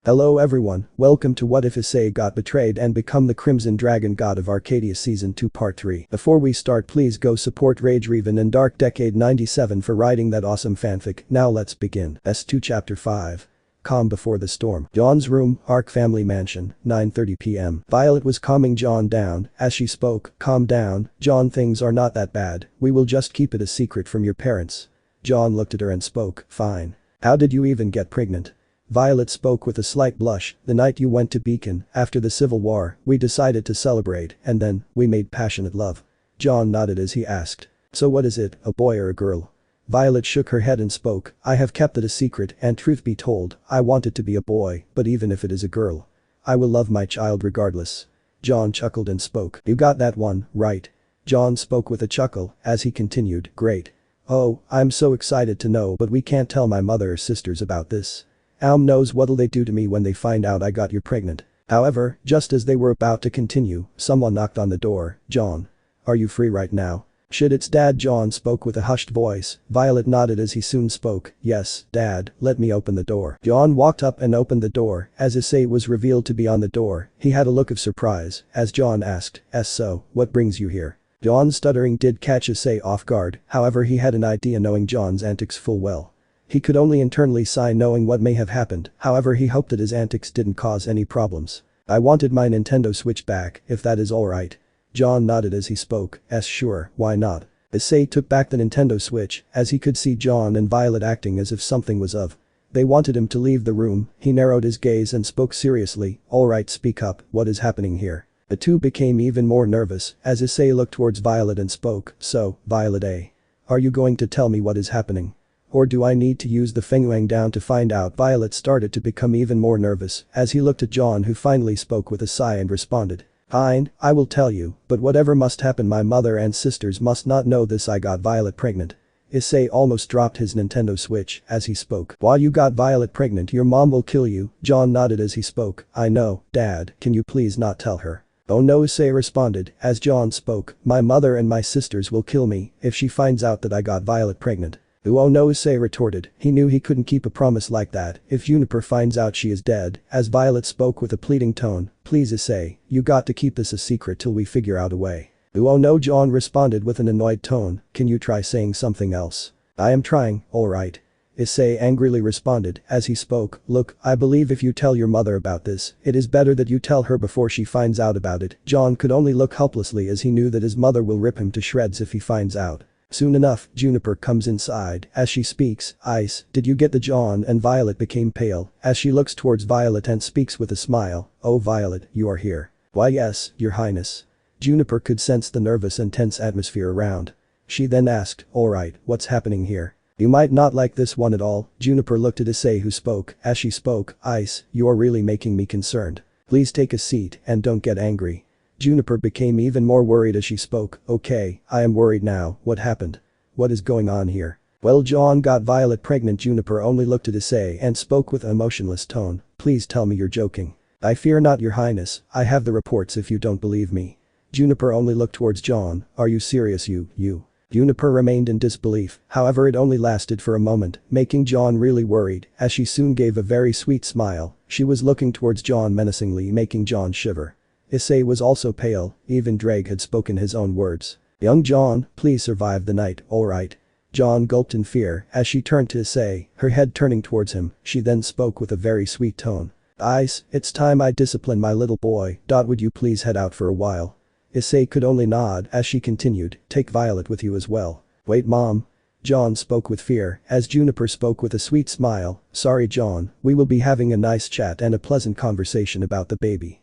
Hello everyone, welcome to What If Issei Got Betrayed and Become the Crimson Dragon God of Arcadia Season 2 Part 3. Before we start, please go support Au.RageRevan and Darkdecade97 for writing that awesome fanfic. Now let's begin. S2 Chapter 5. Calm before the storm. John's room, Arc family mansion, 9:30 p.m. Violet was calming John down as she spoke. Calm down, John, things are not that bad, we will just keep it a secret from your parents. John looked at her and spoke, fine. How did you even get pregnant? Violet spoke with a slight blush. The night you went to Beacon, after the Civil War, we decided to celebrate, and then, we made passionate love. John nodded as he asked. So what is it, a boy or a girl? Violet shook her head and spoke, I have kept it a secret and truth be told, I want it to be a boy, but even if it is a girl, I will love my child regardless. John chuckled and spoke, you got that one, right? John spoke with a chuckle, as he continued, great. Oh, I'm so excited to know, but we can't tell my mother or sisters about this. Knows what'll they do to me when they find out I got you pregnant. However, just as they were about to continue, someone knocked on the door. John. Are you free right now? Shit, it's Dad. John spoke with a hushed voice. Violet nodded as he soon spoke, yes, Dad, let me open the door. John walked up and opened the door. As Issei was revealed to be on the door, he had a look of surprise, as John asked, so, what brings you here? John's stuttering did catch Issei off guard, however he had an idea knowing John's antics full well. He could only internally sigh knowing what may have happened, however he hoped that his antics didn't cause any problems. I wanted my Nintendo Switch back, if that is alright. John nodded as he spoke, sure, why not? Issei took back the Nintendo Switch, as he could see John and Violet acting as if something was of. They wanted him to leave the room. He narrowed his gaze and spoke seriously, alright, speak up, what is happening here? The two became even more nervous, as Issei looked towards Violet and spoke, so, Violet are you going to tell me what is happening? Or do I need to use the Fenghuang down to find out? Violet started to become even more nervous as he looked at John, who finally spoke with a sigh and responded. Fine, I will tell you, but whatever must happen, my mother and sisters must not know this. I got Violet pregnant. Issei almost dropped his Nintendo Switch as he spoke. While you got Violet pregnant, your mom will kill you. John nodded as he spoke. I know, Dad, can you please not tell her? Oh no, Issei responded as John spoke. My mother and my sisters will kill me if she finds out that I got Violet pregnant. Oh no, Issei retorted. He knew he couldn't keep a promise like that if Juniper finds out she is dead, as Violet spoke with a pleading tone. Please Issei, you got to keep this a secret till we figure out a way. Oh no, John responded with an annoyed tone. Can you try saying something else? I am trying, alright. Issei angrily responded as he spoke. Look, I believe if you tell your mother about this, it is better that you tell her before she finds out about it. John could only look helplessly as he knew that his mother will rip him to shreds if he finds out. Soon enough, Juniper comes inside. As she speaks, Ice, did you get the John? And Violet became pale as she looks towards Violet and speaks with a smile. Oh Violet, you are here. Why yes, your highness. Juniper could sense the nervous and tense atmosphere around. She then asked, alright, what's happening here? You might not like this one at all. Juniper looked at Issei, who spoke. As she spoke, Ice, you are really making me concerned. Please take a seat and don't get angry. Juniper became even more worried as she spoke. Okay, I am worried now. What happened? What is going on here? Well, John got Violet pregnant. Juniper only looked at Issei and spoke with an emotionless tone. Please tell me you're joking. I fear not, your highness. I have the reports if you don't believe me. Juniper only looked towards John. Are you serious? You. Juniper remained in disbelief, however it only lasted for a moment, making John really worried, as she soon gave a very sweet smile. She was looking towards John menacingly, making John shiver. Issei was also pale, even Drake had spoken his own words. Young John, please survive the night, alright? John gulped in fear as she turned to Issei, her head turning towards him. She then spoke with a very sweet tone. Ice, it's time I discipline my little boy. Would you please head out for a while? Issei could only nod as she continued, take Violet with you as well. Wait, Mom. John spoke with fear as Juniper spoke with a sweet smile. Sorry John, we will be having a nice chat and a pleasant conversation about the baby.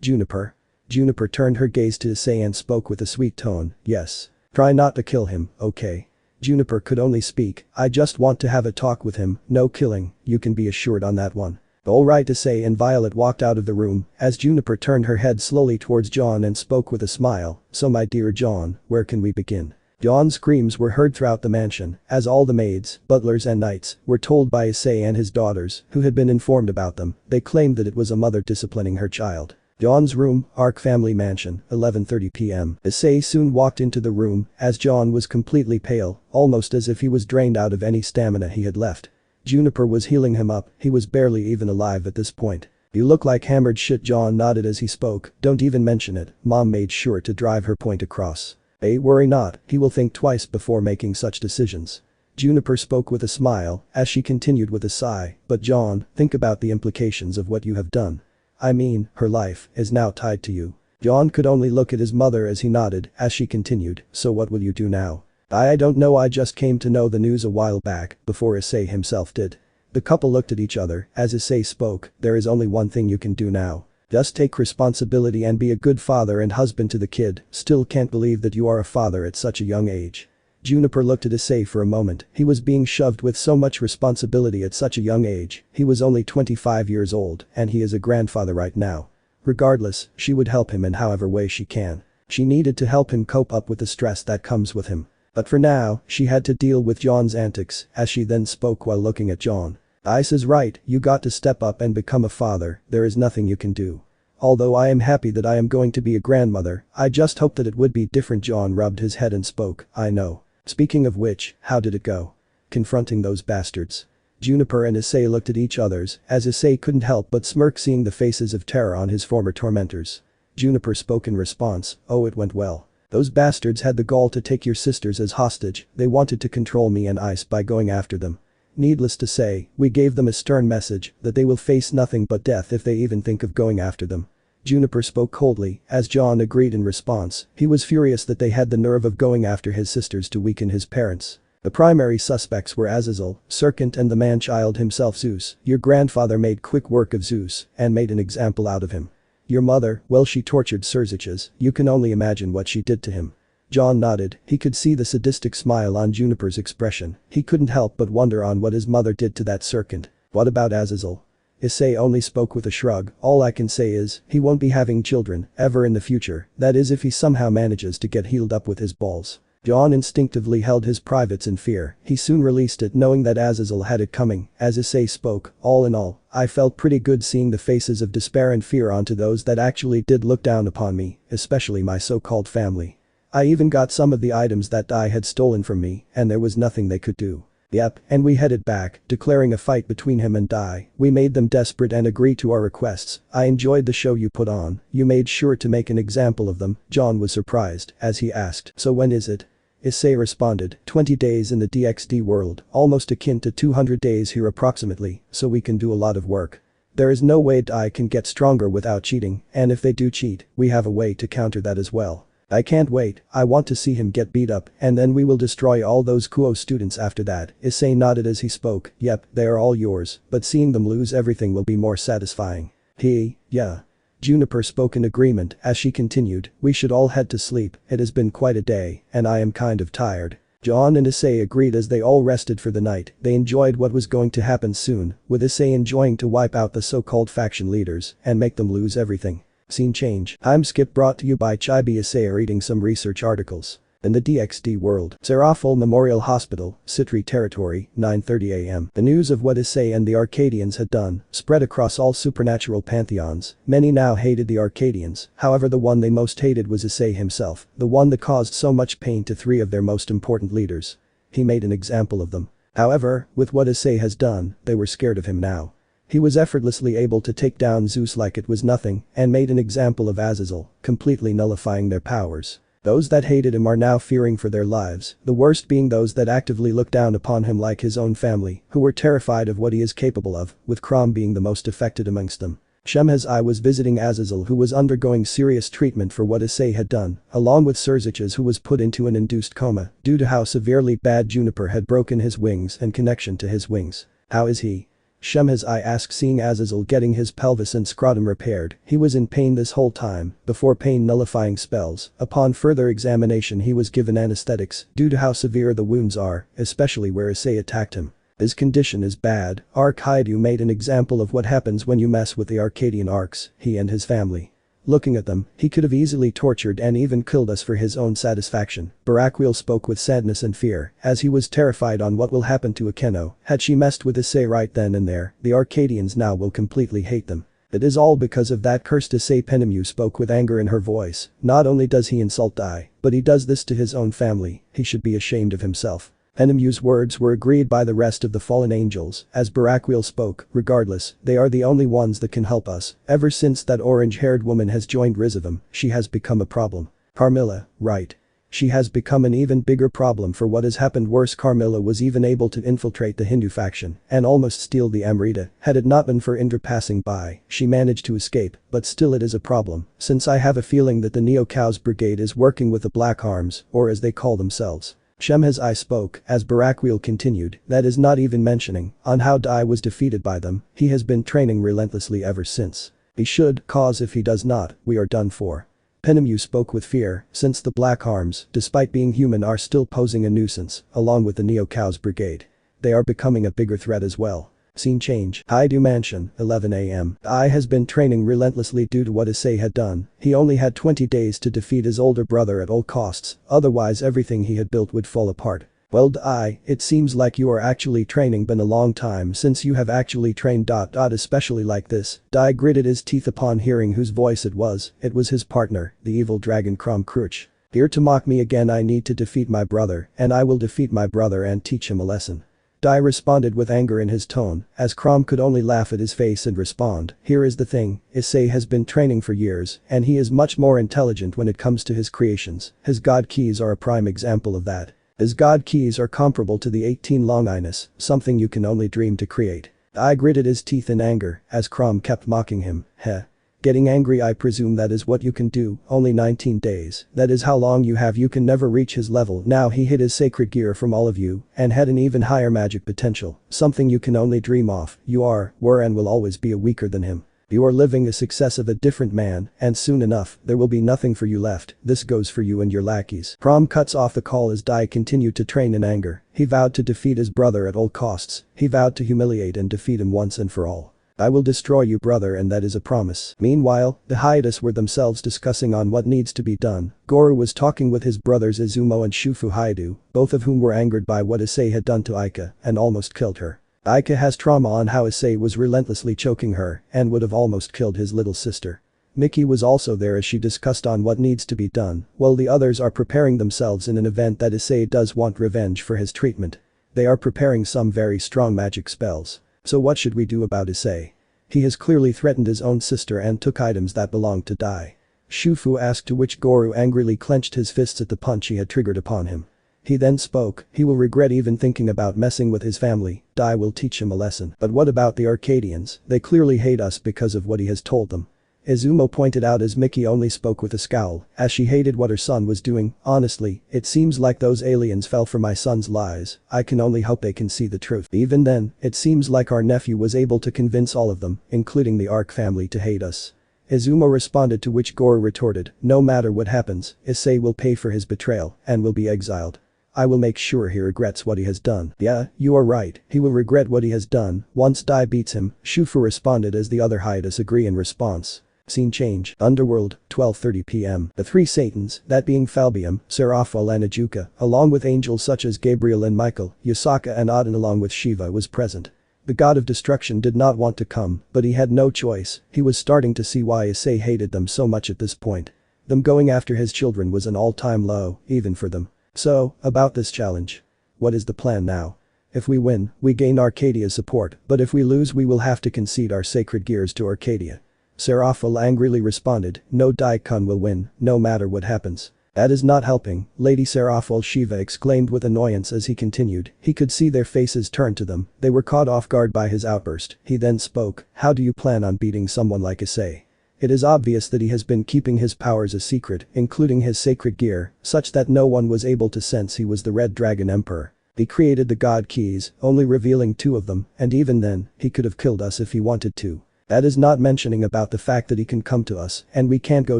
Juniper. Juniper turned her gaze to Issei and spoke with a sweet tone. Yes. Try not to kill him, okay? Juniper could only speak. I just want to have a talk with him, no killing, you can be assured on that one. Alright, Issei and Violet walked out of the room as Juniper turned her head slowly towards John and spoke with a smile. So my dear John, where can we begin? John's screams were heard throughout the mansion as all the maids, butlers and knights were told by Issei and his daughters, who had been informed about them. They claimed that it was a mother disciplining her child. John's room, Arc family mansion, 11:30 p.m. Issei soon walked into the room as John was completely pale, almost as if he was drained out of any stamina he had left. Juniper was healing him up, he was barely even alive at this point. You look like hammered shit. John nodded as he spoke. Don't even mention it, Mom made sure to drive her point across. Worry not, he will think twice before making such decisions. Juniper spoke with a smile, as she continued with a sigh, but John, think about the implications of what you have done. I mean, her life is now tied to you. John could only look at his mother as he nodded, as she continued, so what will you do now? I don't know, I just came to know the news a while back, before Issei himself did. The couple looked at each other, as Issei spoke, there is only one thing you can do now. Just take responsibility and be a good father and husband to the kid, still can't believe that you are a father at such a young age. Juniper looked at Issei for a moment, he was being shoved with so much responsibility at such a young age, he was only 25 years old, and he is a grandfather right now. Regardless, she would help him in however way she can. She needed to help him cope up with the stress that comes with him. But for now, she had to deal with John's antics, as she then spoke while looking at John. Issei's right, you got to step up and become a father, there is nothing you can do. Although I am happy that I am going to be a grandmother, I just hope that it would be different. John rubbed his head and spoke, I know. Speaking of which, how did it go? Confronting those bastards. Juniper and Issei looked at each other's, as Issei couldn't help but smirk seeing the faces of terror on his former tormentors. Juniper spoke in response, oh, it went well. Those bastards had the gall to take your sisters as hostage, they wanted to control me and Ice by going after them. Needless to say, we gave them a stern message that they will face nothing but death if they even think of going after them. Juniper spoke coldly, as John agreed in response, he was furious that they had the nerve of going after his sisters to weaken his parents. The primary suspects were Azazel, Serpent and the man-child himself Zeus. Your grandfather made quick work of Zeus and made an example out of him. Your mother, well, she tortured Serziches, you can only imagine what she did to him. John nodded, he could see the sadistic smile on Juniper's expression, he couldn't help but wonder on what his mother did to that Serpent. What about Azazel? Issei only spoke with a shrug, all I can say is, he won't be having children, ever in the future, that is if he somehow manages to get healed up with his balls. John instinctively held his privates in fear, he soon released it knowing that Azazel had it coming. As Issei spoke, all in all, I felt pretty good seeing the faces of despair and fear onto those that actually did look down upon me, especially my so-called family. I even got some of the items that I had stolen from me, and there was nothing they could do. Yep, and we headed back, declaring a fight between him and Dai. We made them desperate and agree to our requests. I enjoyed the show you put on, you made sure to make an example of them. John was surprised, as he asked, so when is it? Issei responded, 20 days in the DXD world, almost akin to 200 days here approximately, so we can do a lot of work. There is no way Dai can get stronger without cheating, and if they do cheat, we have a way to counter that as well. I can't wait, I want to see him get beat up, and then we will destroy all those Kuo students after that. Issei nodded as he spoke, yep, they are all yours, but seeing them lose everything will be more satisfying. Yeah. Juniper spoke in agreement, as she continued, we should all head to sleep, it has been quite a day, and I am kind of tired. John and Issei agreed as they all rested for the night, they enjoyed what was going to happen soon, with Issei enjoying to wipe out the so-called faction leaders, and make them lose everything. Scene change. Time skip brought to you by Chibi. Issei are reading some research articles. In the DXD world, Serafal Memorial Hospital, Citri Territory, 9:30 am. The news of what Issei and the Arcadians had done spread across all supernatural pantheons. Many now hated the Arcadians, however the one they most hated was Issei himself, the one that caused so much pain to 3 of their most important leaders. He made an example of them. However, with what Issei has done, they were scared of him now. He was effortlessly able to take down Zeus like it was nothing and made an example of Azazel, completely nullifying their powers. Those that hated him are now fearing for their lives, the worst being those that actively look down upon him like his own family, who were terrified of what he is capable of, with Crom being the most affected amongst them. Shemhazai was visiting Azazel who was undergoing serious treatment for what Issei had done, along with Serziches who was put into an induced coma due to how severely bad Juniper had broken his wings and connection to his wings. How is he? Shemhazai asked seeing Azazel getting his pelvis and scrotum repaired. He was in pain this whole time, before pain nullifying spells. Upon further examination he was given anesthetics due to how severe the wounds are, especially where Issei attacked him. His condition is bad. Hyoudou made an example of what happens when you mess with the Arcadian arcs, he and his family. Looking at them, he could have easily tortured and even killed us for his own satisfaction. Barakwil spoke with sadness and fear, as he was terrified on what will happen to Akeno. Had she messed with Issei right then and there, the Arcadians now will completely hate them. It is all because of that cursed Issei. Penemu spoke with anger in her voice. Not only does he insult Dai, but he does this to his own family, he should be ashamed of himself. Penemu's words were agreed by the rest of the fallen angels as Barakwil spoke. Regardless, they are the only ones that can help us. Ever since that orange-haired woman has joined RageRevan, she has become a problem. Carmilla, right. She has become an even bigger problem for what has happened. Worse, Carmilla was even able to infiltrate the Hindu faction and almost steal the Amrita. Had it not been for Indra passing by, she managed to escape, but still it is a problem, since I have a feeling that the Neo-Cows Brigade is working with the Black Arms, or as they call themselves. Shemhaz I spoke as Barakwil continued, that is not even mentioning on how Dai was defeated by them. He has been training relentlessly ever since. He should, cause if he does not, we are done for. Penemu spoke with fear, since the Black Arms, despite being human, are still posing a nuisance, along with the Neo-Cows Brigade. They are becoming a bigger threat as well. Scene change. Hyoudou Mansion, 11 AM. Dai has been training relentlessly due to what Issei had done. He only had 20 days to defeat his older brother at all costs, otherwise everything he had built would fall apart. Well Dai, it seems like you are actually training. Been a long time since you have actually trained. Especially like this. Dai gritted his teeth upon hearing whose voice it was. It was his partner, the evil dragon Crom Crouch. Here to mock me again. I need to defeat my brother, and I will defeat my brother and teach him a lesson. Dai responded with anger in his tone, as Crom could only laugh at his face and respond. Here is the thing, Issei has been training for years, and he is much more intelligent when it comes to his creations. His god keys are a prime example of that. His god keys are comparable to the 18 Longinus, something you can only dream to create. Dai gritted his teeth in anger, as Crom kept mocking him. Heh. Getting angry. I presume that is what you can do. Only 19 days. That is how long you have. You can never reach his level. Now he hid his sacred gear from all of you and had an even higher magic potential. Something you can only dream of. You are, were and will always be weaker than him. You are living the success of a different man, and soon enough, there will be nothing for you left. This goes for you and your lackeys. Crom cuts off the call as Dai continued to train in anger. He vowed to defeat his brother at all costs. He vowed to humiliate and defeat him once and for all. I will destroy you, brother, and that is a promise. Meanwhile, the Hyoudous were themselves discussing on what needs to be done. Goro was talking with his brothers Izumo and Shufu Hyoudou, both of whom were angered by what Issei had done to Aika and almost killed her. Aika has trauma on how Issei was relentlessly choking her and would have almost killed his little sister. Miki was also there as she discussed on what needs to be done, while the others are preparing themselves in an event that Issei does want revenge for his treatment. They are preparing some very strong magic spells. So what should we do about Issei? He has clearly threatened his own sister and took items that belonged to Dai. Shufu asked, to which Goro angrily clenched his fists at the punch he had triggered upon him. He then spoke, he will regret even thinking about messing with his family. Dai will teach him a lesson. But what about the Arcadians? They clearly hate us because of what he has told them. Izumo pointed out as Miki only spoke with a scowl, as she hated what her son was doing. Honestly, it seems like those aliens fell for my son's lies. I can only hope they can see the truth. Even then, it seems like our nephew was able to convince all of them, including the Arc family, to hate us. Izumo responded, to which Goro retorted, no matter what happens, Issei will pay for his betrayal and will be exiled. I will make sure he regrets what he has done. Yeah, you are right, he will regret what he has done once Dai beats him, Shufu responded as the other Hyoudous agree in response. Scene change. Underworld, 12:30 PM. The three Satans, that being Falbium, Seraphol and Ajuka, along with angels such as Gabriel and Michael, Yasaka and Odin along with Shiva was present. The god of destruction did not want to come, but he had no choice. He was starting to see why Issei hated them so much at this point. Them going after his children was an all-time low, even for them. So, about this challenge. What is the plan now? If we win, we gain Arcadia's support, but if we lose we will have to concede our sacred gears to Arcadia. Seraphol angrily responded, no, Dai-kun will win, no matter what happens. That is not helping, Lady Seraphol, Shiva exclaimed with annoyance as he continued. He could see their faces turn to them. They were caught off guard by his outburst. He then spoke, how do you plan on beating someone like Issei? It is obvious that he has been keeping his powers a secret, including his sacred gear, such that no one was able to sense he was the Red Dragon Emperor. He created the god keys, only revealing 2 of them, and even then, he could have killed us if he wanted to. That is not mentioning about the fact that he can come to us, and we can't go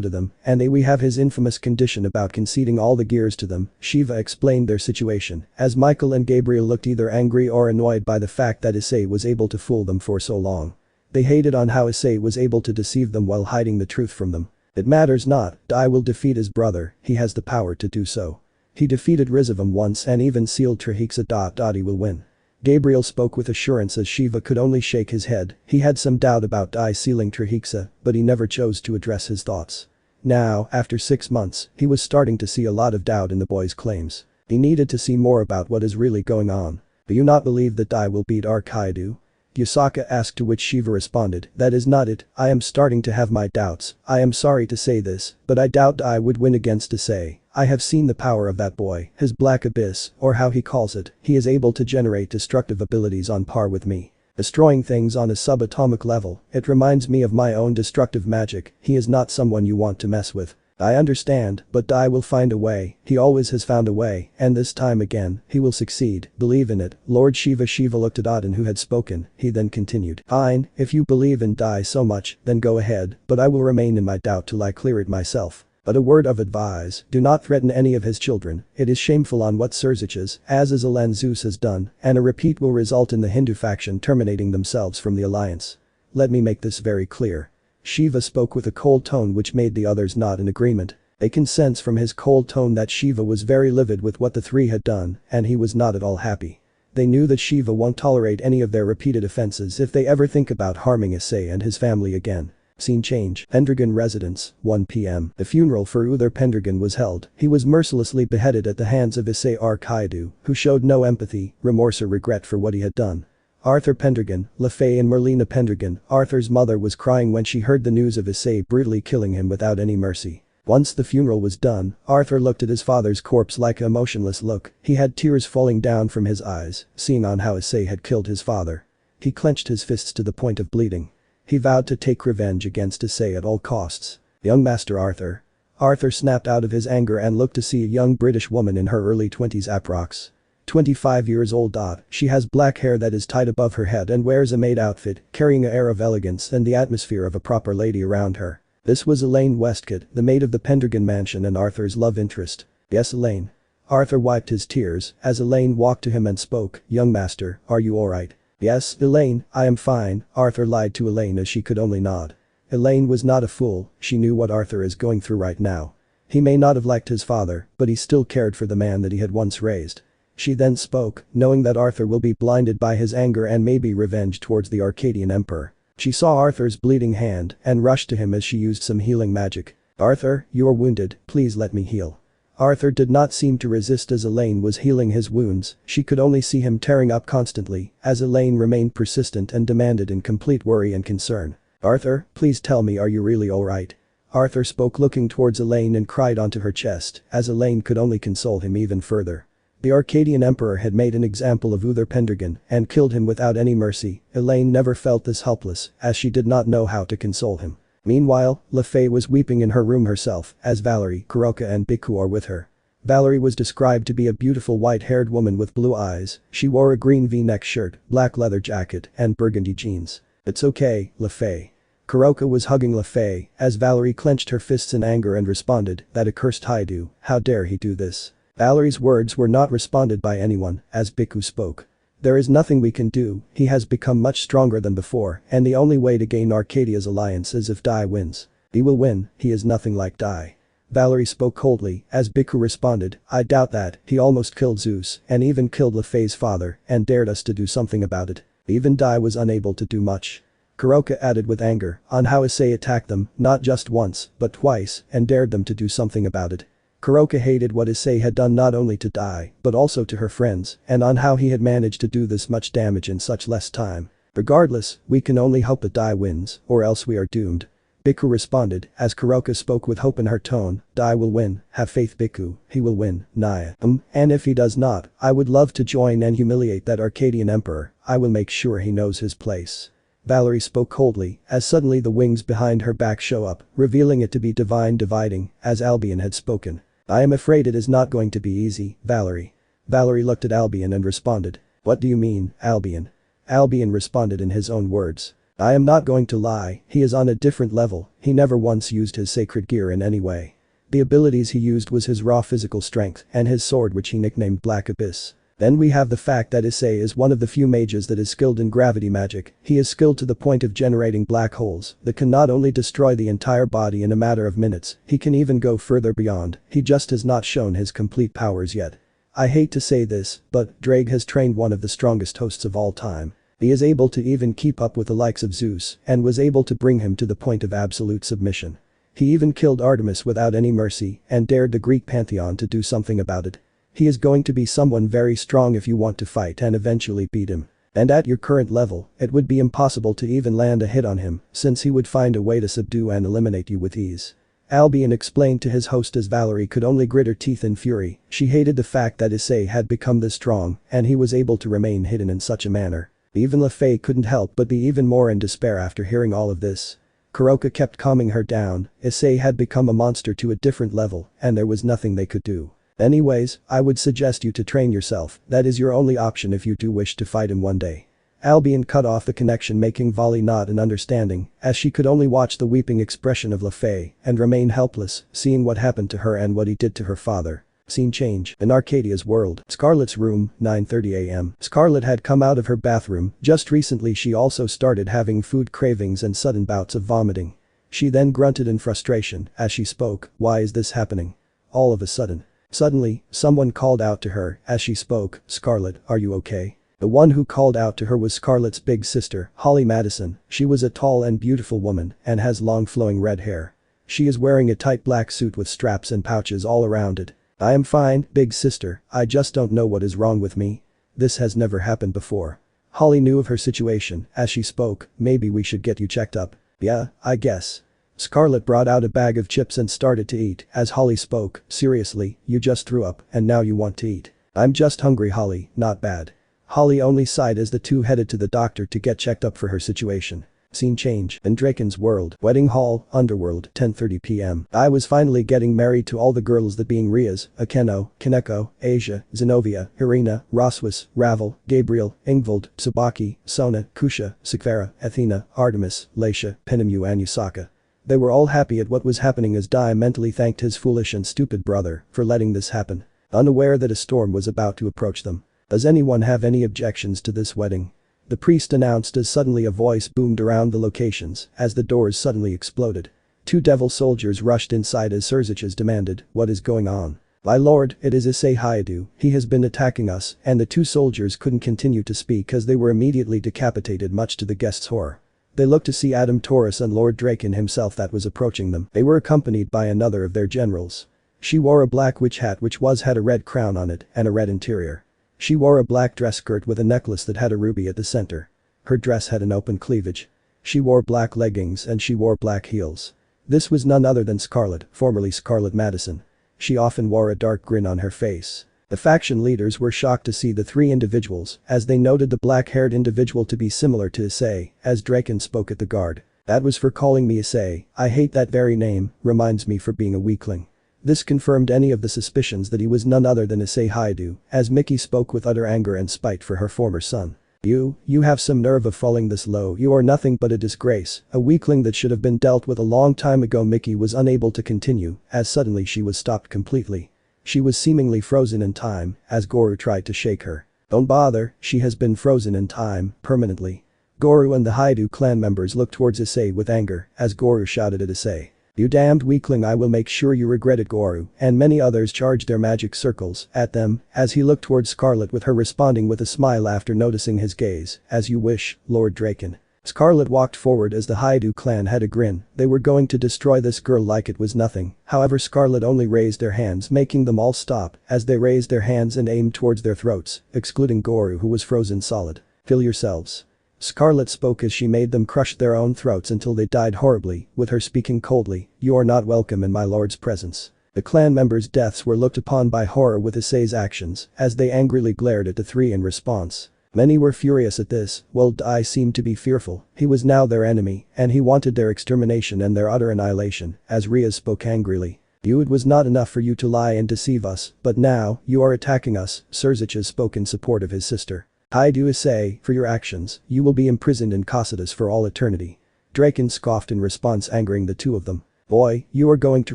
to them, and we have his infamous condition about conceding all the gears to them. Shiva explained their situation, as Michael and Gabriel looked either angry or annoyed by the fact that Issei was able to fool them for so long. They hated on how Issei was able to deceive them while hiding the truth from them. It matters not, Dai will defeat his brother, he has the power to do so. He defeated RageRevan once and even sealed Trahixa. He will win. Gabriel spoke with assurance as Shiva could only shake his head. He had some doubt about Dai sealing Trahixa, but he never chose to address his thoughts. Now, after 6 months, he was starting to see a lot of doubt in the boy's claims. He needed to see more about what is really going on. Do you not believe that Dai will beat Hyoudou? Yusaka asked, to which Shiva responded, that is not it, I am starting to have my doubts. I am sorry to say this, but I doubt Dai would win against Issei. I have seen the power of that boy, his black abyss, or how he calls it, he is able to generate destructive abilities on par with me. Destroying things on a subatomic level, it reminds me of my own destructive magic, he is not someone you want to mess with. I understand, but Dai will find a way, he always has found a way, and this time again, he will succeed, believe in it. Lord Shiva looked at Odin, who had spoken, he then continued. Fine, if you believe in Dai so much, then go ahead, but I will remain in my doubt till I clear it myself. But a word of advice, do not threaten any of his children, it is shameful on what Surzich's, as Azalan Zeus has done, and a repeat will result in the Hindu faction terminating themselves from the alliance. Let me make this very clear. Shiva spoke with a cold tone which made the others nod in agreement. They can sense from his cold tone that Shiva was very livid with what the three had done, and he was not at all happy. They knew that Shiva won't tolerate any of their repeated offenses if they ever think about harming Issei and his family again. Scene change. Pendragon residence, 1 p.m. The funeral for Uther Pendragon was held. He was mercilessly beheaded at the hands of Issei Hyoudou, who showed no empathy, remorse or regret for what he had done. Arthur Pendragon, Lefay and Merlina Pendragon, Arthur's mother was crying when she heard the news of Issei brutally killing him without any mercy. Once the funeral was done, Arthur looked at his father's corpse like a motionless look, he had tears falling down from his eyes, seeing on how Issei had killed his father. He clenched his fists to the point of bleeding. He vowed to take revenge against Issei at all costs. Young Master Arthur. Arthur snapped out of his anger and looked to see a young British woman in her early 20s approx. 25 years old. She has black hair that is tied above her head and wears a maid outfit, carrying an air of elegance and the atmosphere of a proper lady around her. This was Elaine Westcott, the maid of the Pendragon mansion and Arthur's love interest. Yes, Elaine. Arthur wiped his tears as Elaine walked to him and spoke, young master, are you alright? Yes, Elaine, I am fine, Arthur lied to Elaine as she could only nod. Elaine was not a fool, she knew what Arthur is going through right now. He may not have liked his father, but he still cared for the man that he had once raised. She then spoke, knowing that Arthur will be blinded by his anger and maybe revenge towards the Arcadian emperor. She saw Arthur's bleeding hand and rushed to him as she used some healing magic. Arthur, you are wounded, please let me heal. Arthur did not seem to resist as Elaine was healing his wounds, she could only see him tearing up constantly, as Elaine remained persistent and demanded in complete worry and concern. Arthur, please tell me, are you really alright? Arthur spoke looking towards Elaine and cried onto her chest, as Elaine could only console him even further. The Arcadian emperor had made an example of Uther Pendragon and killed him without any mercy. Elaine never felt this helpless, as she did not know how to console him. Meanwhile, Lefay was weeping in her room herself, as Valerie, Kuroka and Biku are with her. Valerie was described to be a beautiful white-haired woman with blue eyes, she wore a green V-neck shirt, black leather jacket, and burgundy jeans. It's okay, Lefay. Kuroka was hugging Lefay, as Valerie clenched her fists in anger and responded, that accursed Hyoudou, how dare he do this? Valerie's words were not responded by anyone, as Biku spoke. There is nothing we can do, he has become much stronger than before, and the only way to gain Arcadia's alliance is if Dai wins. He will win, he is nothing like Dai. Valerie spoke coldly, as Biku responded, I doubt that, he almost killed Zeus, and even killed Lefay's father, and dared us to do something about it. Even Dai was unable to do much. Kuroka added with anger, on how Issei attacked them, not just once, but twice, and dared them to do something about it. Kuroka hated what Issei had done not only to Dai, but also to her friends, and on how he had managed to do this much damage in such less time. Regardless, we can only hope that Dai wins, or else we are doomed. Biku responded, as Kuroka spoke with hope in her tone, Dai will win, have faith Biku, he will win, Naya. And if he does not, I would love to join and humiliate that Arcadian emperor, I will make sure he knows his place. Valerie spoke coldly, as suddenly the wings behind her back show up, revealing it to be Divine Dividing, as Albion had spoken. I am afraid it is not going to be easy, Valerie. Valerie looked at Albion and responded. What do you mean, Albion? Albion responded in his own words. I am not going to lie, he is on a different level, he never once used his sacred gear in any way. The abilities he used was his raw physical strength and his sword which he nicknamed Black Abyss. Then we have the fact that Issei is one of the few mages that is skilled in gravity magic, he is skilled to the point of generating black holes that can not only destroy the entire body in a matter of minutes, he can even go further beyond, he just has not shown his complete powers yet. I hate to say this, but Drake has trained one of the strongest hosts of all time. He is able to even keep up with the likes of Zeus and was able to bring him to the point of absolute submission. He even killed Artemis without any mercy and dared the Greek pantheon to do something about it. He is going to be someone very strong if you want to fight and eventually beat him. And at your current level, it would be impossible to even land a hit on him, since he would find a way to subdue and eliminate you with ease. Albion explained to his host as Valerie could only grit her teeth in fury. She hated the fact that Issei had become this strong, and he was able to remain hidden in such a manner. Even LeFay couldn't help but be even more in despair after hearing all of this. Kuroka kept calming her down. Issei had become a monster to a different level, and there was nothing they could do. Anyways, I would suggest you to train yourself, that is your only option if you do wish to fight him one day. Albion cut off the connection, making Vali nod in understanding, as she could only watch the weeping expression of LeFay and remain helpless, seeing what happened to her and what he did to her father. Scene change. In Arcadia's world. Scarlet's room, 9:30 am. Scarlet had come out of her bathroom. Just recently she also started having food cravings and sudden bouts of vomiting. She then grunted in frustration as she spoke, "Why is this happening?" All of a sudden. Suddenly, someone called out to her as she spoke, "Scarlet, are you okay?" The one who called out to her was Scarlet's big sister, Holly Madison. She was a tall and beautiful woman and has long flowing red hair. She is wearing a tight black suit with straps and pouches all around it. "I am fine, big sister, I just don't know what is wrong with me. This has never happened before." Holly knew of her situation as she spoke, "Maybe we should get you checked up." "Yeah, I guess." Scarlet brought out a bag of chips and started to eat as Holly spoke, "Seriously, you just threw up and now you want to eat?" "I'm just hungry, Holly, not bad." Holly only sighed as the two headed to the doctor to get checked up for her situation. Scene change. In Draken's world. Wedding hall, Underworld, 10:30 p.m. I was finally getting married to all the girls, that being Riaz, Akeno, Kaneko, Asia, Zenobia, Irina, Roswis, Ravel, Gabriel, Ingvild, Tsubaki, Sona, Kusha, Sakvara, Athena, Artemis, Laisha, Pinemu and Yusaka. They were all happy at what was happening as Dai mentally thanked his foolish and stupid brother for letting this happen, unaware that a storm was about to approach them. "Does anyone have any objections to this wedding?" the priest announced as suddenly a voice boomed around the locations as the doors suddenly exploded. Two devil soldiers rushed inside as Surziches demanded, "What is going on?" "My lord, it is Issei Hyoudou, he has been attacking us," and the two soldiers couldn't continue to speak as they were immediately decapitated, much to the guests' horror. They looked to see Adam Taurus and Lord Draken himself that was approaching them. They were accompanied by another of their generals. She wore a black witch hat which had a red crown on it and a red interior. She wore a black dress skirt with a necklace that had a ruby at the center. Her dress had an open cleavage. She wore black leggings and she wore black heels. This was none other than Scarlet, formerly Scarlet Madison. She often wore a dark grin on her face. The faction leaders were shocked to see the three individuals as they noted the black-haired individual to be similar to Issei as Draken spoke at the guard. "That was for calling me Issei, I hate that very name, reminds me for being a weakling." This confirmed any of the suspicions that he was none other than Issei Hyoudou as Mickey spoke with utter anger and spite for her former son. You have some nerve of falling this low, you are nothing but a disgrace, a weakling that should have been dealt with a long time ago." Mickey was unable to continue as suddenly she was stopped completely. She was seemingly frozen in time as Goru tried to shake her. "Don't bother, she has been frozen in time, permanently." Goru and the Hyoudou clan members looked towards Issei with anger as Goru shouted at Issei, "You damned weakling, I will make sure you regret it." Goru and many others charged their magic circles at them as he looked towards Scarlet, with her responding with a smile after noticing his gaze. "As you wish, Lord Draken." Scarlet walked forward as the Hyoudou clan had a grin. They were going to destroy this girl like it was nothing. However, Scarlet only raised their hands, making them all stop as they raised their hands and aimed towards their throats, excluding Goru who was frozen solid. "Fill yourselves." Scarlet spoke as she made them crush their own throats until they died horribly, with her speaking coldly, "You are not welcome in my lord's presence." The clan members' deaths were looked upon by horror with Issei's actions as they angrily glared at the three in response. Many were furious at this, while Dai seemed to be fearful. He was now their enemy and he wanted their extermination and their utter annihilation as Riaz spoke angrily. "It was not enough for you to lie and deceive us, but now you are attacking us." Surziches spoke in support of his sister. "Hyoudou Issei, for your actions, you will be imprisoned in Cocytus for all eternity." Draken scoffed in response, angering the two of them. "Boy, you are going to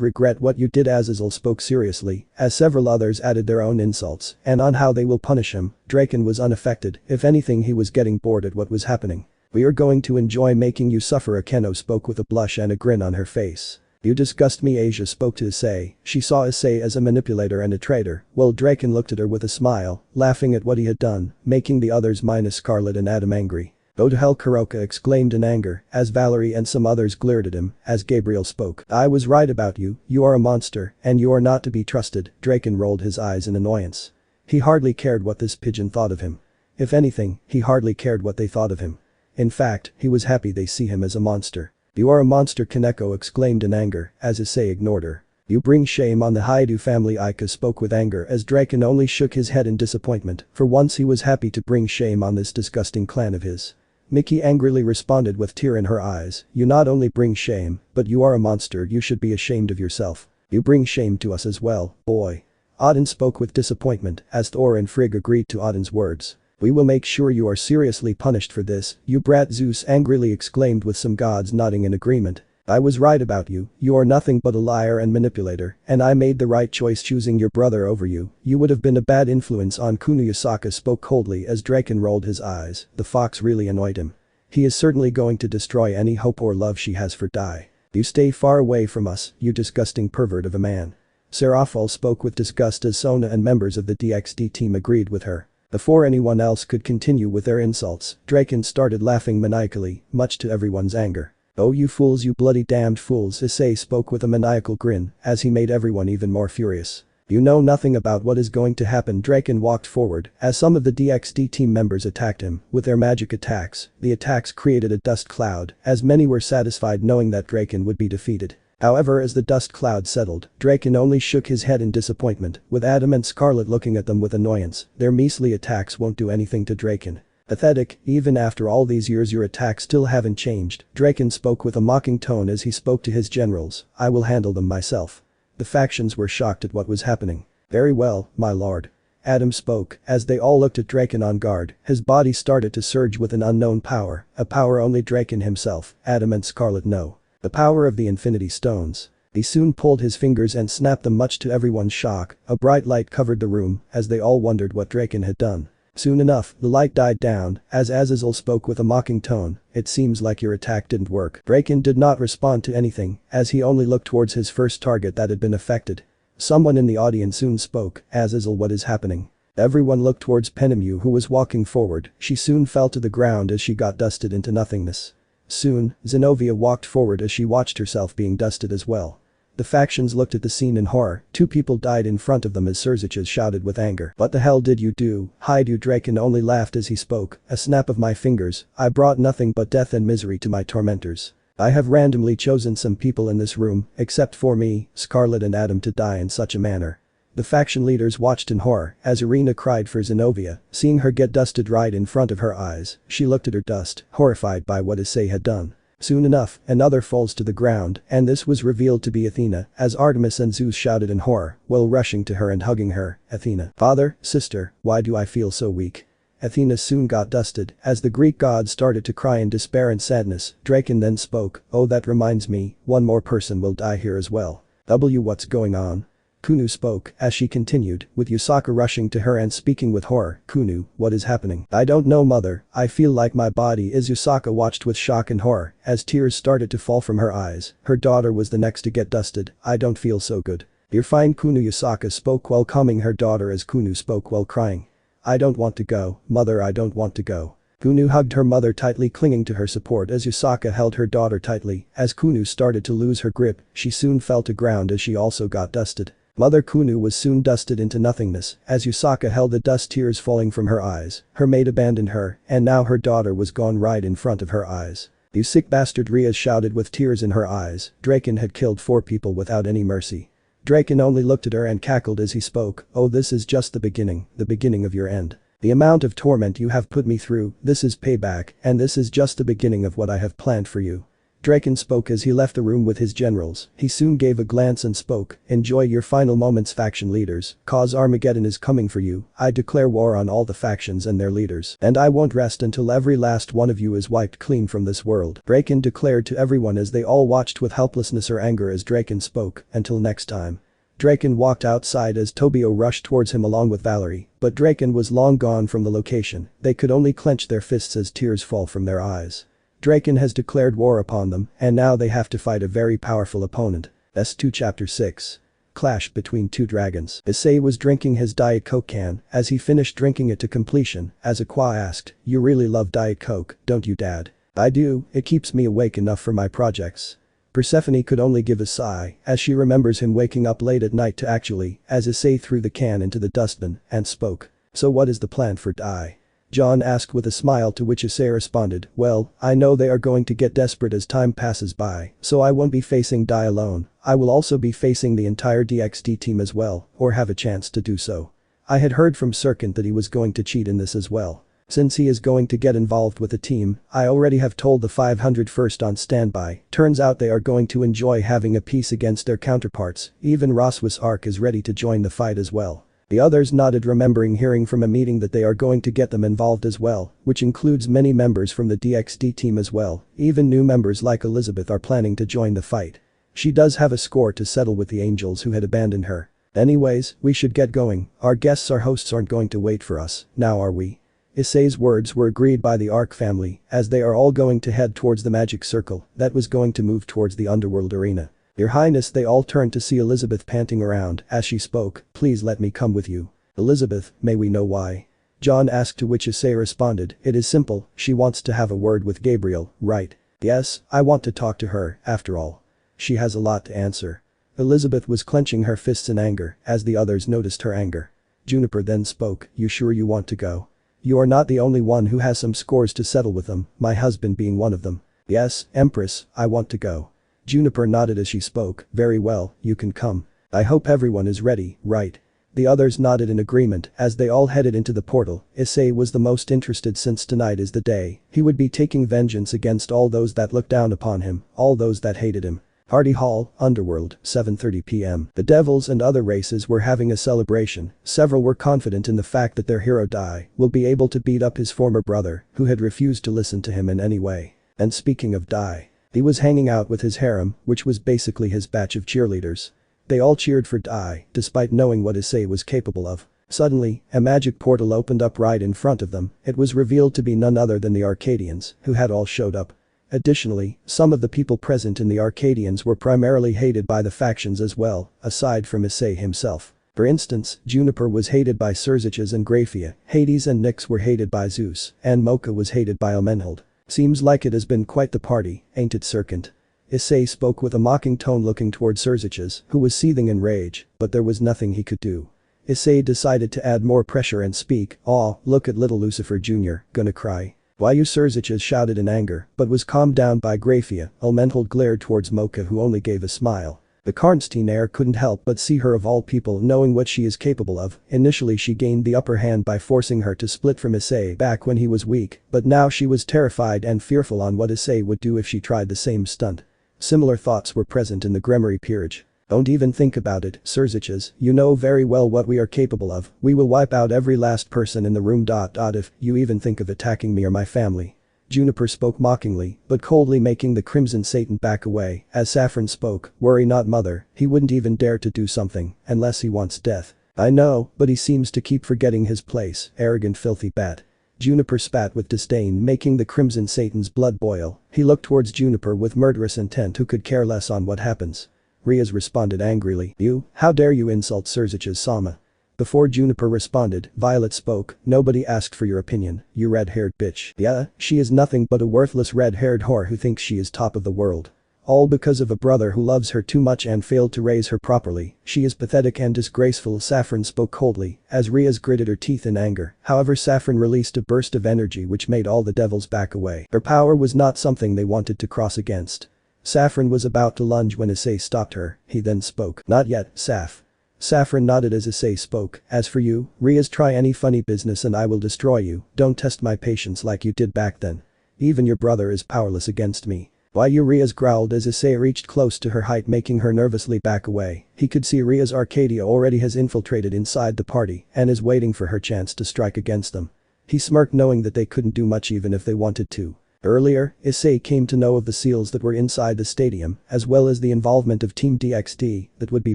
regret what you did." Azazel spoke seriously as several others added their own insults and on how they will punish him. Draken was unaffected. If anything, he was getting bored at what was happening. "We are going to enjoy making you suffer." Akeno spoke with a blush and a grin on her face. "You disgust me." Asia spoke to Issei. She saw Issei as a manipulator and a traitor, while Draken looked at her with a smile, laughing at what he had done, making the others minus Scarlet and Adam angry. Go to hell, Kuroka exclaimed in anger as Valerie and some others glared at him as Gabriel spoke. I was right about you, you are a monster and you are not to be trusted. Draken rolled his eyes in annoyance. He hardly cared what this pigeon thought of him. If anything, he hardly cared what they thought of him. In fact, he was happy they see him as a monster. You are a monster, Kaneko exclaimed in anger as Issei ignored her. You bring shame on the Hyoudou family. Aika spoke with anger as Draken only shook his head in disappointment. For once he was happy to bring shame on this disgusting clan of his. Miki angrily responded with tear in her eyes. You not only bring shame, but you are a monster. You should be ashamed of yourself. You bring shame to us as well, boy. Auden spoke with disappointment as Thor and Frigg agreed to Auden's words. We will make sure you are seriously punished for this, you brat, Zeus angrily exclaimed with some gods nodding in agreement. I was right about you, you are nothing but a liar and manipulator, and I made the right choice choosing your brother over you. You would have been a bad influence on Kuno. Yusaka spoke coldly as Draken rolled his eyes. The fox really annoyed him. He is certainly going to destroy any hope or love she has for Dai. You stay far away from us, you disgusting pervert of a man. Seraphol spoke with disgust as Sona and members of the DXD team agreed with her. Before anyone else could continue with their insults, Draken started laughing maniacally, much to everyone's anger. Oh you fools, you bloody damned fools, Issei spoke with a maniacal grin as he made everyone even more furious. You know nothing about what is going to happen. Draken walked forward as some of the DXD team members attacked him with their magic attacks. The attacks created a dust cloud as many were satisfied knowing that Draken would be defeated. However, as the dust cloud settled, Draken only shook his head in disappointment with Adam and Scarlet looking at them with annoyance. Their measly attacks won't do anything to Draken. Pathetic, even after all these years your attacks still haven't changed. Draken spoke with a mocking tone as he spoke to his generals. I will handle them myself. The factions were shocked at what was happening. Very well, my lord. Adam spoke as they all looked at Draken on guard. His body started to surge with an unknown power, a power only Draken himself, Adam and Scarlet know. The power of the Infinity Stones. He soon pulled his fingers and snapped them, much to everyone's shock. A bright light covered the room as they all wondered what Draken had done. Soon enough, the light died down as Azazel spoke with a mocking tone. It seems like your attack didn't work. Draken did not respond to anything as he only looked towards his first target that had been affected. Someone in the audience soon spoke. Azazel, what is happening? Everyone looked towards Penemu, who was walking forward. She soon fell to the ground as she got dusted into nothingness. Soon, Zenobia walked forward as she watched herself being dusted as well. The factions looked at the scene in horror. 2 people died in front of them as Surziches shouted with anger. What the hell did you do? Hyoudou? Draken only laughed as he spoke. A snap of my fingers. I brought nothing but death and misery to my tormentors. I have randomly chosen some people in this room, except for me, Scarlet and Adam, to die in such a manner. The faction leaders watched in horror as Irina cried for Zenobia, seeing her get dusted right in front of her eyes. She looked at her dust, horrified by what Issei had done. Soon enough, another falls to the ground, and this was revealed to be Athena, as Artemis and Zeus shouted in horror while rushing to her and hugging her. Athena. Father, sister, why do I feel so weak? Athena soon got dusted as the Greek god started to cry in despair and sadness. Draken then spoke. Oh, that reminds me, one more person will die here as well. What's going on? Kunu spoke as she continued, with Yusaka rushing to her and speaking with horror. Kunu, what is happening? I don't know, mother, I feel like my body is. Yusaka watched with shock and horror as tears started to fall from her eyes. Her daughter was the next to get dusted. I don't feel so good. You're fine, Kunu. Yusaka spoke while calming her daughter as Kunu spoke while crying. I don't want to go, mother, I don't want to go. Kunu hugged her mother tightly, clinging to her support as Yusaka held her daughter tightly. As Kunu started to lose her grip, she soon fell to ground as she also got dusted. Mother Kunu was soon dusted into nothingness as Yusaka held the dust, tears falling from her eyes. Her maid abandoned her, and now her daughter was gone right in front of her eyes. You sick bastard, Ria shouted with tears in her eyes. Draken had killed 4 people without any mercy. Draken only looked at her and cackled as he spoke. Oh, this is just the beginning of your end. The amount of torment you have put me through, this is payback, and this is just the beginning of what I have planned for you. Draken spoke as he left the room with his generals. He soon gave a glance and spoke. Enjoy your final moments, faction leaders, cause Armageddon is coming for you. I declare war on all the factions and their leaders, and I won't rest until every last one of you is wiped clean from this world. Draken declared to everyone as they all watched with helplessness or anger as Draken spoke. Until next time. Draken walked outside as Tobio rushed towards him along with Valerie, but Draken was long gone from the location. They could only clench their fists as tears fall from their eyes. Draken has declared war upon them, and now they have to fight a very powerful opponent. S2 Chapter 6. clashed between two dragons. Issei was drinking his Diet Coke can as he finished drinking it to completion as Aqua asked, "You really love Diet Coke, don't you dad?" "I do, it keeps me awake enough for my projects." Persephone could only give a sigh as she remembers him waking up late at night to actually as Issei threw the can into the dustbin and spoke. "So what is the plan for Dai?" John asked with a smile, to which Issei responded, "Well, I know they are going to get desperate as time passes by, so I won't be facing Dai alone, I will also be facing the entire DXD team as well, or have a chance to do so." I had heard from Serkant that he was going to cheat in this as well. Since he is going to get involved with the team, I already have told the 501st on standby, turns out they are going to enjoy having a piece against their counterparts, even Roswis Ark is ready to join the fight as well. The others nodded, remembering hearing from a meeting that they are going to get them involved as well, which includes many members from the DXD team as well, even new members like Elizabeth are planning to join the fight. She does have a score to settle with the angels who had abandoned her. Anyways, we should get going, our guests, our hosts aren't going to wait for us, now are we? Issei's words were agreed by the Ark family as they are all going to head towards the magic circle that was going to move towards the underworld arena. "Your Highness," they all turned to see Elizabeth panting around as she spoke, "Please let me come with you." "Elizabeth, may we know why?" John asked, to which Issei responded, "It is simple, she wants to have a word with Gabriel, right?" "Yes, I want to talk to her, after all. She has a lot to answer." Elizabeth was clenching her fists in anger as the others noticed her anger. Juniper then spoke, "You sure you want to go? You are not the only one who has some scores to settle with them, my husband being one of them." "Yes, Empress, I want to go." Juniper nodded as she spoke, "Very well, you can come. I hope everyone is ready, right?" The others nodded in agreement as they all headed into the portal. Issei was the most interested since tonight is the day he would be taking vengeance against all those that looked down upon him, all those that hated him. Party Hall, Underworld, 7:30 p.m. The devils and other races were having a celebration. Several were confident in the fact that their hero Dai will be able to beat up his former brother who had refused to listen to him in any way. And speaking of Dai, he was hanging out with his harem, which was basically his batch of cheerleaders. They all cheered for Dai despite knowing what Issei was capable of. Suddenly, a magic portal opened up right in front of them. It was revealed to be none other than the Arcadians who had all showed up. Additionally, some of the people present in the Arcadians were primarily hated by the factions as well, aside from Issei himself. For instance, Juniper was hated by Surziches and Graphia, Hades and Nyx were hated by Zeus, and Mocha was hated by Elmenhold. "Seems like it has been quite the party, ain't it, Serkant?" Issei spoke with a mocking tone, looking toward Surziches, who was seething in rage, but there was nothing he could do. Issei decided to add more pressure and speak, "Aw, look at little Lucifer Jr., gonna cry." "Why you?" Surziches shouted in anger, but was calmed down by Graphia. Elmenhold glared towards Mocha, who only gave a smile. The Karnstein couldn't help but see her, of all people, knowing what she is capable of. Initially she gained the upper hand by forcing her to split from Issei back when he was weak, but now she was terrified and fearful on what Issei would do if she tried the same stunt. Similar thoughts were present in the Gremory peerage. "Don't even think about it, Surziches, you know very well what we are capable of, we will wipe out every last person in the room. If you even think of attacking me or my family." Juniper spoke mockingly, but coldly, making the Crimson Satan back away. As Saffron spoke, "Worry not, mother, he wouldn't even dare to do something, unless he wants death." "I know, but he seems to keep forgetting his place, arrogant filthy bat." Juniper spat with disdain, making the Crimson Satan's blood boil. He looked towards Juniper with murderous intent, who could care less on what happens. Riaz responded angrily, "You, how dare you insult Surziches Sama?" Before Juniper responded, Violet spoke, "Nobody asked for your opinion, you red-haired bitch." "Yeah, she is nothing but a worthless red-haired whore who thinks she is top of the world. All because of a brother who loves her too much and failed to raise her properly. She is pathetic and disgraceful." Saffron spoke coldly as Riaz gritted her teeth in anger. However, Saffron released a burst of energy which made all the devils back away. Her power was not something they wanted to cross against. Saffron was about to lunge when Issei stopped her. He then spoke, "Not yet, Saff." Saffron nodded as Issei spoke, "As for you, Riaz, try any funny business and I will destroy you. Don't test my patience like you did back then. Even your brother is powerless against me." "Why you?" Riaz growled as Issei reached close to her height, making her nervously back away. He could see Riaz Arcadia already has infiltrated inside the party and is waiting for her chance to strike against them. He smirked, knowing that they couldn't do much even if they wanted to. Earlier, Issei came to know of the seals that were inside the stadium, as well as the involvement of Team DXD that would be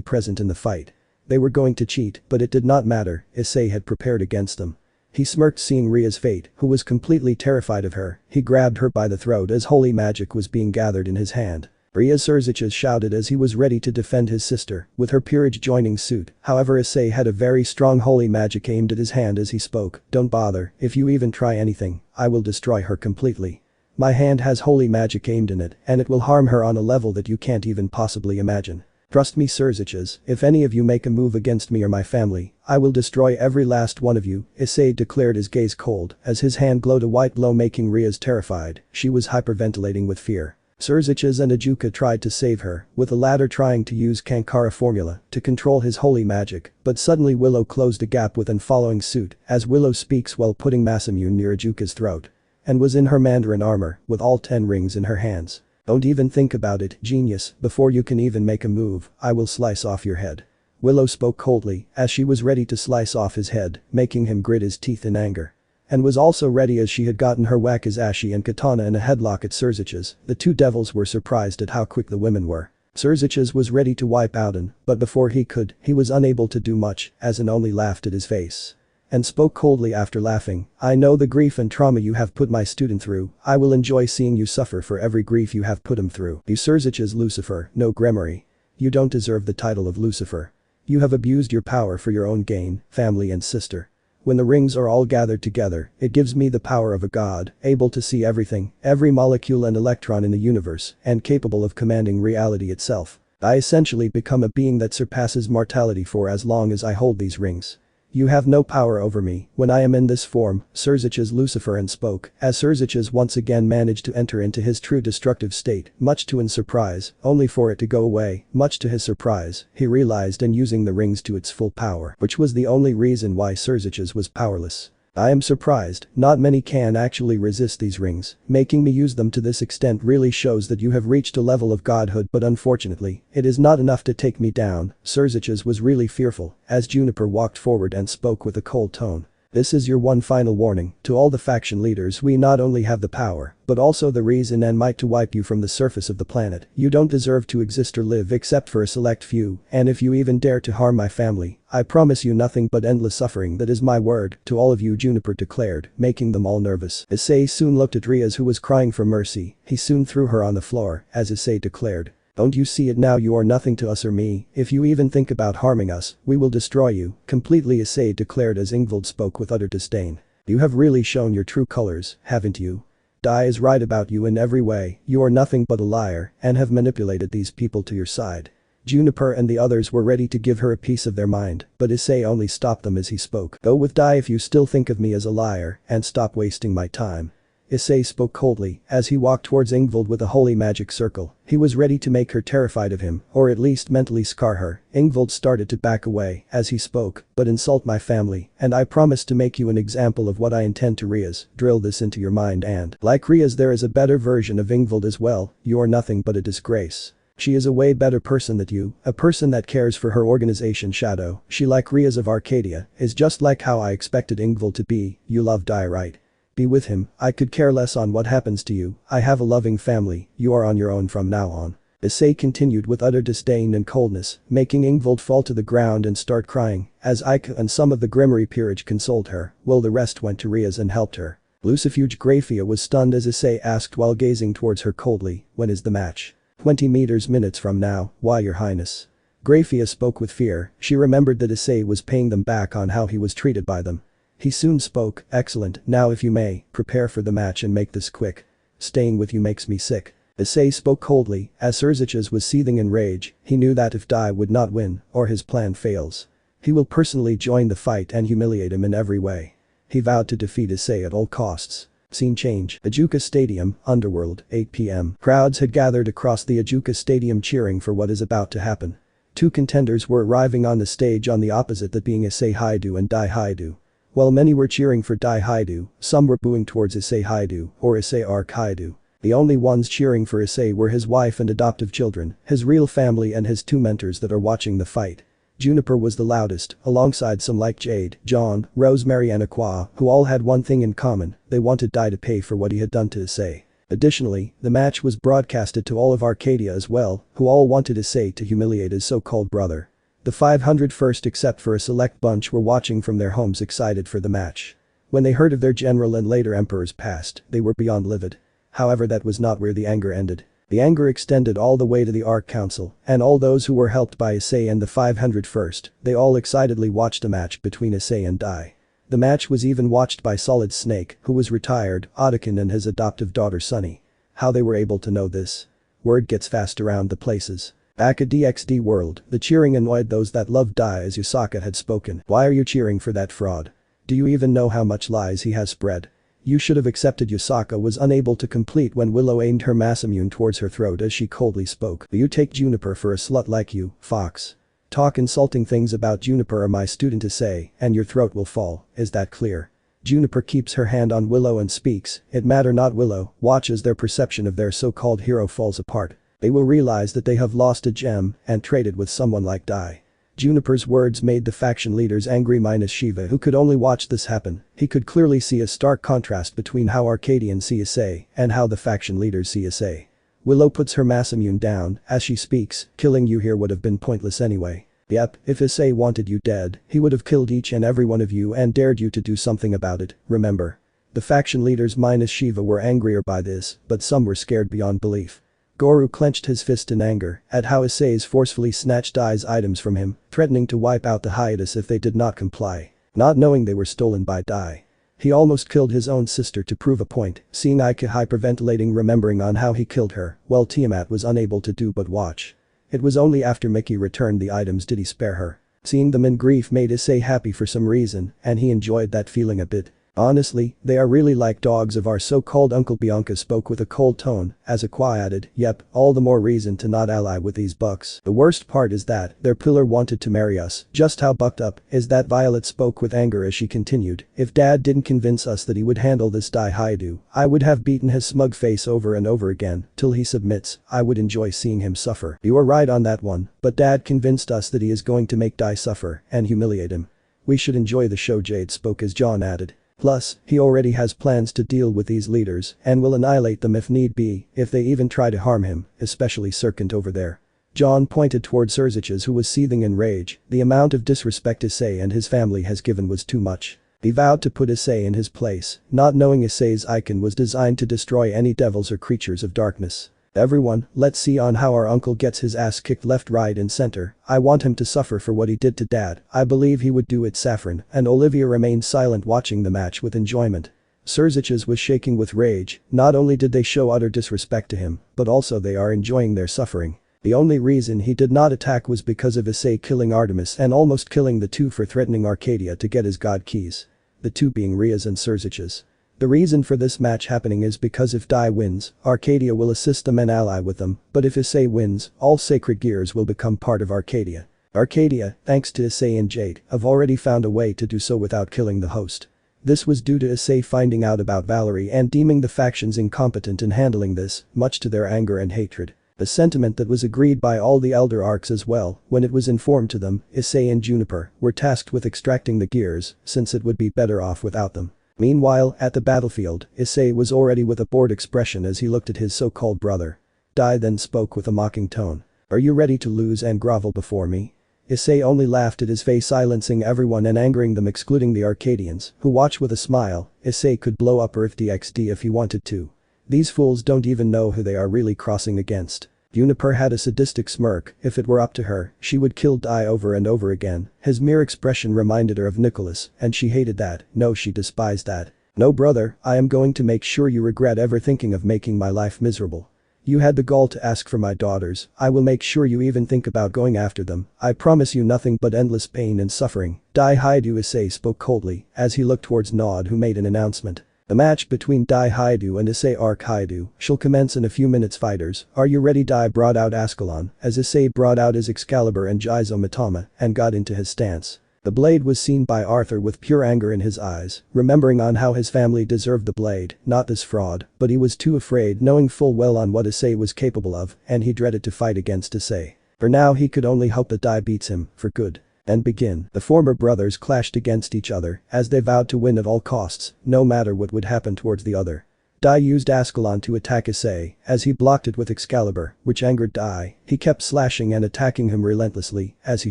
present in the fight. They were going to cheat, but it did not matter, Issei had prepared against them. He smirked, seeing Ria's fate, who was completely terrified of her. He grabbed her by the throat as holy magic was being gathered in his hand. Rhea Surziches shouted as he was ready to defend his sister, with her peerage joining suit. However, Issei had a very strong holy magic aimed at his hand as he spoke. Don't bother, if you even try anything, I will destroy her completely. My hand has holy magic aimed in it, and it will harm her on a level that you can't even possibly imagine. Trust me, Surziches, if any of you make a move against me or my family, I will destroy every last one of you, Issei declared, his gaze cold, as his hand glowed a white glow, making Rhea terrified. She was hyperventilating with fear. Surziches and Ajuka tried to save her, with the latter trying to use Kankara formula to control his holy magic, but suddenly Willow closed a gap with and following suit, as Willow speaks while putting Masamune near Ajuka's throat. And was in her Mandarin armor, with all 10 rings in her hands. Don't even think about it, genius, before you can even make a move, I will slice off your head. Willow spoke coldly, as she was ready to slice off his head, making him grit his teeth in anger. And was also ready as she had gotten her wakizashi and katana in a headlock at Surziches. The two devils were surprised at how quick the women were. Surziches was ready to wipe out An, but before he could, he was unable to do much, as An only laughed at his face. And spoke coldly after laughing, I know the grief and trauma you have put my student through, I will enjoy seeing you suffer for every grief you have put him through. You Surziches Lucifer, no Gremory. You don't deserve the title of Lucifer. You have abused your power for your own gain, family and sister. When the rings are all gathered together, it gives me the power of a god, able to see everything, every molecule and electron in the universe, and capable of commanding reality itself. I essentially become a being that surpasses mortality for as long as I hold these rings. You have no power over me when I am in this form, Surziches Lucifer and spoke, as Surziches once again managed to enter into his true destructive state, much to An's surprise, only for it to go away. Much to his surprise, he realized and using the rings to its full power, which was the only reason why Surziches was powerless. I am surprised, not many can actually resist these rings, making me use them to this extent really shows that you have reached a level of godhood, but unfortunately, it is not enough to take me down. Surziches was really fearful, as Juniper walked forward and spoke with a cold tone. This is your one final warning, to all the faction leaders, we not only have the power, but also the reason and might to wipe you from the surface of the planet. You don't deserve to exist or live except for a select few, and if you even dare to harm my family, I promise you nothing but endless suffering, that is my word, to all of you, Juniper declared, making them all nervous. Issei soon looked at Rhea, who was crying for mercy. He soon threw her on the floor, as Issei declared. Don't you see it now? You are nothing to us or me. If you even think about harming us, we will destroy you, completely, Issei declared as Ingvild spoke with utter disdain. You have really shown your true colors, haven't you? Dai is right about you in every way, you are nothing but a liar and have manipulated these people to your side. Juniper and the others were ready to give her a piece of their mind, but Issei only stopped them as he spoke. Go with Dai if you still think of me as a liar, and stop wasting my time. Issei spoke coldly, as he walked towards Ingvild with a holy magic circle. He was ready to make her terrified of him, or at least mentally scar her. Ingvild started to back away, as he spoke, but insult my family, and I promise to make you an example of what I intend to. Rhea's, drill this into your mind, and like Rhea's, there is a better version of Ingvild as well. You are nothing but a disgrace. She is a way better person than you, a person that cares for her organization Shadow. She, like Rhea's of Arcadia, is just like how I expected Ingvild to be. You love Dai, right? Be with him, I could care less on what happens to you, I have a loving family, you are on your own from now on. Issei continued with utter disdain and coldness, making Ingvild fall to the ground and start crying, as Ika and some of the Gremory peerage consoled her, while the rest went to Rhea's and helped her. Lucifuge Grafia was stunned as Issei asked while gazing towards her coldly, when is the match? 20 minutes from now, why your highness? Grafia spoke with fear, she remembered that Issei was paying them back on how he was treated by them. He soon spoke, excellent, now if you may, prepare for the match and make this quick. Staying with you makes me sick. Issei spoke coldly, as Surziches was seething in rage. He knew that if Dai would not win, or his plan fails, he will personally join the fight and humiliate him in every way. He vowed to defeat Issei at all costs. Scene change. Ajuka Stadium, Underworld, 8 p.m. Crowds had gathered across the Ajuka Stadium cheering for what is about to happen. Two contenders were arriving on the stage, on the opposite, that being Issei Hyoudou and Dai Hyoudou. While many were cheering for Dai Hyoudou, some were booing towards Issei Hyoudou, or Issei Hyoudou. The only ones cheering for Issei were his wife and adoptive children, his real family and his two mentors that are watching the fight. Juniper was the loudest, alongside some like Jade, John, Rosemary and Aqua, who all had one thing in common, they wanted Dai to pay for what he had done to Issei. Additionally, the match was broadcasted to all of Arcadia as well, who all wanted Issei to humiliate his so-called brother. The 501st, except for a select bunch, were watching from their homes excited for the match. When they heard of their general and later emperor's past, they were beyond livid. However, that was not where the anger ended. The anger extended all the way to the Arc Council, and all those who were helped by Issei and the 501st, they all excitedly watched a match between Issei and Dai. The match was even watched by Solid Snake, who was retired, Otacon and his adoptive daughter Sunny. How they were able to know this? Word gets fast around the places. Back at DXD World, the cheering annoyed those that loved Dai as Yusaka had spoken. Why are you cheering for that fraud? Do you even know how much lies he has spread? You should have accepted. Yusaka was unable to complete when Willow aimed her Masamune towards her throat as she coldly spoke. You take Juniper for a slut like you, Fox. Talk insulting things about Juniper or my student Issei, and your throat will fall, is that clear? Juniper keeps her hand on Willow and speaks, it matter not. Willow, watch as their perception of their so-called hero falls apart. They will realize that they have lost a gem and traded with someone like Dai. Juniper's words made the faction leaders angry minus Shiva, who could only watch this happen. He could clearly see a stark contrast between how Arcadians see Issei and how the faction leaders see Issei. Willow puts her Masamune down as she speaks, killing you here would have been pointless anyway. Yep, if Issei wanted you dead, he would have killed each and every one of you and dared you to do something about it, remember. The faction leaders minus Shiva were angrier by this, but some were scared beyond belief. Goro clenched his fist in anger at how Issei's forcefully snatched Dai's items from him, threatening to wipe out the Hyoudou if they did not comply, not knowing they were stolen by Dai. He almost killed his own sister to prove a point, seeing Ika hyperventilating, remembering on how he killed her, while Tiamat was unable to do but watch. It was only after Mickey returned the items did he spare her. Seeing them in grief made Issei happy for some reason, and he enjoyed that feeling a bit. Honestly, they are really like dogs of our so-called Uncle. Bianca spoke with a cold tone, as Aqua added, yep, all the more reason to not ally with these bucks. The worst part is that their pillar wanted to marry us. Just how bucked up is that? Violet spoke with anger as she continued, if Dad didn't convince us that he would handle this Dai Hyoudou, I would have beaten his smug face over and over again, till he submits. I would enjoy seeing him suffer. You are right on that one, but Dad convinced us that he is going to make Dai suffer and humiliate him. We should enjoy the show. Jade spoke as John added. Plus, he already has plans to deal with these leaders and will annihilate them if need be, if they even try to harm him, especially Serkant over there. John pointed toward Serziches, who was seething in rage. The amount of disrespect Issei and his family has given was too much. He vowed to put Issei in his place, not knowing Issei's icon was designed to destroy any devils or creatures of darkness. Everyone, let's see on how our uncle gets his ass kicked left, right and center. I want him to suffer for what he did to Dad. I believe he would do it. Saffron and Olivia remained silent, watching the match with enjoyment. Serziches was shaking with rage. Not only did they show utter disrespect to him, but also they are enjoying their suffering. The only reason he did not attack was because of Issei killing Artemis and almost killing the two for threatening Arcadia to get his god keys. The two being Riaz and Serziches. The reason for this match happening is because if Dai wins, Arcadia will assist them and ally with them, but if Issei wins, all sacred gears will become part of Arcadia. Arcadia, thanks to Issei and Jade, have already found a way to do so without killing the host. This was due to Issei finding out about Valerie and deeming the factions incompetent in handling this, much to their anger and hatred. A sentiment that was agreed by all the Elder Arcs as well. When it was informed to them, Issei and Juniper were tasked with extracting the gears, since it would be better off without them. Meanwhile, at the battlefield, Issei was already with a bored expression as he looked at his so-called brother. Dai then spoke with a mocking tone. Are you ready to lose and grovel before me? Issei only laughed at his face, silencing everyone and angering them, excluding the Arcadians, who watched with a smile. Issei could blow up Earth DXD if he wanted to. These fools don't even know who they are really crossing against. Juniper had a sadistic smirk. If it were up to her, she would kill Dai over and over again. His mere expression reminded her of Nicholas, and she hated that. No, she despised that. No, brother, I am going to make sure you regret ever thinking of making my life miserable. You had the gall to ask for my daughters. I will make sure you even think about going after them. I promise you nothing but endless pain and suffering. Dai Hyoudou. Issei spoke coldly as he looked towards Nod, who made an announcement. The match between Dai Hyoudou and Issei Arc Hyoudou shall commence in a few minutes. Fighters, are you ready? Dai brought out Ascalon as Issei brought out his Excalibur and Jizo Matama and got into his stance. The blade was seen by Arthur with pure anger in his eyes, remembering on how his family deserved the blade, not this fraud, but he was too afraid, knowing full well on what Issei was capable of, and he dreaded to fight against Issei. For now he could only hope that Dai beats him, for good. And begin. The former brothers clashed against each other as they vowed to win at all costs, no matter what would happen towards the other. Dai used Ascalon to attack Issei as he blocked it with Excalibur, which angered Dai. He kept slashing and attacking him relentlessly as he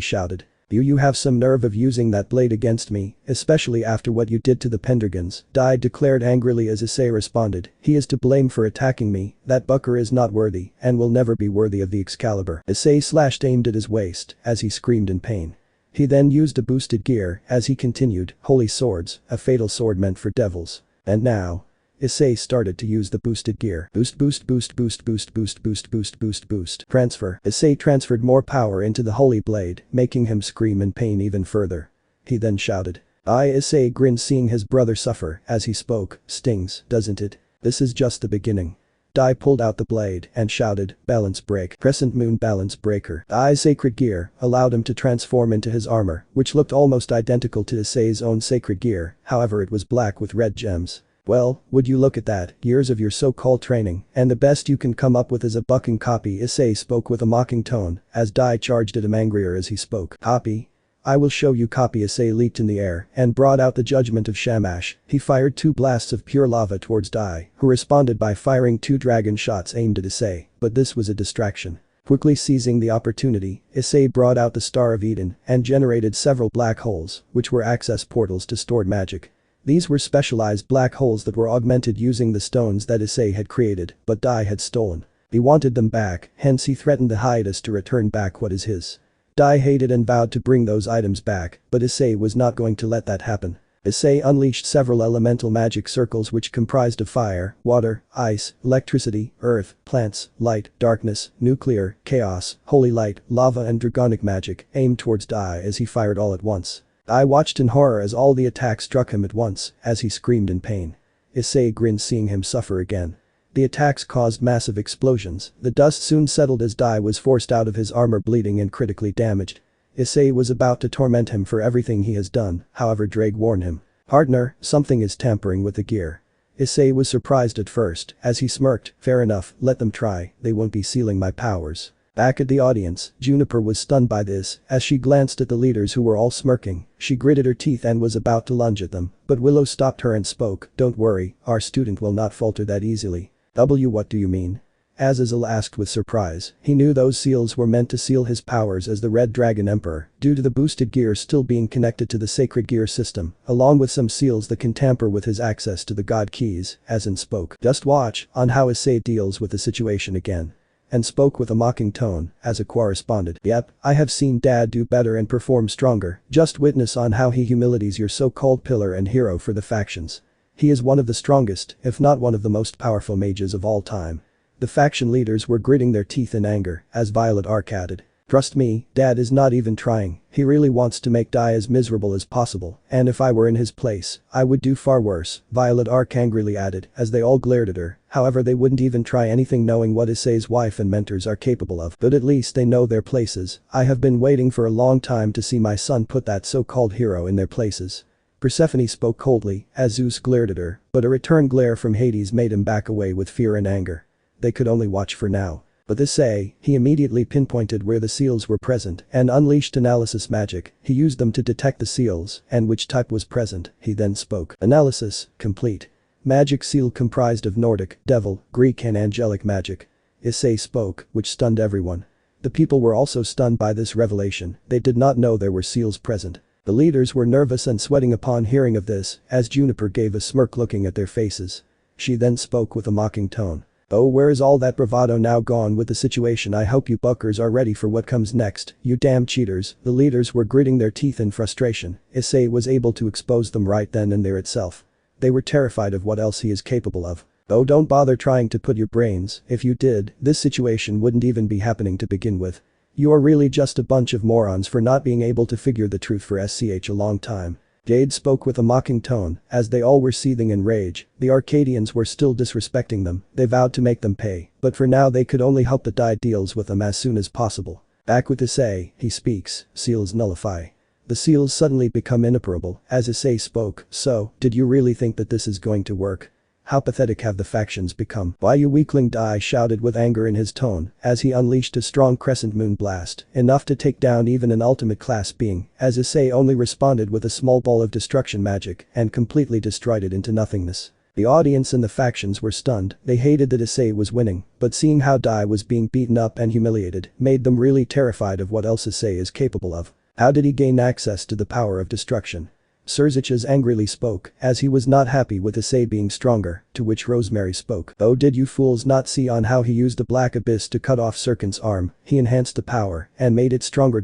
shouted. You have some nerve of using that blade against me, especially after what you did to the Pendragons, Dai declared angrily as Issei responded, he is to blame for attacking me, that bucker is not worthy, and will never be worthy of the Excalibur. Issei aimed at his waist, as he screamed in pain. He then used a boosted gear, as he continued, holy swords, a fatal sword meant for devils. And now. Issei started to use the boosted gear. Boost. Transfer. Issei transferred more power into the holy blade, making him scream in pain even further. He then shouted. Issei grinned seeing his brother suffer, as he spoke, stings, doesn't it? This is just the beginning. Dai pulled out the blade and shouted, balance break. Crescent moon balance breaker. Dai's sacred gear allowed him to transform into his armor, which looked almost identical to Issei's own sacred gear, however it was black with red gems. Well, would you look at that, years of your so-called training, and the best you can come up with is a bucking copy. Issei spoke with a mocking tone, as Dai charged at him angrier as he spoke. Copy? I will show you copy. Issei leaped in the air and brought out the judgment of Shamash. He fired 2 blasts of pure lava towards Dai, who responded by firing 2 dragon shots aimed at Issei, but this was a distraction. Quickly seizing the opportunity, Issei brought out the Star of Eden and generated several black holes, which were access portals to stored magic. These were specialized black holes that were augmented using the stones that Issei had created, but Dai had stolen. He wanted them back, hence he threatened the Hyoudou to return back what is his. Dai hated and vowed to bring those items back, but Issei was not going to let that happen. Issei unleashed several elemental magic circles which comprised of fire, water, ice, electricity, earth, plants, light, darkness, nuclear, chaos, holy light, lava and draconic magic, aimed towards Dai as he fired all at once. Dai watched in horror as all the attacks struck him at once, as he screamed in pain. Issei grinned seeing him suffer again. The attacks caused massive explosions, the dust soon settled as Dai was forced out of his armor bleeding and critically damaged. Issei was about to torment him for everything he has done, however Drake warned him. Partner, something is tampering with the gear. Issei was surprised at first, as he smirked, fair enough, let them try, they won't be sealing my powers. Back at the audience, Juniper was stunned by this, as she glanced at the leaders who were all smirking, she gritted her teeth and was about to lunge at them, but Willow stopped her and spoke, don't worry, our student will not falter that easily. What do you mean? Azazel asked with surprise, he knew those seals were meant to seal his powers as the Red Dragon Emperor, due to the boosted gear still being connected to the sacred gear system, along with some seals that can tamper with his access to the god keys, Azan spoke. Just watch on how Issei deals with the situation again. And spoke with a mocking tone, as Aqua responded, yep, I have seen Dad do better and perform stronger, just witness on how he humiliates your so-called pillar and hero for the factions. He is one of the strongest, if not one of the most powerful mages of all time. The faction leaders were gritting their teeth in anger, as Violet Arc added. Trust me, Dad is not even trying, he really wants to make Dai as miserable as possible, and if I were in his place, I would do far worse, Violet Arc angrily added, as they all glared at her, however they wouldn't even try anything knowing what Issei's wife and mentors are capable of, but at least they know their places. I have been waiting for a long time to see my son put that so-called hero in their places. Persephone spoke coldly, as Zeus glared at her, but a return glare from Hades made him back away with fear and anger. They could only watch for now. But Issei, he immediately pinpointed where the seals were present and unleashed analysis magic. He used them to detect the seals and which type was present. He then spoke. Analysis, complete. Magic seal comprised of Nordic, Devil, Greek and Angelic magic. Issei spoke, which stunned everyone. The people were also stunned by this revelation, they did not know there were seals present. The leaders were nervous and sweating upon hearing of this, as Juniper gave a smirk looking at their faces. She then spoke with a mocking tone. Oh, where is all that bravado now gone with the situation? I hope you buckers are ready for what comes next, you damn cheaters. The leaders were gritting their teeth in frustration. Issei was able to expose them right then and there itself. They were terrified of what else he is capable of. Oh, don't bother trying to put your brains, if you did, this situation wouldn't even be happening to begin with. You are really just a bunch of morons for not being able to figure the truth for a long time. Jade spoke with a mocking tone, as they all were seething in rage. The Arcadians were still disrespecting them, they vowed to make them pay, but for now they could only hope that Dai deals with them as soon as possible. Back with Issei, he speaks, seals nullify. The seals suddenly become inoperable, as Issei spoke, so, did you really think that this is going to work? How pathetic have the factions become? Why you weakling? Dai shouted with anger in his tone, as he unleashed a strong crescent moon blast, enough to take down even an ultimate class being, as Issei only responded with a small ball of destruction magic and completely destroyed it into nothingness. The audience and the factions were stunned, they hated that Issei was winning, but seeing how Dai was being beaten up and humiliated made them really terrified of what else Issei is capable of. How did he gain access to the power of destruction? Serziches angrily spoke, as he was not happy with Issei being stronger, to which Rosemary spoke. Oh, did you fools not see on how he used the black abyss to cut off Serkan's arm? He enhanced the power and made it stronger.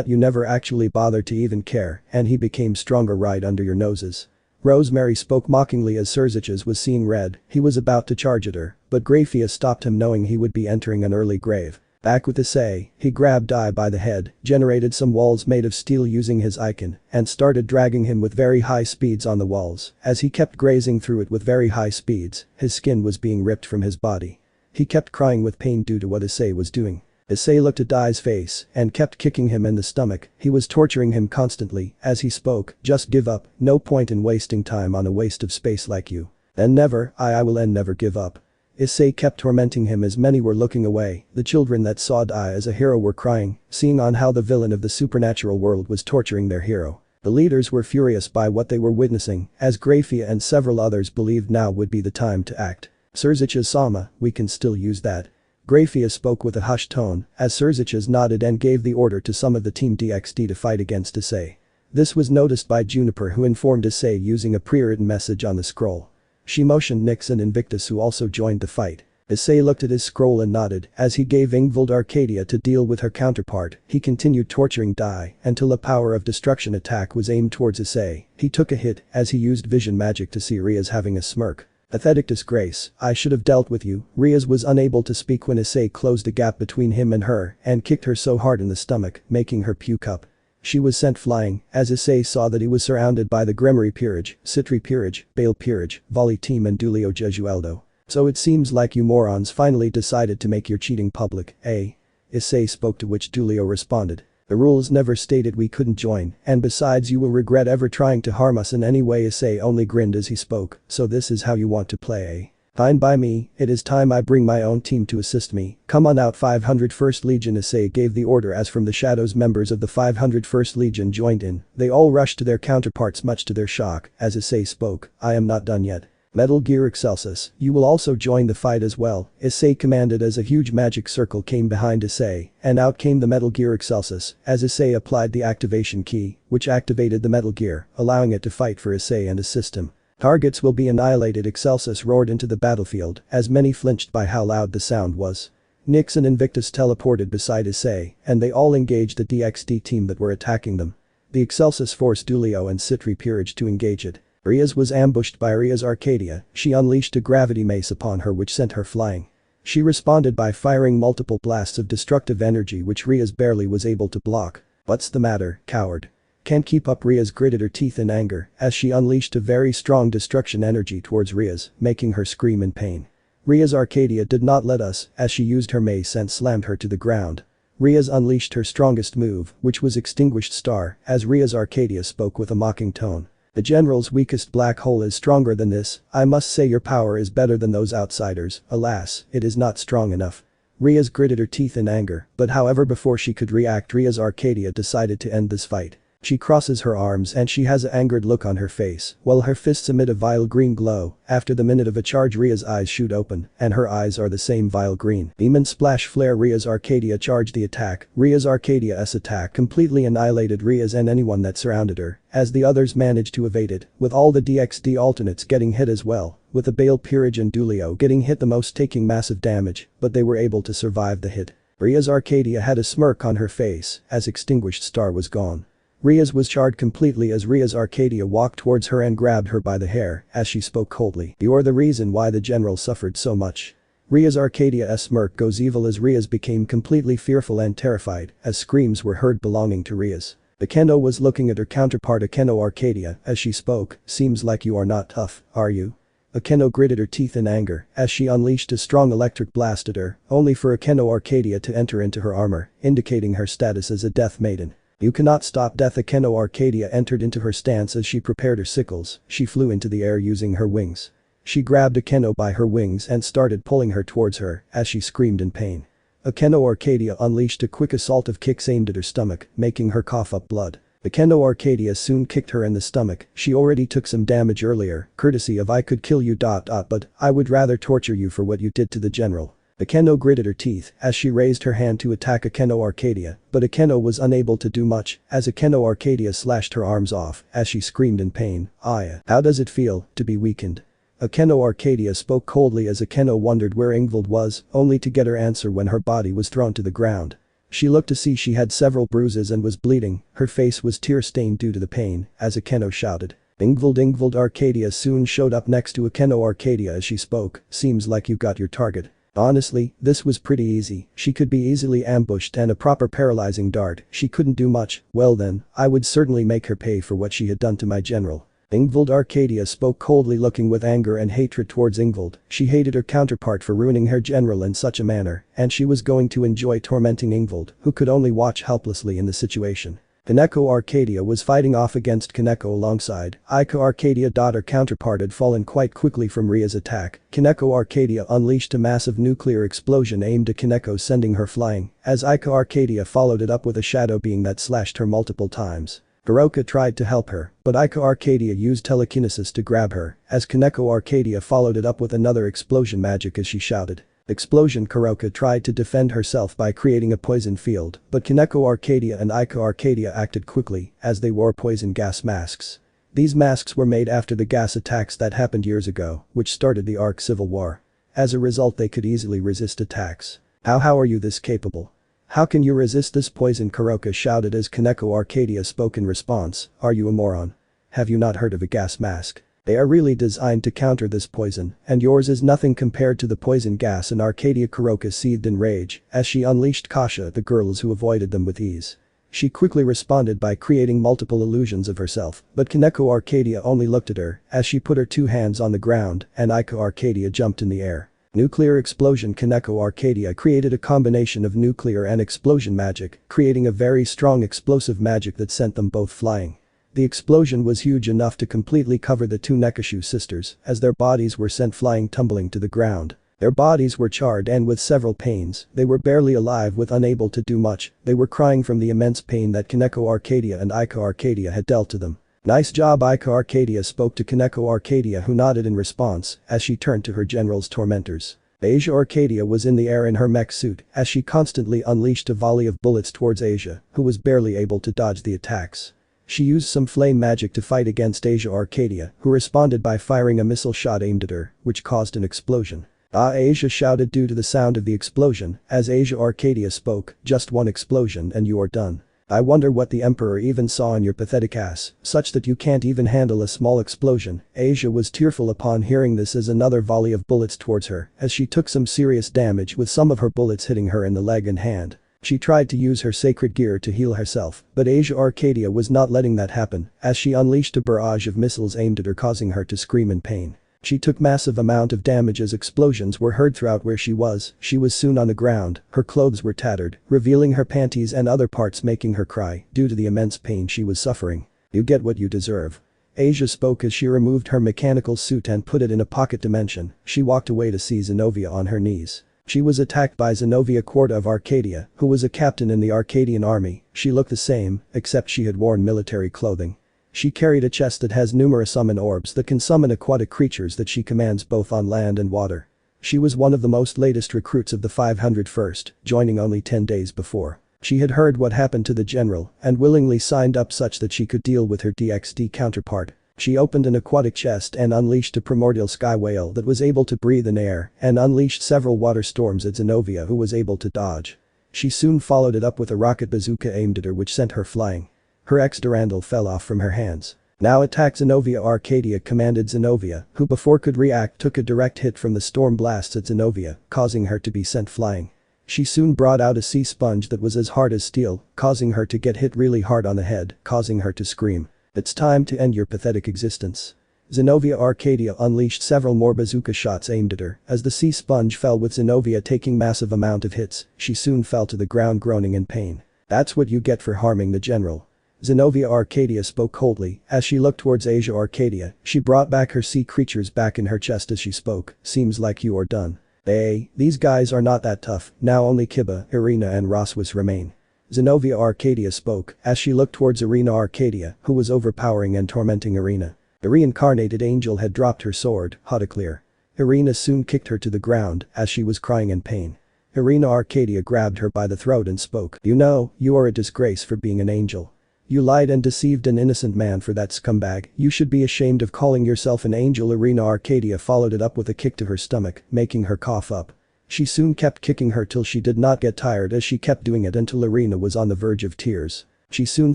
You never actually bothered to even care, and he became stronger right under your noses. Rosemary spoke mockingly as Serziches was seeing red. He was about to charge at her, but Grafia stopped him, knowing he would be entering an early grave. Back with Issei, he grabbed Dai by the head, generated some walls made of steel using his icon, and started dragging him with very high speeds on the walls. As he kept grazing through it with very high speeds, his skin was being ripped from his body. He kept crying with pain due to what Issei was doing. Issei looked at Dai's face and kept kicking him in the stomach. He was torturing him constantly. As he spoke, just give up, no point in wasting time on a waste of space like you. And never, I will and never give up. Issei kept tormenting him as many were looking away. The children that saw Dai as a hero were crying, seeing on how the villain of the supernatural world was torturing their hero. The leaders were furious by what they were witnessing, as Grafia and several others believed now would be the time to act. Serziches-sama, we can still use that. Grafia spoke with a hushed tone, as Serziches nodded and gave the order to some of the Team DXD to fight against Issei. This was noticed by Juniper, who informed Issei using a pre-written message on the scroll. She motioned Nyx and Invictus, who also joined the fight. Issei looked at his scroll and nodded as he gave Ingvild Arcadia to deal with her counterpart. He continued torturing Dai until a power of destruction attack was aimed towards Issei. He took a hit as he used vision magic to see Riaz having a smirk. Pathetic disgrace, I should have dealt with you. Riaz was unable to speak when Issei closed a gap between him and her and kicked her so hard in the stomach, making her puke up. She was sent flying, as Issei saw that he was surrounded by the Gremory Peerage, Citri Peerage, Bale Peerage, Volley Team and Dulio Gesualdo. So it seems like you morons finally decided to make your cheating public, eh? Issei spoke, to which Dulio responded. The rules never stated we couldn't join, and besides you will regret ever trying to harm us in any way. Issei only grinned as he spoke, so this is how you want to play, eh? Fine by me, it is time I bring my own team to assist me. Come on out, 501st Legion. Issei gave the order as from the shadows members of the 501st Legion joined in. They all rushed to their counterparts, much to their shock, as Issei spoke, I am not done yet. Metal Gear Excelsis, you will also join the fight as well, Issei commanded as a huge magic circle came behind Issei, and out came the Metal Gear Excelsis, as Issei applied the activation key, which activated the Metal Gear, allowing it to fight for Issei and assist him. Targets will be annihilated. Excelsis roared into the battlefield, as many flinched by how loud the sound was. Nyx and Invictus teleported beside Issei, and they all engaged the DXD team that were attacking them. The Excelsis forced Dulio and Citri Peerage to engage it. Riaz was ambushed by Riaz Arcadia. She unleashed a gravity mace upon her, which sent her flying. She responded by firing multiple blasts of destructive energy, which Riaz barely was able to block. What's the matter, coward? Can't keep up. Riaz gritted her teeth in anger as she unleashed a very strong destruction energy towards Riaz, making her scream in pain. Riaz Arcadia did not let us, as she used her mace and slammed her to the ground. Riaz unleashed her strongest move, which was Extinguished Star, as Riaz Arcadia spoke with a mocking tone. The general's weakest black hole is stronger than this. I must say your power is better than those outsiders. Alas, it is not strong enough. Riaz gritted her teeth in anger, but however before she could react, Riaz Arcadia decided to end this fight. She crosses her arms and she has an angered look on her face, while her fists emit a vile green glow. After the minute of a charge, Riaz's eyes shoot open, and her eyes are the same vile green. Demon Splash Flare. Riaz Arcadia charged the attack. Riaz Arcadia's attack completely annihilated Riaz and anyone that surrounded her, as the others managed to evade it, with all the DXD alternates getting hit as well, with the Bale Peerage and Dulio getting hit the most, taking massive damage, but they were able to survive the hit. Riaz Arcadia had a smirk on her face, as Extinguished Star was gone. Riaz was charred completely as Riaz Arcadia walked towards her and grabbed her by the hair, as she spoke coldly. You're the reason why the general suffered so much. Riaz Arcadia's smirk goes evil as Riaz became completely fearful and terrified, as screams were heard belonging to Riaz. Akeno was looking at her counterpart Akeno Arcadia as she spoke, seems like you are not tough, are you? Akeno gritted her teeth in anger as she unleashed a strong electric blast at her, only for Akeno Arcadia to enter into her armor, indicating her status as a death maiden. You cannot stop death. Akeno Arcadia entered into her stance as she prepared her sickles. She flew into the air using her wings. She grabbed Akeno by her wings and started pulling her towards her as she screamed in pain. Akeno Arcadia unleashed a quick assault of kicks aimed at her stomach, making her cough up blood. Akeno Arcadia soon kicked her in the stomach. She already took some damage earlier, courtesy of I could kill you. But I would rather torture you for what you did to the general. Akeno gritted her teeth as she raised her hand to attack Akeno Arcadia, but Akeno was unable to do much as Akeno Arcadia slashed her arms off as she screamed in pain. "Aya, how does it feel to be weakened?" Akeno Arcadia spoke coldly as Akeno wondered where Ingvild was, only to get her answer when her body was thrown to the ground. She looked to see she had several bruises and was bleeding, her face was tear-stained due to the pain, as Akeno shouted. Ingvild Arcadia soon showed up next to Akeno Arcadia as she spoke, "Seems like you got your target." Honestly, this was pretty easy, she could be easily ambushed and a proper paralyzing dart, she couldn't do much. "Well then, I would certainly make her pay for what she had done to my general." Ingvild Arcadia spoke coldly, looking with anger and hatred towards Ingvild. She hated her counterpart for ruining her general in such a manner, and she was going to enjoy tormenting Ingvild, who could only watch helplessly in the situation. Kaneko Arcadia was fighting off against Kaneko alongside. Ika Arcadia. Her counterpart had fallen quite quickly from Ria's attack. Kaneko Arcadia unleashed a massive nuclear explosion aimed at Kaneko, sending her flying, as Ika Arcadia followed it up with a shadow being that slashed her multiple times. Hiroka tried to help her, but Ika Arcadia used telekinesis to grab her, as Kaneko Arcadia followed it up with another explosion magic as she shouted. Explosion. Kuroka tried to defend herself by creating a poison field, but Kaneko Arcadia and Ika Arcadia acted quickly, as they wore poison gas masks. These masks were made after the gas attacks that happened years ago, which started the Arc Civil War. As a result, they could easily resist attacks. How are you this capable? How can you resist this poison?" Kuroka shouted as Kaneko Arcadia spoke in response. "Are you a moron? Have you not heard of a gas mask? They are really designed to counter this poison, and yours is nothing compared to the poison gas in Arcadia." Kuroka seethed in rage as she unleashed Kasha at the girls, who avoided them with ease. She quickly responded by creating multiple illusions of herself, but Kaneko Arcadia only looked at her as she put her two hands on the ground and Ika Arcadia jumped in the air. Nuclear explosion. Kaneko Arcadia created a combination of nuclear and explosion magic, creating a very strong explosive magic that sent them both flying. The explosion was huge enough to completely cover the two Nekashu sisters, as their bodies were sent flying, tumbling to the ground. Their bodies were charred and with several pains, they were barely alive with unable to do much, they were crying from the immense pain that Kaneko Arcadia and Ika Arcadia had dealt to them. "Nice job." Ika Arcadia spoke to Kaneko Arcadia, who nodded in response as she turned to her general's tormentors. Asia Arcadia was in the air in her mech suit as she constantly unleashed a volley of bullets towards Asia, who was barely able to dodge the attacks. She used some flame magic to fight against Asia Arcadia, who responded by firing a missile shot aimed at her, which caused an explosion. "Ah!" Asia shouted due to the sound of the explosion, as Asia Arcadia spoke, "Just one explosion and you are done. I wonder what the Emperor even saw in your pathetic ass, such that you can't even handle a small explosion." Asia was tearful upon hearing this as another volley of bullets towards her, as she took some serious damage with some of her bullets hitting her in the leg and hand. She tried to use her sacred gear to heal herself, but Asia Arcadia was not letting that happen, as she unleashed a barrage of missiles aimed at her, causing her to scream in pain. She took massive amount of damage as explosions were heard throughout where she was soon on the ground, her clothes were tattered, revealing her panties and other parts, making her cry due to the immense pain she was suffering. "You get what you deserve." Asia spoke as she removed her mechanical suit and put it in a pocket dimension. She walked away to see Zenobia on her knees. She was attacked by Zenobia Corda of Arcadia, who was a captain in the Arcadian army. She looked the same, except she had worn military clothing. She carried a chest that has numerous summon orbs that can summon aquatic creatures that she commands both on land and water. She was one of the most latest recruits of the 501st, joining only 10 days before. She had heard what happened to the general and willingly signed up such that she could deal with her DXD counterpart. She opened an aquatic chest and unleashed a primordial sky whale that was able to breathe in air and unleashed several water storms at Zenobia, who was able to dodge. She soon followed it up with a rocket bazooka aimed at her, which sent her flying. Her ex-Durandal fell off from her hands. "Now attack Zenobia." Arcadia commanded Zenobia, who before could react took a direct hit from the storm blasts at Zenobia, causing her to be sent flying. She soon brought out a sea sponge that was as hard as steel, causing her to get hit really hard on the head, causing her to scream. "It's time to end your pathetic existence." Zenobia Arcadia unleashed several more bazooka shots aimed at her, as the sea sponge fell with Zenobia taking massive amount of hits. She soon fell to the ground groaning in pain. "That's what you get for harming the general." Zenobia Arcadia spoke coldly as she looked towards Asia Arcadia. She brought back her sea creatures back in her chest as she spoke. "Seems like you are done. These guys are not that tough, now only Kiba, Irina and Roswas remain." Zenobia Arcadia spoke as she looked towards Irina Arcadia, who was overpowering and tormenting Irina. The reincarnated angel had dropped her sword, Hyoudou. Irina soon kicked her to the ground as she was crying in pain. Irina Arcadia grabbed her by the throat and spoke. You know, you are a disgrace for being an angel. You lied and deceived an innocent man for that scumbag. You should be ashamed of calling yourself an angel. Irina Arcadia followed it up with a kick to her stomach, making her cough up. She soon kept kicking her till she did not get tired as she kept doing it until Irina was on the verge of tears. She soon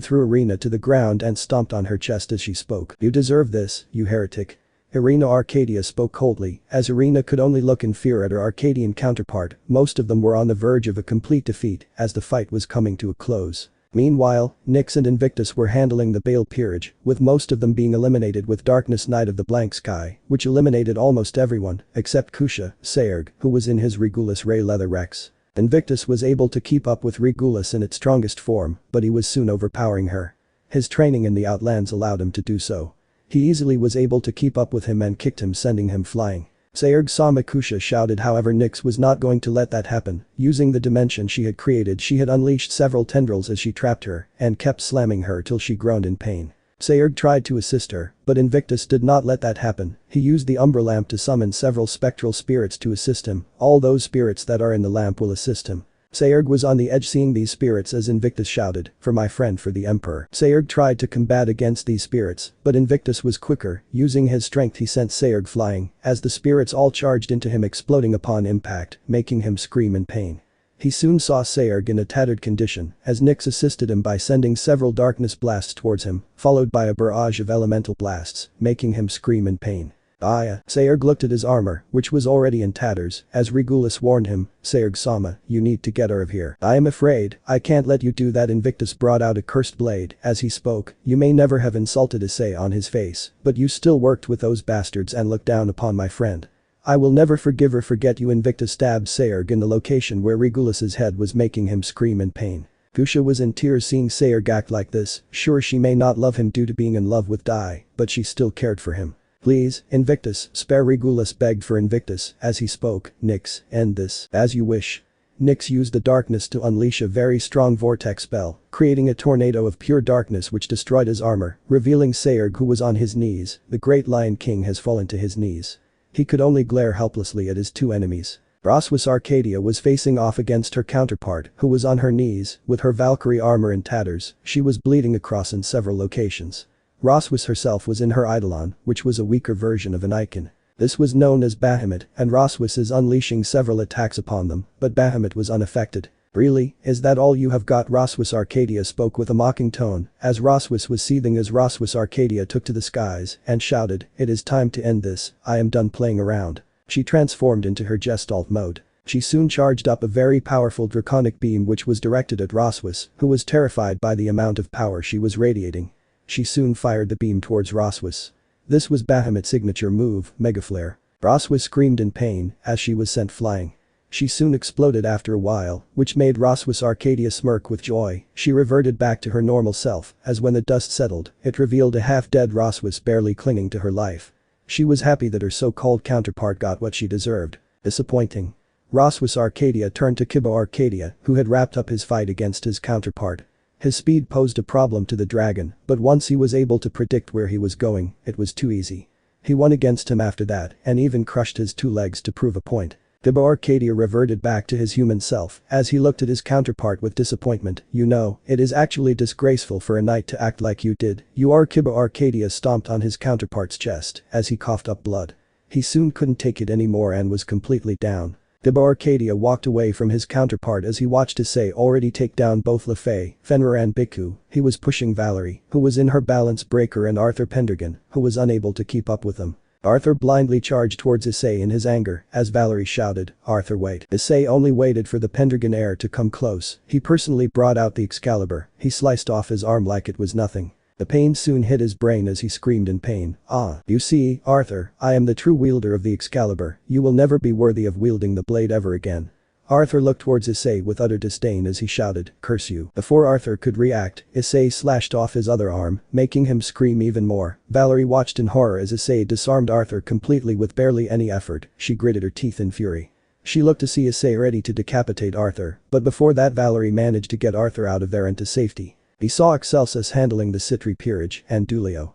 threw Irina to the ground and stomped on her chest as she spoke. You deserve this, you heretic. Irina Arcadia spoke coldly, as Irina could only look in fear at her Arcadian counterpart. Most of them were on the verge of a complete defeat as the fight was coming to a close. Meanwhile, Nyx and Invictus were handling the Bale Peerage, with most of them being eliminated with Darkness Night of the Blank Sky, which eliminated almost everyone, except Kusha, Sayerg, who was in his Regulus Ray Leather Rex. Invictus was able to keep up with Regulus in its strongest form, but he was soon overpowering her. His training in the Outlands allowed him to do so. He easily was able to keep up with him and kicked him, sending him flying. Sayerg saw Kusha shouted, however Nyx was not going to let that happen. Using the dimension she had created, she had unleashed several tendrils as she trapped her and kept slamming her till she groaned in pain. Sayerg tried to assist her, but Invictus did not let that happen. He used the Umbra lamp to summon several spectral spirits to assist him. All those spirits that are in the lamp will assist him. Sayerg was on the edge seeing these spirits as Invictus shouted, "For my friend, for the Emperor." Sayerg tried to combat against these spirits, but Invictus was quicker. Using his strength he sent Sayerg flying, as the spirits all charged into him, exploding upon impact, making him scream in pain. He soon saw Sayerg in a tattered condition, as Nyx assisted him by sending several darkness blasts towards him, followed by a barrage of elemental blasts, making him scream in pain. Sayerg looked at his armor, which was already in tatters, as Regulus warned him, "Sayerg-sama, you need to get out of here." "I am afraid, I can't let you do that." Invictus brought out a cursed blade, as he spoke. "You may never have insulted Issei on his face, but you still worked with those bastards and looked down upon my friend. I will never forgive or forget you." Invictus stabbed Sayerg in the location where Regulus's head was, making him scream in pain. Kusha was in tears seeing Sayerg act like this. Sure, she may not love him due to being in love with Dai, but she still cared for him. "Please, Invictus, spare." Regulus begged for Invictus as he spoke. "Nyx, end this." "As you wish." Nyx used the darkness to unleash a very strong vortex spell, creating a tornado of pure darkness which destroyed his armor, revealing Sayerg, who was on his knees. The great Lion King has fallen to his knees. He could only glare helplessly at his two enemies. Ruthless Arcadia was facing off against her counterpart, who was on her knees, with her Valkyrie armor in tatters. She was bleeding across in several locations. Ruthless herself was in her Eidolon, which was a weaker version of an Icon. This was known as Bahamut, and Ruthless is unleashing several attacks upon them, but Bahamut was unaffected. "Really, is that all you have got?" Ruthless Arcadia spoke with a mocking tone, as Ruthless was seething. As Ruthless Arcadia took to the skies and shouted, "It is time to end this, I am done playing around." She transformed into her Gestalt mode. She soon charged up a very powerful draconic beam which was directed at Ruthless, who was terrified by the amount of power she was radiating. She soon fired the beam towards Ruthless. This was Bahamut's signature move, Mega Flare. Ruthless screamed in pain as she was sent flying. She soon exploded after a while, which made Ruthless Arcadia smirk with joy. She reverted back to her normal self, as when the dust settled, it revealed a half-dead Ruthless barely clinging to her life. She was happy that her so-called counterpart got what she deserved. Disappointing. Ruthless Arcadia turned to Kibo Arcadia, who had wrapped up his fight against his counterpart. His speed posed a problem to the dragon, but once he was able to predict where he was going, it was too easy. He won against him after that and even crushed his two legs to prove a point. Kibo Arcadia reverted back to his human self as he looked at his counterpart with disappointment. "You know, it is actually disgraceful for a knight to act like you did. You are." Kibo Arcadia stomped on his counterpart's chest as he coughed up blood. He soon couldn't take it anymore and was completely down. Kibo Arcadia walked away from his counterpart as he watched Issei already take down both Lefay, Fenrir and Biku. He was pushing Valerie, who was in her balance breaker, and Arthur Pendragon, who was unable to keep up with them. Arthur blindly charged towards Issei in his anger as Valerie shouted, "Arthur, wait." Issei only waited for the Pendragon heir to come close. He personally brought out the Excalibur. He sliced off his arm like it was nothing. The pain soon hit his brain as he screamed in pain. You see, Arthur, I am the true wielder of the Excalibur. You will never be worthy of wielding the blade ever again." Arthur looked towards Issei with utter disdain as he shouted, "Curse you." Before Arthur could react, Issei slashed off his other arm, making him scream even more. Valerie watched in horror as Issei disarmed Arthur completely with barely any effort. She gritted her teeth in fury. She looked to see Issei ready to decapitate Arthur, but before that Valerie managed to get Arthur out of there and to safety. He saw Excelsis handling the Citri Peerage and Dulio.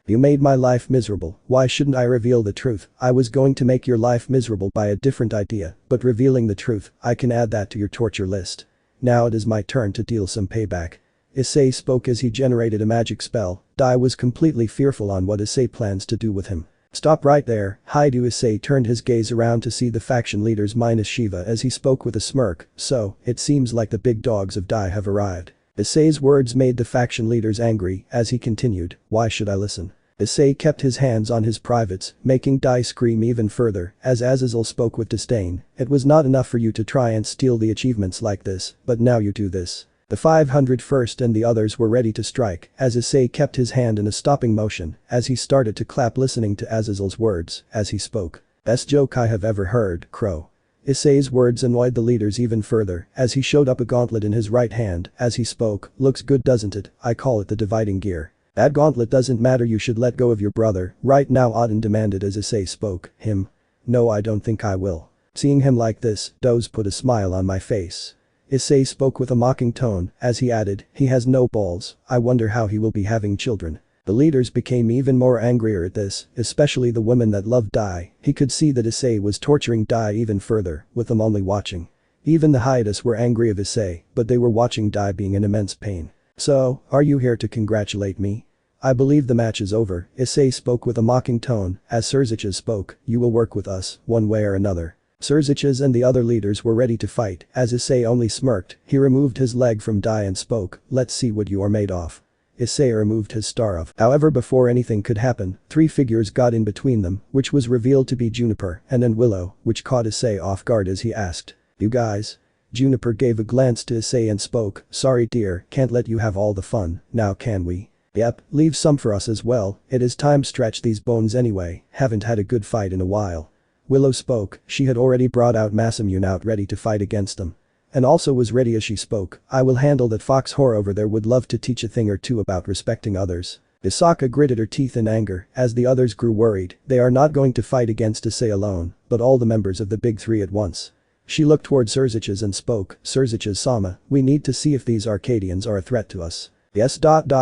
You made my life miserable, why shouldn't I reveal the truth? I was going to make your life miserable by a different idea, but revealing the truth, I can add that to your torture list. Now it is my turn to deal some payback. Issei spoke as he generated a magic spell. Dai was completely fearful on what Issei plans to do with him. Stop right there, Hyoudou. Issei turned his gaze around to see the faction leaders minus Shiva as he spoke with a smirk. So, it seems like the big dogs of Dai have arrived. Issei's words made the faction leaders angry as he continued, why should I listen? Issei kept his hands on his privates, making Dai scream even further as Azazel spoke with disdain. It was not enough for you to try and steal the achievements like this, but now you do this. The 501st and the others were ready to strike as Issei kept his hand in a stopping motion as he started to clap listening to Azazel's words as he spoke. Best joke I have ever heard, Crow. Issei's words annoyed the leaders even further as he showed up a gauntlet in his right hand as he spoke, looks good doesn't it, I call it the dividing gear. That gauntlet doesn't matter, you should let go of your brother right now, Auden demanded as Issei spoke. Him? No, I don't think I will. Seeing him like this, Doze put a smile on my face. Issei spoke with a mocking tone as he added, he has no balls, I wonder how he will be having children. The leaders became even more angrier at this, especially the women that loved Dai. He could see that Issei was torturing Dai even further, with them only watching. Even the Hyoudous were angry of Issei, but they were watching Dai being in immense pain. So, are you here to congratulate me? I believe the match is over, Issei spoke with a mocking tone as Serziches spoke, you will work with us, one way or another. Serziches and the other leaders were ready to fight as Issei only smirked. He removed his leg from Dai and spoke, let's see what you are made of. Issei removed his star of. However, before anything could happen, three figures got in between them, which was revealed to be Juniper and then Willow, which caught Issei off guard as he asked, you guys? Juniper gave a glance to Issei and spoke, sorry dear, can't let you have all the fun, now can we? Yep, leave some for us as well, it is time stretch these bones anyway, haven't had a good fight in a while. Willow spoke, she had already brought out Masamune out ready to fight against them. And also was ready as she spoke, I will handle that fox whore over there would love to teach a thing or two about respecting others. Isaka gritted her teeth in anger as the others grew worried, they are not going to fight against Issei alone, but all the members of the big three at once. She looked toward Serziches and spoke, Serziches-sama, we need to see if these Arcadians are a threat to us. Yes.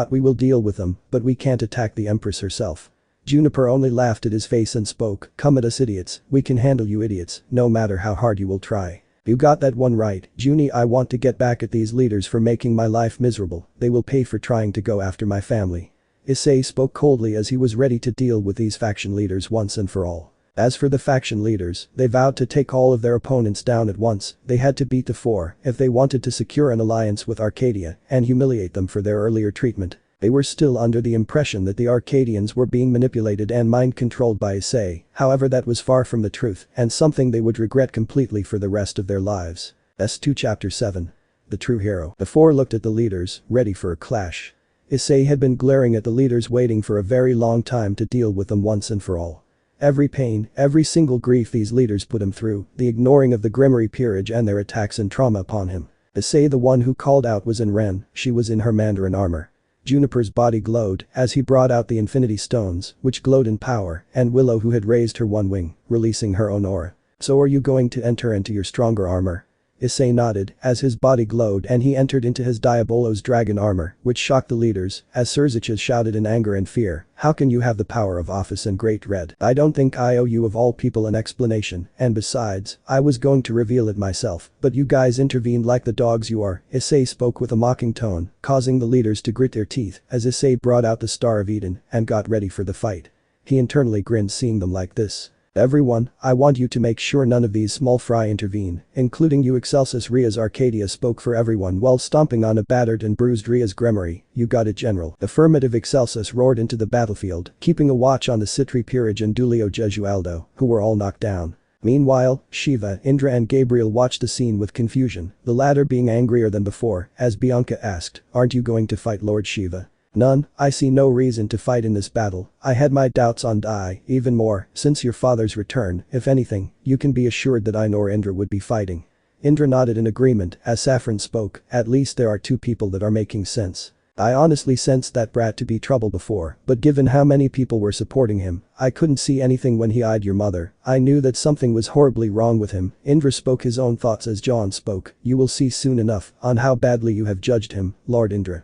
We will deal with them, but we can't attack the Empress herself. Juniper only laughed at his face and spoke, come at us idiots, we can handle you idiots, no matter how hard you will try. You got that one right, Junie. I want to get back at these leaders for making my life miserable, they will pay for trying to go after my family. Issei spoke coldly as he was ready to deal with these faction leaders once and for all. As for the faction leaders, they vowed to take all of their opponents down at once, they had to beat the four if they wanted to secure an alliance with Arcadia and humiliate them for their earlier treatment. They were still under the impression that the Arcadians were being manipulated and mind-controlled by Issei, however that was far from the truth and something they would regret completely for the rest of their lives. S2 Chapter 7. The True Hero. The four looked at the leaders, ready for a clash. Issei had been glaring at the leaders waiting for a very long time to deal with them once and for all. Every pain, every single grief these leaders put him through, the ignoring of the Grimoire peerage and their attacks and trauma upon him. Issei, the one who called out, was in Ren, she was in her Mandarin armor. Juniper's body glowed as he brought out the Infinity Stones, which glowed in power, and Willow, who had raised her one wing, releasing her own aura. So are you going to enter into your stronger armor? Issei nodded as his body glowed and he entered into his Diabolos dragon armor, which shocked the leaders as Serziches shouted in anger and fear, how can you have the power of office and Great Red? I don't think I owe you of all people an explanation, and besides, I was going to reveal it myself, but you guys intervened like the dogs you are. Issei spoke with a mocking tone, causing the leaders to grit their teeth as Issei brought out the Star of Eden and got ready for the fight. He internally grinned seeing them like this. Everyone, I want you to make sure none of these small fry intervene, including you. Excelsis Rias Arcadia spoke for everyone while stomping on a battered and bruised Rias Grimoire. You got it, General. Affirmative. Excelsis roared into the battlefield, keeping a watch on the Citri Peerage and Dulio Gesualdo, who were all knocked down. Meanwhile, Shiva, Indra and Gabriel watched the scene with confusion, the latter being angrier than before as Bianca asked, aren't you going to fight Lord Shiva? None, I see no reason to fight in this battle. I had my doubts on Dai, even more, since your father's return. If anything, you can be assured that I nor Indra would be fighting. Indra nodded in agreement as Saffron spoke, at least there are two people that are making sense. I honestly sensed that brat to be trouble before, but given how many people were supporting him, I couldn't see anything when he eyed your mother. I knew that something was horribly wrong with him. Indra spoke his own thoughts as John spoke, you will see soon enough on how badly you have judged him, Lord Indra.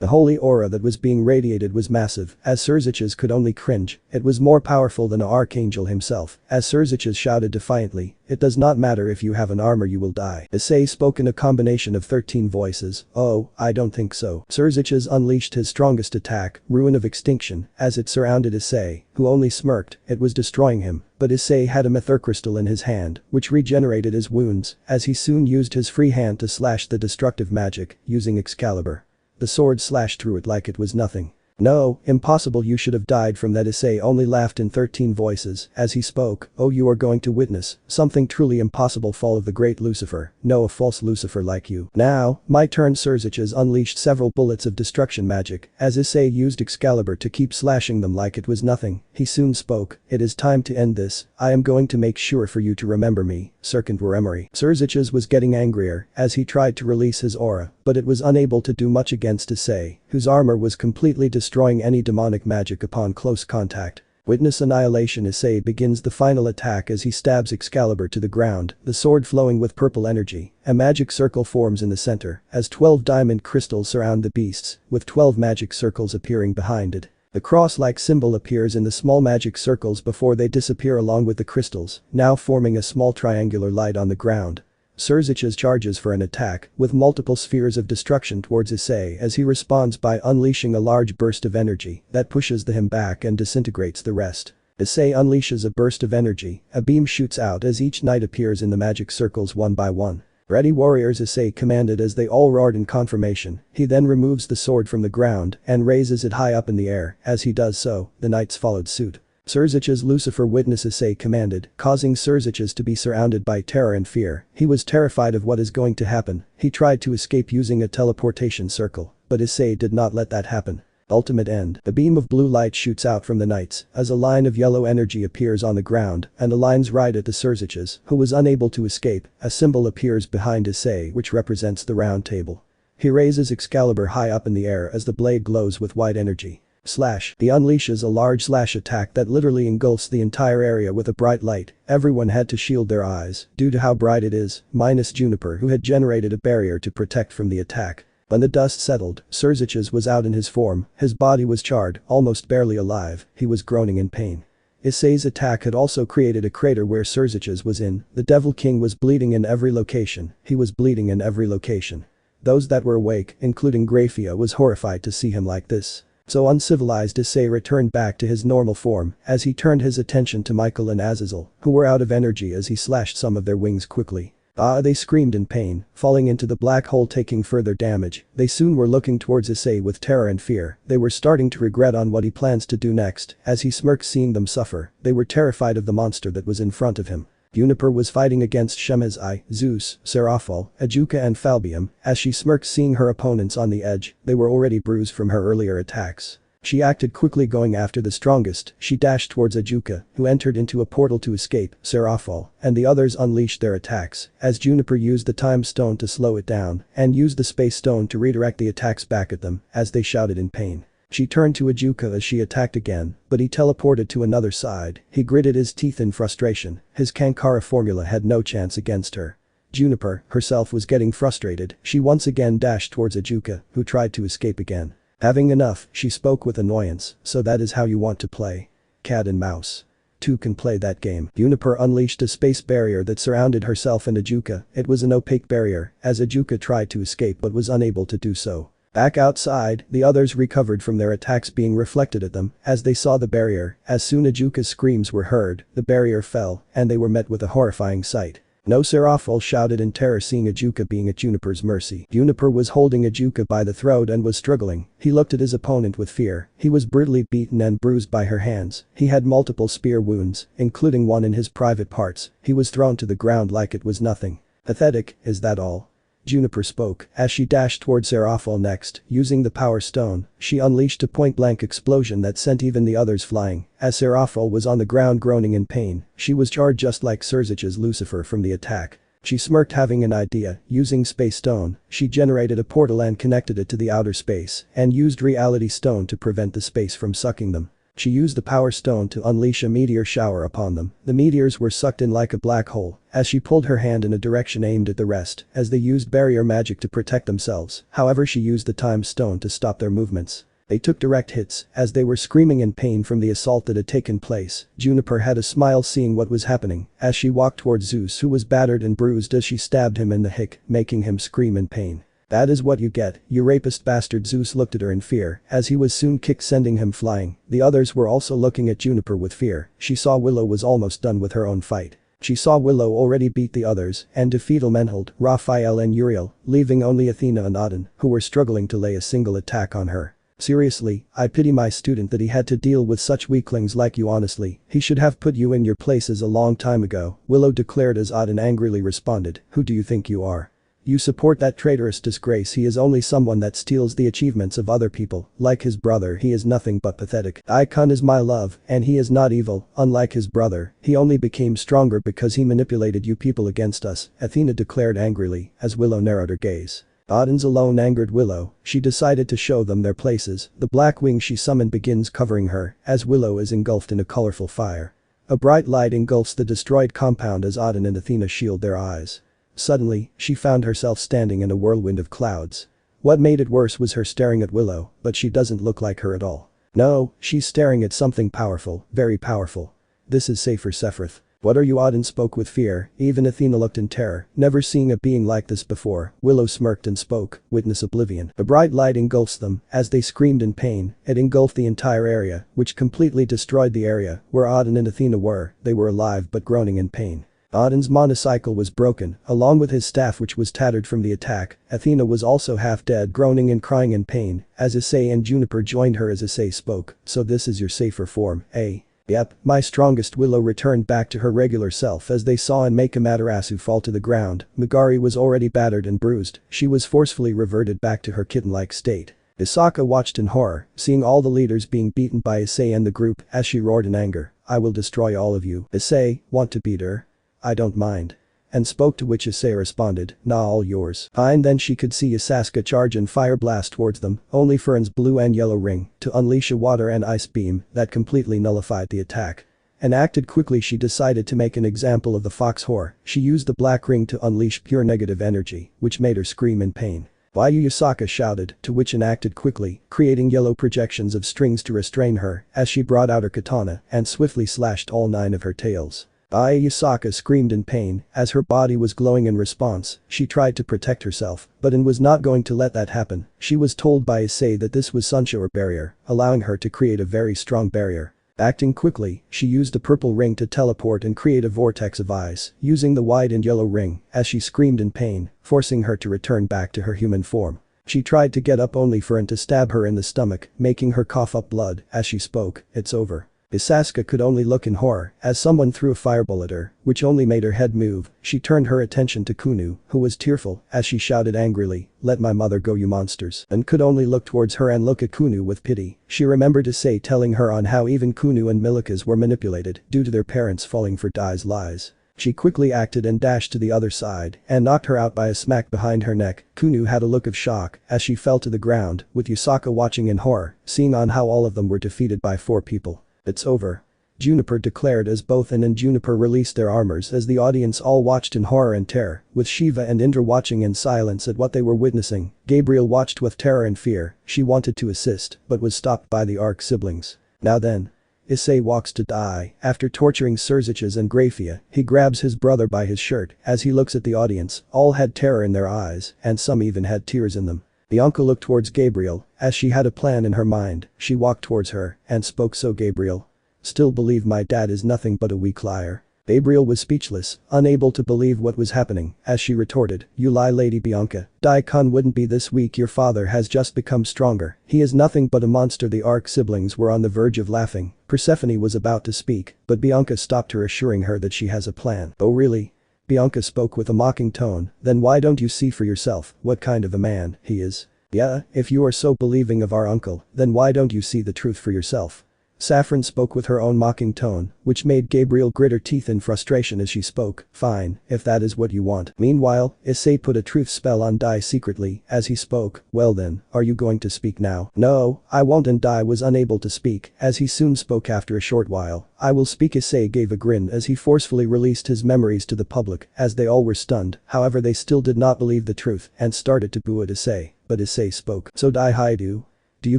The holy aura that was being radiated was massive, as Surziches could only cringe. It was more powerful than an archangel himself, as Surziches shouted defiantly, "It does not matter if you have an armor, you will die." Issei spoke in a combination of 13 voices. "Oh, I don't think so." Surziches unleashed his strongest attack, Ruin of Extinction, as it surrounded Issei, who only smirked. It was destroying him, but Issei had a Myther crystal in his hand, which regenerated his wounds, as he soon used his free hand to slash the destructive magic, using Excalibur. The sword slashed through it like it was nothing. "No, impossible, you should have died from that." Issei only laughed in 13 voices as he spoke. "Oh, you are going to witness something truly impossible, fall of the great Lucifer. No, a false Lucifer like you." "Now, my turn." Surziches unleashed several bullets of destruction magic as Issei used Excalibur to keep slashing them like it was nothing. He soon spoke, "It is time to end this. I am going to make sure for you to remember me, Serkant Waremori." Surziches was getting angrier as he tried to release his aura, but it was unable to do much against Issei, whose armor was completely destroying any demonic magic upon close contact. Witness annihilation. Issei begins the final attack as he stabs Excalibur to the ground, the sword flowing with purple energy. A magic circle forms in the center as 12 diamond crystals surround the beasts, with 12 magic circles appearing behind it. The cross-like symbol appears in the small magic circles before they disappear along with the crystals, now forming a small triangular light on the ground. Surziches charges for an attack, with multiple spheres of destruction towards Issei as he responds by unleashing a large burst of energy that pushes him back and disintegrates the rest. Issei unleashes a burst of energy, a beam shoots out as each knight appears in the magic circles one by one. "Ready, warriors," Issei commanded as they all roared in confirmation. He then removes the sword from the ground and raises it high up in the air. As he does so, the knights followed suit. Surziches Lucifer witness, Issei commanded, causing Surziches to be surrounded by terror and fear. He was terrified of what is going to happen. He tried to escape using a teleportation circle, but Issei did not let that happen. Ultimate end. A beam of blue light shoots out from the knights as a line of yellow energy appears on the ground and aligns right at the Surziches, who was unable to escape. A symbol appears behind Issei which represents the round table. He raises Excalibur high up in the air as the blade glows with white energy. Slash. He unleashes a large slash attack that literally engulfs the entire area with a bright light. Everyone had to shield their eyes due to how bright it is, minus Juniper, who had generated a barrier to protect from the attack. When the dust settled, Surziches was out in his form. His body was charred, almost barely alive. He was groaning in pain. Issei's attack had also created a crater where Surziches was in. The Devil King was bleeding in every location. He was bleeding in every location. Those that were awake, including Grafia, was horrified to see him like this. So uncivilized, Issei returned back to his normal form as he turned his attention to Michael and Azazel, who were out of energy as he slashed some of their wings quickly. "Ah!" they screamed in pain, falling into the black hole, taking further damage. They soon were looking towards Issei with terror and fear. They were starting to regret on what he plans to do next as he smirked seeing them suffer. They were terrified of the monster that was in front of him. Juniper was fighting against Shemazai, Zeus, Seraphol, Ajuka and Falbium as she smirked seeing her opponents on the edge. They were already bruised from her earlier attacks. She acted quickly, going after the strongest. She dashed towards Ajuka, who entered into a portal to escape. Seraphol and the others unleashed their attacks as Juniper used the time stone to slow it down and used the space stone to redirect the attacks back at them as they shouted in pain. She turned to Ajuka as she attacked again, but he teleported to another side. He gritted his teeth in frustration. His Kankara formula had no chance against her. Juniper, herself, was getting frustrated. She once again dashed towards Ajuka, who tried to escape again. Having enough, she spoke with annoyance, "So that is how you want to play? Cat and mouse. Two can play that game." Juniper unleashed a space barrier that surrounded herself and Ajuka. It was an opaque barrier, as Ajuka tried to escape but was unable to do so. Back outside, the others recovered from their attacks being reflected at them as they saw the barrier. As soon as Ajuka's screams were heard, the barrier fell, and they were met with a horrifying sight. "No!" Seraphol shouted in terror seeing Ajuka being at Juniper's mercy. Juniper was holding Ajuka by the throat and was struggling. He looked at his opponent with fear. He was brutally beaten and bruised by her hands. He had multiple spear wounds, including one in his private parts. He was thrown to the ground like it was nothing. "Pathetic, is that all?" Juniper spoke as she dashed towards Seraphol next. Using the power stone, she unleashed a point-blank explosion that sent even the others flying. As Seraphol was on the ground groaning in pain, she was charred just like Surziches Lucifer from the attack. She smirked, having an idea. Using Space Stone, she generated a portal and connected it to the outer space and used Reality Stone to prevent the space from sucking them. She used the power stone to unleash a meteor shower upon them. The meteors were sucked in like a black hole as she pulled her hand in a direction aimed at the rest as they used barrier magic to protect themselves. However, she used the time stone to stop their movements. They took direct hits as they were screaming in pain from the assault that had taken place. Juniper had a smile seeing what was happening as she walked towards Zeus, who was battered and bruised as she stabbed him in the hick, making him scream in pain. "That is what you get, you rapist bastard." Zeus looked at her in fear as he was soon kicked, sending him flying. The others were also looking at Juniper with fear. She saw Willow was almost done with her own fight. She saw Willow already beat the others and defeat Ilmenheld, Raphael and Uriel, leaving only Athena and Odin, who were struggling to lay a single attack on her. "Seriously, I pity my student that he had to deal with such weaklings like you. Honestly, he should have put you in your places a long time ago," Willow declared as Odin angrily responded. "Who do you think you are? You support that traitorous disgrace. He is only someone that steals the achievements of other people. Like his brother, he is nothing but pathetic. Icon is my love, and he is not evil. Unlike his brother, he only became stronger because he manipulated you people against us," Athena declared angrily as Willow narrowed her gaze. Odin's alone angered Willow. She decided to show them their places. The black wing she summoned begins covering her as Willow is engulfed in a colorful fire. A bright light engulfs the destroyed compound as Odin and Athena shield their eyes. Suddenly, she found herself standing in a whirlwind of clouds. What made it worse was her staring at Willow, but she doesn't look like her at all. No, she's staring at something powerful, very powerful. "This is safe for Sephiroth." "What are you?" Odin spoke with fear. Even Athena looked in terror, never seeing a being like this before. Willow smirked and spoke, "Witness oblivion." A bright light engulfs them as they screamed in pain. It engulfed the entire area, which completely destroyed the area where Odin and Athena were. They were alive but groaning in pain. Odin's monocycle was broken, along with his staff, which was tattered from the attack. Athena was also half dead, groaning and crying in pain as Issei and Juniper joined her as Issei spoke. "So this is your safer form, eh?" "Yep, my strongest." Willow returned back to her regular self as they saw and make Amaterasu fall to the ground. Megari was already battered and bruised. She was forcefully reverted back to her kitten-like state. Isaka watched in horror, seeing all the leaders being beaten by Issei and the group as she roared in anger. "I will destroy all of you." "Issei, want to beat her? I don't mind." And spoke, to which Issei responded, "Nah, all yours." And then she could see Isaka charge and fire blast towards them, only for An's blue and yellow ring to unleash a water and ice beam that completely nullified the attack. And acted quickly. She decided to make an example of the fox whore. She used the black ring to unleash pure negative energy, which made her scream in pain. "Why you?" Isaka shouted, to which An acted quickly, creating yellow projections of strings to restrain her as she brought out her katana and swiftly slashed all 9 of her tails. Isaka screamed in pain as her body was glowing in response. She tried to protect herself, but An was not going to let that happen. She was told by Issei that this was Sunshower barrier, allowing her to create a very strong barrier. Acting quickly, she used the purple ring to teleport and create a vortex of ice, using the white and yellow ring as she screamed in pain, forcing her to return back to her human form. She tried to get up only for An to stab her in the stomach, making her cough up blood as she spoke. "It's over." Isaka could only look in horror as someone threw a fireball at her, which only made her head move. She turned her attention to Kunu, who was tearful as she shouted angrily, "Let my mother go, you monsters." And could only look towards her and look at Kunu with pity. She remembered Issei telling her on how even Kunu and Milikas were manipulated due to their parents falling for Dai's lies. She quickly acted and dashed to the other side and knocked her out by a smack behind her neck. Kunu had a look of shock as she fell to the ground, with Isaka watching in horror, seeing on how all of them were defeated by 4 people. "It's over," Juniper declared as both An and Juniper released their armors as the audience all watched in horror and terror, with Shiva and Indra watching in silence at what they were witnessing. Gabriel watched with terror and fear. She wanted to assist but was stopped by the Arc siblings. "Now then." Issei walks to Dai. After torturing Serziches and Graphia, he grabs his brother by his shirt as he looks at the audience. All had terror in their eyes and some even had tears in them. Bianca looked towards Gabriel as she had a plan in her mind. She walked towards her and spoke, "So Gabriel still believe my dad is nothing but a weak liar?" Gabriel was speechless, unable to believe what was happening as she retorted, "You lie, Lady Bianca. Dai-kun wouldn't be this weak. Your father has just become stronger. He is nothing but a monster." The Arc siblings were on the verge of laughing. Persephone was about to speak, but Bianca stopped her, assuring her that she has a plan. "Oh really?" Bianca spoke with a mocking tone. "Then why don't you see for yourself what kind of a man he is? Yeah, if you are so believing of our uncle, then why don't you see the truth for yourself?" Saffron spoke with her own mocking tone, which made Gabriel grit her teeth in frustration as she spoke. Fine, if that is what you want. Meanwhile, Issei put a truth spell on Dai secretly as he spoke. Well then, are you going to speak now? No, I won't, and Dai was unable to speak as he soon spoke after a short while. I will speak. Issei gave a grin as he forcefully released his memories to the public as they all were stunned. However, they still did not believe the truth and started to boo at Issei. But Issei spoke. So Dai Hyoudou? Do you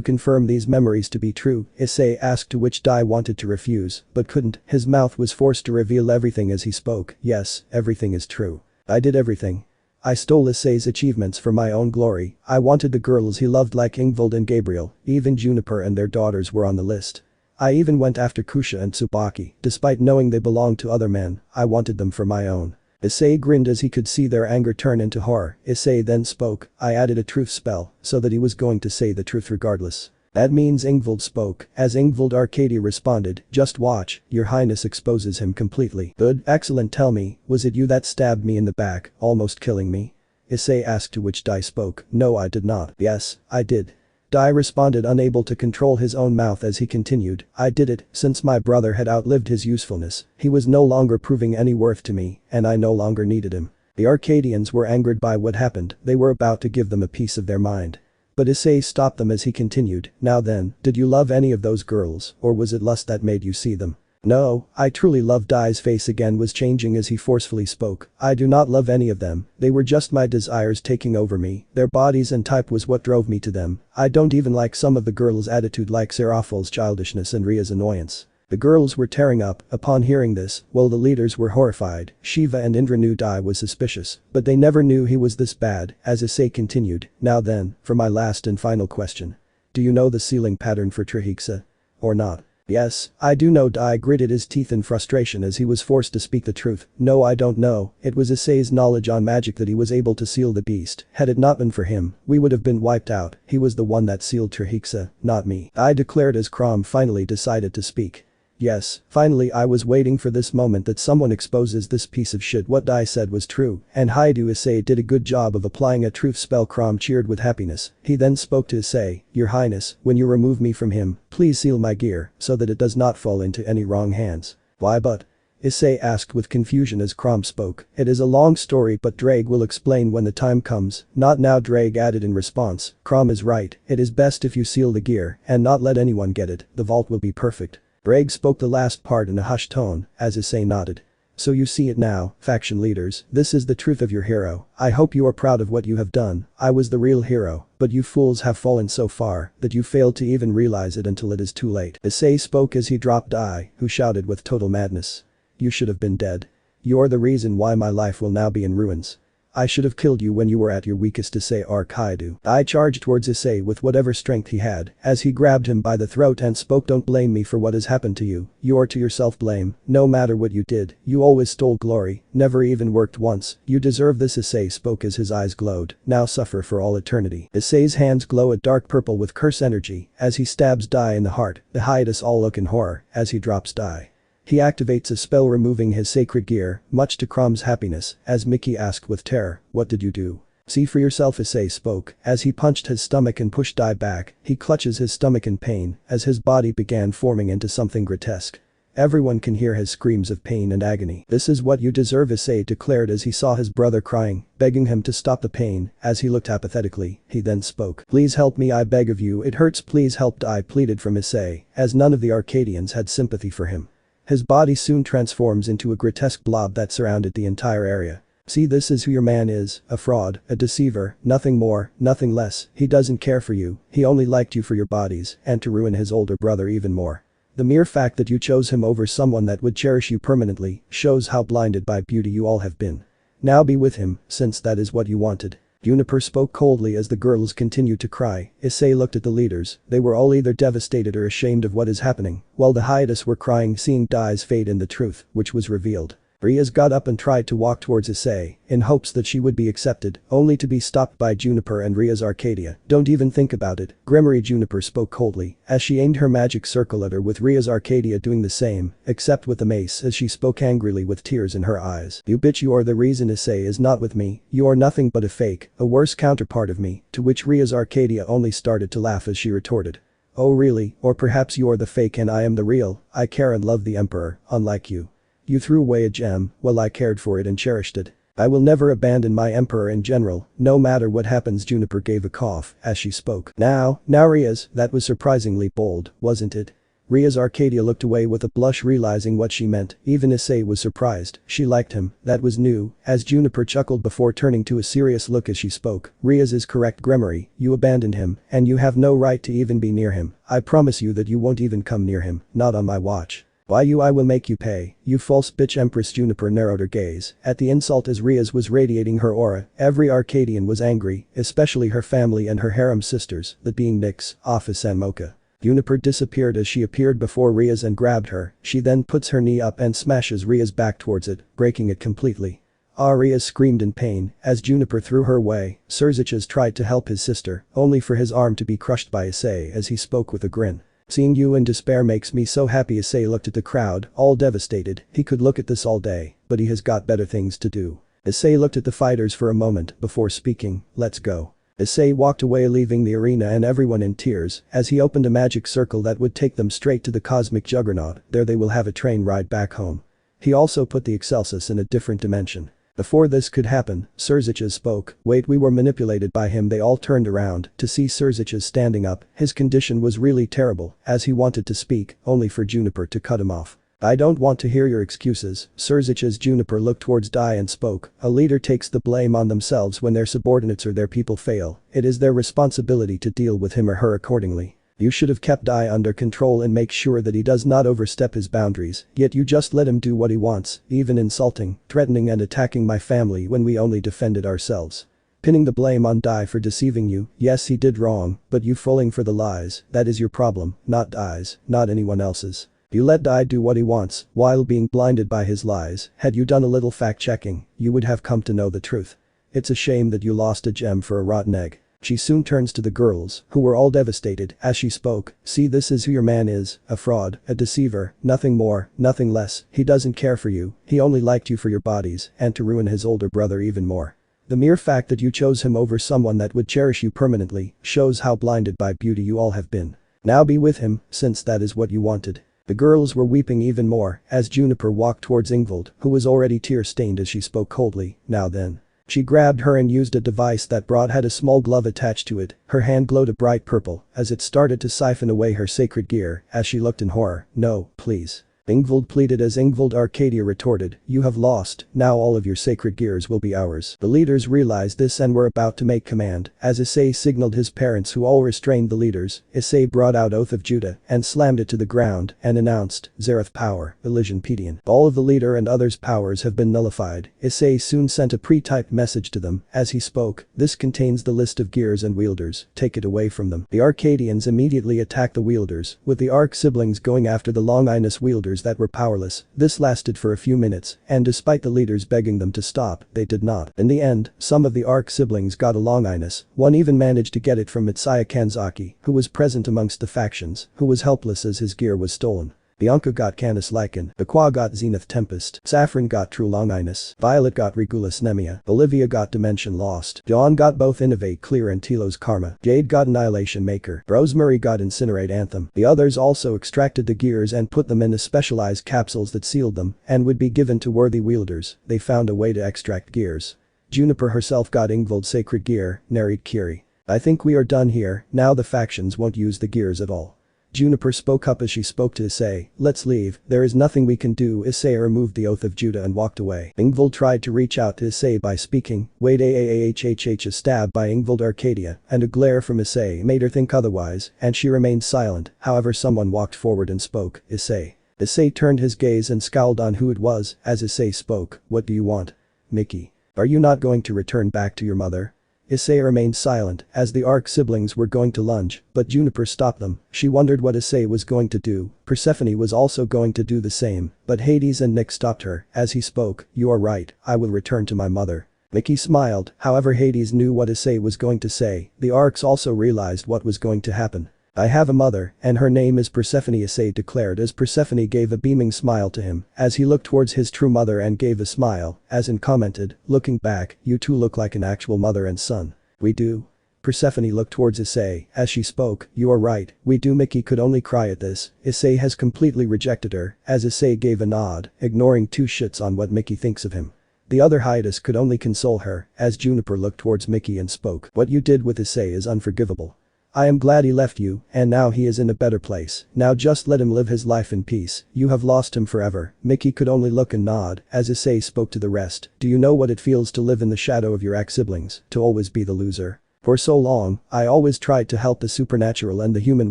confirm these memories to be true? Issei asked, to which Dai wanted to refuse, but couldn't. His mouth was forced to reveal everything as he spoke. Yes, everything is true. I did everything. I stole Issei's achievements for my own glory. I wanted the girls he loved like Ingvild and Gabriel, even Juniper and their daughters were on the list. I even went after Kusha and Tsubaki, despite knowing they belonged to other men, I wanted them for my own. Issei grinned as he could see their anger turn into horror. Issei then spoke. I added a truth spell, so that he was going to say the truth regardless. That means Ingvild spoke, as Ingvild Arcadia responded, just watch, your highness exposes him completely. Good, excellent, tell me, was it you that stabbed me in the back, almost killing me? Issei asked, to which Dai spoke. No, I did not. Yes, I did. Dai responded, unable to control his own mouth as he continued. I did it, since my brother had outlived his usefulness. He was no longer proving any worth to me, and I no longer needed him. The Arcadians were angered by what happened, they were about to give them a piece of their mind. But Issei stopped them as he continued. Now then, did you love any of those girls, or was it lust that made you see them? No, I truly love. Dai's face again was changing as he forcefully spoke. I do not love any of them, they were just my desires taking over me, their bodies and type was what drove me to them. I don't even like some of the girls' attitude, like Seraphal's childishness and Ria's annoyance. The girls were tearing up upon hearing this, while the leaders were horrified. Shiva and Indra knew Dai was suspicious, but they never knew he was this bad, as Issei continued. Now then, for my last and final question. Do you know the sealing pattern for Trihexa? Or not? Yes, I do know. Dai gritted his teeth in frustration as he was forced to speak the truth. No, I don't know. It was Issei's knowledge on magic that he was able to seal the beast. Had it not been for him, we would have been wiped out. He was the one that sealed Trihexa, not me. I declared as Crom finally decided to speak. Yes, finally I was waiting for this moment that someone exposes this piece of shit. What Dai said was true, and Hyoudou. Issei did a good job of applying a truth spell. Crom cheered with happiness. He then spoke to Issei, Your Highness, when you remove me from him, please seal my gear, so that it does not fall into any wrong hands. Why but? Issei asked with confusion as Crom spoke. It is a long story, but Drake will explain when the time comes. Not now, Drake added in response. Crom is right, it is best if you seal the gear, and not let anyone get it, the vault will be perfect. Drake spoke the last part in a hushed tone, as Issei nodded. So you see it now, faction leaders, this is the truth of your hero. I hope you are proud of what you have done. I was the real hero, but you fools have fallen so far that you failed to even realize it until it is too late. Issei spoke as he dropped Dai, who shouted with total madness. You should have been dead. You're the reason why my life will now be in ruins. I should have killed you when you were at your weakest. Issei Hyoudou. I charged towards Issei with whatever strength he had, as he grabbed him by the throat and spoke. Don't blame me for what has happened to you, you're to yourself blame. No matter what you did, you always stole glory, never even worked once. You deserve this. Issei spoke as his eyes glowed. Now suffer for all eternity. Issei's hands glow a dark purple with curse energy, as he stabs Dai in the heart. The Hyoudous all look in horror, as he drops Dai. He activates a spell removing his sacred gear, much to Crom's happiness, as Mickey asked with terror, what did you do? See for yourself. Issei spoke, as he punched his stomach and pushed Dai back. He clutches his stomach in pain, as his body began forming into something grotesque. Everyone can hear his screams of pain and agony. This is what you deserve, Issei declared as he saw his brother crying, begging him to stop the pain. As he looked apathetically, he then spoke. Please help me, I beg of you, it hurts, please help. Dai pleaded from Issei, as none of the Arcadians had sympathy for him. His body soon transforms into a grotesque blob that surrounded the entire area. See, this is who your man is, a fraud, a deceiver, nothing more, nothing less. He doesn't care for you, he only liked you for your bodies and to ruin his older brother even more. The mere fact that you chose him over someone that would cherish you permanently shows how blinded by beauty you all have been. Now be with him, since that is what you wanted. Juniper spoke coldly as the girls continued to cry. Issei looked at the leaders, they were all either devastated or ashamed of what is happening, while the Hyoudous were crying seeing Dai's fate in the truth, which was revealed. Rias got up and tried to walk towards Issei, in hopes that she would be accepted, only to be stopped by Juniper and Rias Arcadia. Don't even think about it, Grimory. Juniper spoke coldly, as she aimed her magic circle at her, with Rias Arcadia doing the same, except with the mace, as she spoke angrily with tears in her eyes. You bitch, you're the reason Issei is not with me, you're nothing but a fake, a worse counterpart of me, to which Rias Arcadia only started to laugh as she retorted. Oh really, or perhaps you're the fake and I am the real. I care and love the emperor, unlike you. You threw away a gem, well I cared for it and cherished it. I will never abandon my emperor in general, no matter what happens. Juniper gave a cough as she spoke. Now Riaz, that was surprisingly bold, wasn't it? Riaz Arcadia looked away with a blush, realizing what she meant. Even Issei was surprised. She liked him, that was new, as Juniper chuckled before turning to a serious look as she spoke. Riaz is correct, Gremory, you abandoned him, and you have no right to even be near him. I promise you that you won't even come near him, not on my watch. Why you, I will make you pay, you false bitch. Empress Juniper narrowed her gaze at the insult as Riaz was radiating her aura. Every Arcadian was angry, especially her family and her harem sisters, that being Nyx, Office and Mocha. Juniper disappeared as she appeared before Riaz and grabbed her. She then puts her knee up and smashes Riaz back towards it, breaking it completely. Riaz screamed in pain as Juniper threw her away. Serziches tried to help his sister, only for his arm to be crushed by Issei as he spoke with a grin. Seeing you in despair makes me so happy. Issei looked at the crowd, all devastated. He could look at this all day, but he has got better things to do. Issei looked at the fighters for a moment before speaking, let's go. Issei walked away, leaving the arena and everyone in tears as he opened a magic circle that would take them straight to the cosmic juggernaut. There they will have a train ride back home. He also put the Excelsis in a different dimension. Before this could happen, Serziches spoke. Wait, we were manipulated by him. They all turned around to see Serziches standing up. His condition was really terrible as he wanted to speak, only for Juniper to cut him off. I don't want to hear your excuses, Serziches. Juniper looked towards Dai and spoke. A leader takes the blame on themselves when their subordinates or their people fail. It is their responsibility to deal with him or her accordingly. You should have kept Dai under control and make sure that he does not overstep his boundaries, yet you just let him do what he wants, even insulting, threatening and attacking my family when we only defended ourselves. Pinning the blame on Dai for deceiving you. Yes, he did wrong, but you falling for the lies, that is your problem, not Dai's, not anyone else's. You let Dai do what he wants while being blinded by his lies. Had you done a little fact-checking, you would have come to know the truth. It's a shame that you lost a gem for a rotten egg. She soon turns to the girls, who were all devastated as she spoke. See, this is who your man is, a fraud, a deceiver, nothing more, nothing less. He doesn't care for you, he only liked you for your bodies and to ruin his older brother even more. The mere fact that you chose him over someone that would cherish you permanently shows how blinded by beauty you all have been. Now be with him, since that is what you wanted. The girls were weeping even more as Juniper walked towards Ingvild, who was already tear-stained as she spoke coldly. Now then. She grabbed her and used a device that had a small glove attached to it. Her hand glowed a bright purple as it started to siphon away her sacred gear as she looked in horror. No, please. Ingvild pleaded as Ingvild Arcadia retorted, you have lost, now all of your sacred gears will be ours. The leaders realized this and were about to make command as Issei signaled his parents, who all restrained the leaders. Issei brought out Oath of Judah and slammed it to the ground and announced, Zereth power, Elysian Pedian. All of the leader and others' powers have been nullified. Issei soon sent a pre-typed message to them as he spoke, this contains the list of gears and wielders, take it away from them. The Arcadians immediately attacked the wielders, with the Arc siblings going after the Longinus wielders that were powerless. This lasted for a few minutes, and despite the leaders begging them to stop, they did not. In the end, some of the Arc siblings got a Longinus, one even managed to get it from Mitsuya Kanzaki, who was present amongst the factions, who was helpless as his gear was stolen. Bianca got Canis Lycan, Aqua got Zenith Tempest, Saffron got True Longinus, Violet got Regulus Nemia, Olivia got Dimension Lost, Dawn got both Innovate Clear and Tilo's Karma, Jade got Annihilation Maker, Rosemary got Incinerate Anthem. The others also extracted the gears and put them into specialized capsules that sealed them and would be given to worthy wielders. They found a way to extract gears. Juniper herself got Ingvild's sacred gear, Nereid Kiri. I think we are done here, now the factions won't use the gears at all. Juniper spoke up as she spoke to Issei, let's leave, there is nothing we can do. Issei removed the Oath of Judah and walked away. Ingvild tried to reach out to Issei by speaking, wait a stab by Ingvild Arcadia, and a glare from Issei made her think otherwise, and she remained silent. However, someone walked forward and spoke, Issei. Issei turned his gaze and scowled on who it was as Issei spoke, what do you want? Mickey. Are you not going to return back to your mother? Issei remained silent as the Arc siblings were going to lunge, but Juniper stopped them. She wondered what Issei was going to do. Persephone was also going to do the same, but Hades and Nyx stopped her as he spoke, you are right, I will return to my mother. Mickey smiled, however Hades knew what Issei was going to say. The Arcs also realized what was going to happen. I have a mother, and her name is Persephone, Issei declared as Persephone gave a beaming smile to him as he looked towards his true mother and gave a smile, as in commented, looking back, you two look like an actual mother and son. We do. Persephone looked towards Issei as she spoke, you are right, we do. Mickey could only cry at this, Issei has completely rejected her, as Issei gave a nod, ignoring two shits on what Mickey thinks of him. The other Hyoudou could only console her, as Juniper looked towards Mickey and spoke, what you did with Issei is unforgivable. I am glad he left you, and now he is in a better place, now just let him live his life in peace, you have lost him forever. Mickey could only look and nod, as Issei spoke to the rest, do you know what it feels to live in the shadow of your ex-siblings, to always be the loser? For so long, I always tried to help the supernatural and the human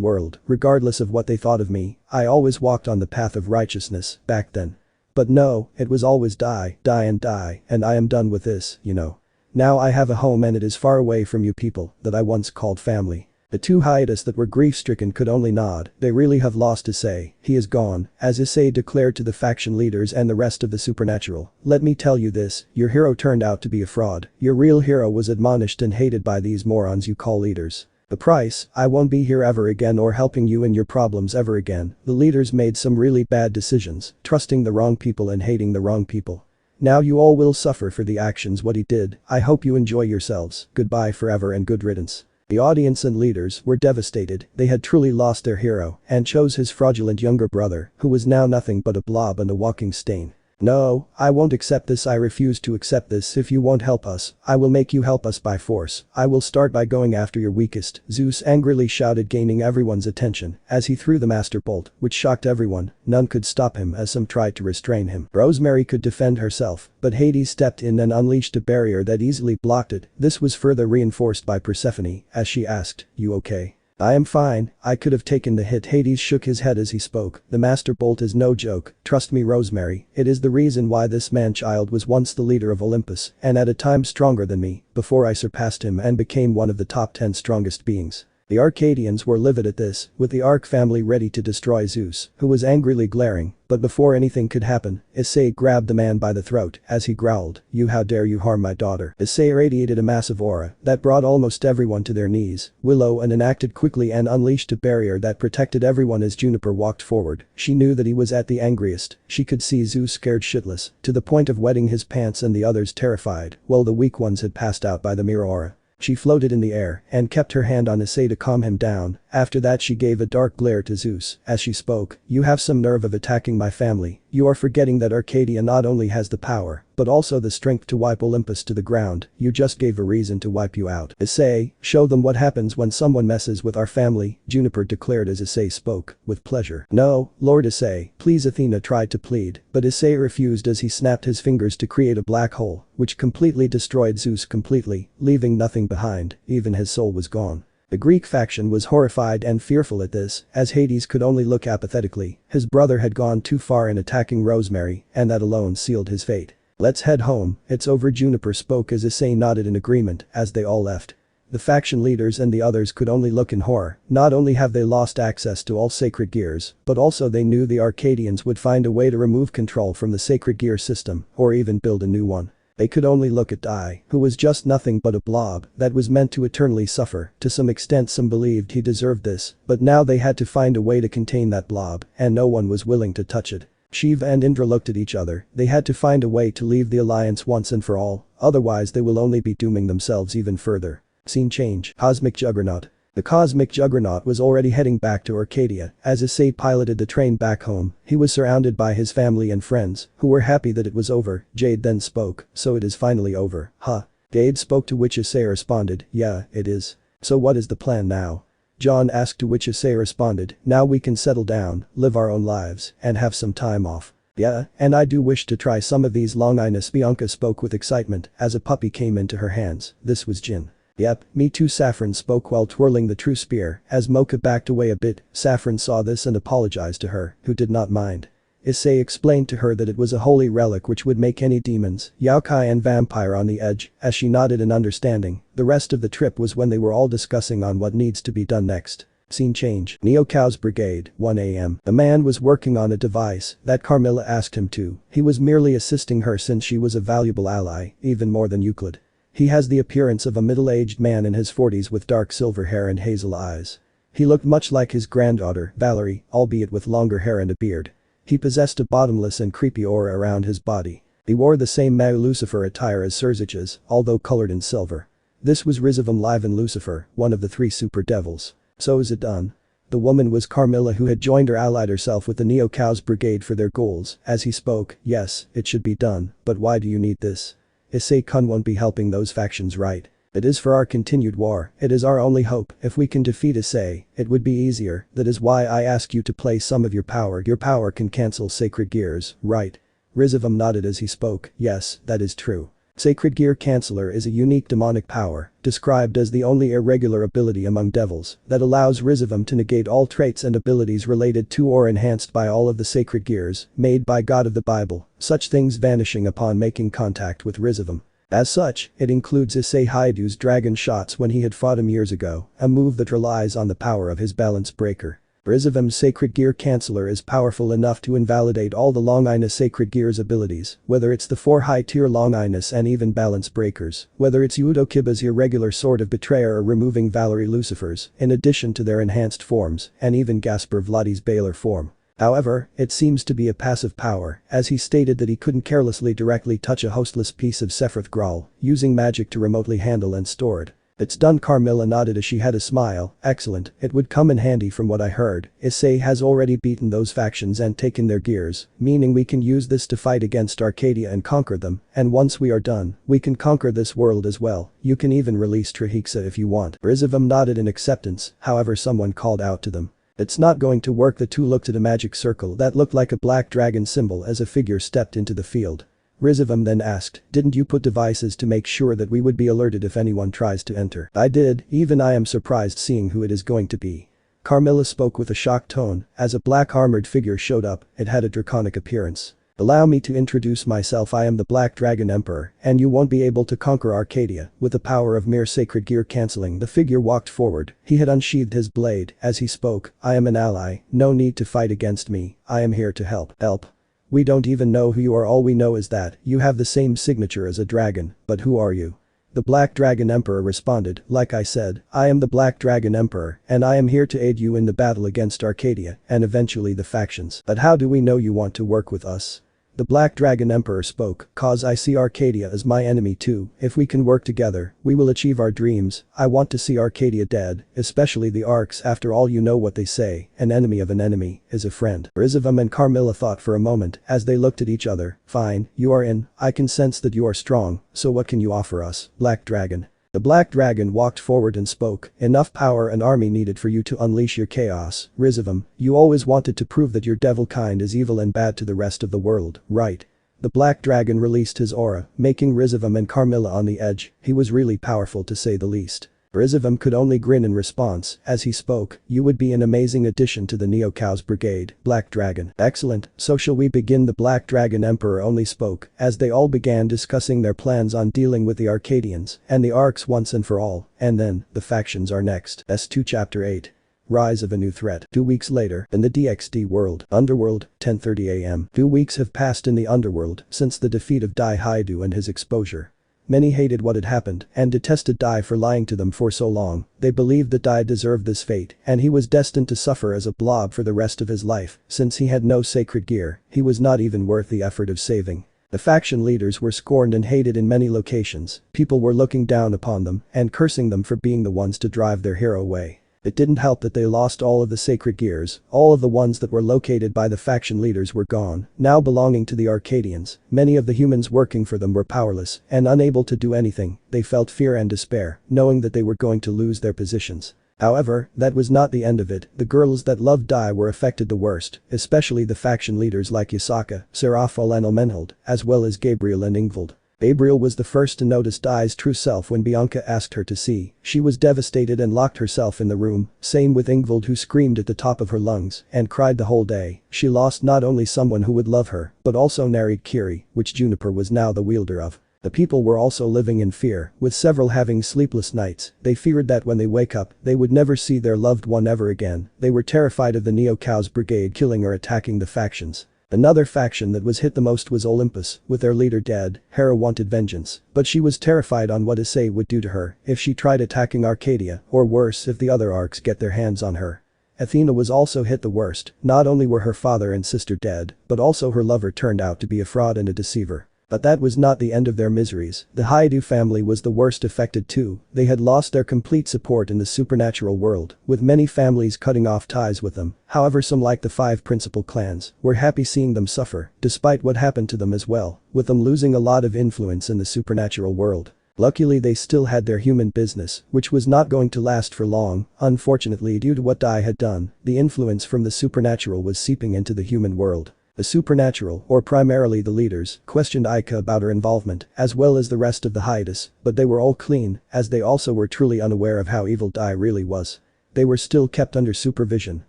world, regardless of what they thought of me, I always walked on the path of righteousness, back then. But no, it was always die, and I am done with this, you know. Now I have a home and it is far away from you people, that I once called family. The two Hyoudous that were grief-stricken could only nod, they really have lost Issei, he is gone, as Issei declared to the faction leaders and the rest of the supernatural. Let me tell you this, your hero turned out to be a fraud, your real hero was admonished and hated by these morons you call leaders. The price, I won't be here ever again or helping you in your problems ever again, the leaders made some really bad decisions, trusting the wrong people and hating the wrong people. Now you all will suffer for the actions what he did, I hope you enjoy yourselves, goodbye forever and good riddance. The audience and leaders were devastated, they had truly lost their hero and chose his fraudulent younger brother, who was now nothing but a blob and a walking stain. No, I won't accept this, I refuse to accept this. If you won't help us, I will make you help us by force. I will start by going after your weakest, Zeus angrily shouted, gaining everyone's attention as he threw the master bolt, which shocked everyone. None could stop him as some tried to restrain him. Rosemary could defend herself, but Hades stepped in and unleashed a barrier that easily blocked it. This was further reinforced by Persephone as she asked, you okay? I am fine, I could have taken the hit. Hades shook his head as he spoke, the master bolt is no joke, trust me Rosemary, it is the reason why this man-child was once the leader of Olympus and at a time stronger than me, before I surpassed him and became one of the top 10 strongest beings. The Arcadians were livid at this, with the Arc family ready to destroy Zeus, who was angrily glaring, but before anything could happen, Issei grabbed the man by the throat as he growled, how dare you harm my daughter. Issei radiated a massive aura that brought almost everyone to their knees. Willow and enacted quickly and unleashed a barrier that protected everyone as Juniper walked forward. She knew that he was at the angriest, she could see Zeus scared shitless, to the point of wetting his pants and the others terrified, while the weak ones had passed out by the mirror aura. She floated in the air and kept her hand on Issei to calm him down, after that she gave a dark glare to Zeus as she spoke, you have some nerve of attacking my family, you are forgetting that Arcadia not only has the power, but also the strength to wipe Olympus to the ground, you just gave a reason to wipe you out. Issei, show them what happens when someone messes with our family, Juniper declared as Issei spoke, with pleasure. No, Lord Issei, please, Athena tried to plead, but Issei refused as he snapped his fingers to create a black hole, which completely destroyed Zeus completely, leaving nothing behind, even his soul was gone. The Greek faction was horrified and fearful at this, as Hades could only look apathetically, his brother had gone too far in attacking Rosemary, and that alone sealed his fate. Let's head home, it's over, Juniper spoke as Issei nodded in agreement as they all left. The faction leaders and the others could only look in horror, not only have they lost access to all sacred gears, but also they knew the Arcadians would find a way to remove control from the sacred gear system, or even build a new one. They could only look at Dai, who was just nothing but a blob that was meant to eternally suffer. To some extent some believed he deserved this, but now they had to find a way to contain that blob, and no one was willing to touch it. Shiva and Indra looked at each other, they had to find a way to leave the alliance once and for all, otherwise they will only be dooming themselves even further. Scene change, Cosmic Juggernaut. The Cosmic Juggernaut was already heading back to Arcadia as Issei piloted the train back home. He was surrounded by his family and friends, who were happy that it was over. Jade then spoke, so it is finally over, huh? Jade spoke, to which Issei responded, yeah, it is. So what is the plan now? John asked, to which Issei responded, now we can settle down, live our own lives, and have some time off. Yeah, and I do wish to try some of these long-eyes. Bianca spoke with excitement as a puppy came into her hands. This was Jin. Yep, me too, Saffron spoke while twirling the true spear. As Mocha backed away a bit, Saffron saw this and apologized to her, who did not mind. Issei explained to her that it was a holy relic which would make any demons, yokai and vampire on the edge, as she nodded in understanding. The rest of the trip was when they were all discussing on what needs to be done next. Scene change, Neo Cow's brigade, 1 AM. The man was working on a device that Carmilla asked him to. He was merely assisting her since she was a valuable ally, even more than Euclid. He has the appearance of a middle-aged man in his 40s with dark silver hair and hazel eyes. He looked much like his granddaughter, Valerie, albeit with longer hair and a beard. He possessed a bottomless and creepy aura around his body. He wore the same Mau Lucifer attire as Cerzich's, although colored in silver. This was Rizivum Live and Lucifer, one of the 3 super devils. So is it done? The woman was Carmilla, who had joined or allied herself with the Neo Chaos Brigade for their goals. As he spoke, yes, it should be done, but why do you need this? Issei-kun won't be helping those factions, right? It is for our continued war, it is our only hope. If we can defeat Issei, it would be easier. That is why I ask you to play some of your power. Your power can cancel sacred gears, right? Rizivum nodded as he spoke. Yes, that is true. Sacred Gear Canceller is a unique demonic power, described as the only irregular ability among devils, that allows Rizivum to negate all traits and abilities related to or enhanced by all of the sacred gears, made by God of the Bible, such things vanishing upon making contact with Rizivum. As such, it includes Issei Hyoudou's dragon shots when he had fought him years ago, a move that relies on the power of his balance breaker. Rizivum's Sacred Gear Canceller is powerful enough to invalidate all the Longinus Sacred Gear's abilities, whether it's the 4 high-tier Longinus and even balance breakers, whether it's Hyoudou Kiba's irregular Sword of Betrayer or removing Valerie Lucifer's, in addition to their enhanced forms, and even Gasper Vladi's Baylor form. However, it seems to be a passive power, as he stated that he couldn't carelessly directly touch a hostless piece of Sephiroth Graal, using magic to remotely handle and store it. It's done. Carmilla nodded as she had a smile. Excellent, it would come in handy. From what I heard, Issei has already beaten those factions and taken their gears, meaning we can use this to fight against Arcadia and conquer them, and once we are done, we can conquer this world as well. You can even release Trahixa if you want. Rizivum nodded in acceptance, however someone called out to them. It's not going to work. The 2 looked at a magic circle that looked like a black dragon symbol as a figure stepped into the field. Rizivum then asked, didn't you put devices to make sure that we would be alerted if anyone tries to enter? I did, even I am surprised seeing who it is going to be. Carmilla spoke with a shocked tone, as a black armored figure showed up. It had a draconic appearance. Allow me to introduce myself. I am the Black Dragon Emperor, and you won't be able to conquer Arcadia with the power of mere sacred gear cancelling. The figure walked forward. He had unsheathed his blade. As he spoke, I am an ally, no need to fight against me, I am here to help. Help? We don't even know who you are. All we know is that you have the same signature as a dragon, but who are you? The Black Dragon Emperor responded, like I said, I am the Black Dragon Emperor, and I am here to aid you in the battle against Arcadia, and eventually the factions. But how do we know you want to work with us? The Black Dragon Emperor spoke, cause I see Arcadia as my enemy too. If we can work together, we will achieve our dreams. I want to see Arcadia dead, especially the Arcs. After all, you know what they say, an enemy of an enemy is a friend. Rizivum and Carmilla thought for a moment as they looked at each other. Fine, you are in, I can sense that you are strong, so what can you offer us, Black Dragon? The Black Dragon walked forward and spoke, enough power and army needed for you to unleash your chaos. Rizivum, you always wanted to prove that your devil kind is evil and bad to the rest of the world, right? The Black Dragon released his aura, making Rizivum and Carmilla on the edge. He was really powerful to say the least. Rizivum could only grin in response. As he spoke, you would be an amazing addition to the Neo Chaos Brigade, Black Dragon. Excellent, so shall we begin? The Black Dragon Emperor only spoke, as they all began discussing their plans on dealing with the Arcadians and the Arcs once and for all, and then, the factions are next. S2 Chapter 8. Rise of a new threat. 2 weeks later, in the DxD world, Underworld, 10:30 AM. 2 weeks have passed in the Underworld since the defeat of Dai Hyoudou and his exposure. Many hated what had happened and detested Dai for lying to them for so long. They believed that Dai deserved this fate, and he was destined to suffer as a blob for the rest of his life. Since he had no sacred gear, he was not even worth the effort of saving. The faction leaders were scorned and hated in many locations. People were looking down upon them and cursing them for being the ones to drive their hero away. It didn't help that they lost all of the sacred gears. All of the ones that were located by the faction leaders were gone, now belonging to the Arcadians. Many of the humans working for them were powerless and unable to do anything. They felt fear and despair, knowing that they were going to lose their positions. However, that was not the end of it. The girls that loved Dai were affected the worst, especially the faction leaders like Yasaka, Serafal and Ingvild, as well as Gabriel and Ingvild. Gabriel was the first to notice Dai's true self when Bianca asked her to see. She was devastated and locked herself in the room. Same with Ingvild, who screamed at the top of her lungs and cried the whole day. She lost not only someone who would love her, but also Narid Kiri, which Juniper was now the wielder of. The people were also living in fear, with several having sleepless nights. They feared that when they wake up, they would never see their loved one ever again. They were terrified of the Neo Chaos Brigade killing or attacking the factions. Another faction that was hit the most was Olympus, with their leader dead. Hera wanted vengeance, but she was terrified on what Issei would do to her if she tried attacking Arcadia, or worse if the other Arcs get their hands on her. Athena was also hit the worst. Not only were her father and sister dead, but also her lover turned out to be a fraud and a deceiver. But that was not the end of their miseries. The Hyoudou family was the worst affected too. They had lost their complete support in the supernatural world, with many families cutting off ties with them. However, some, like the 5 principal clans, were happy seeing them suffer, despite what happened to them as well, with them losing a lot of influence in the supernatural world. Luckily, they still had their human business, which was not going to last for long. Unfortunately, due to what Dai had done, the influence from the supernatural was seeping into the human world. The supernatural, or primarily the leaders, questioned Aika about her involvement, as well as the rest of the Hyoudous, but they were all clean, as they also were truly unaware of how evil Dai really was. They were still kept under supervision,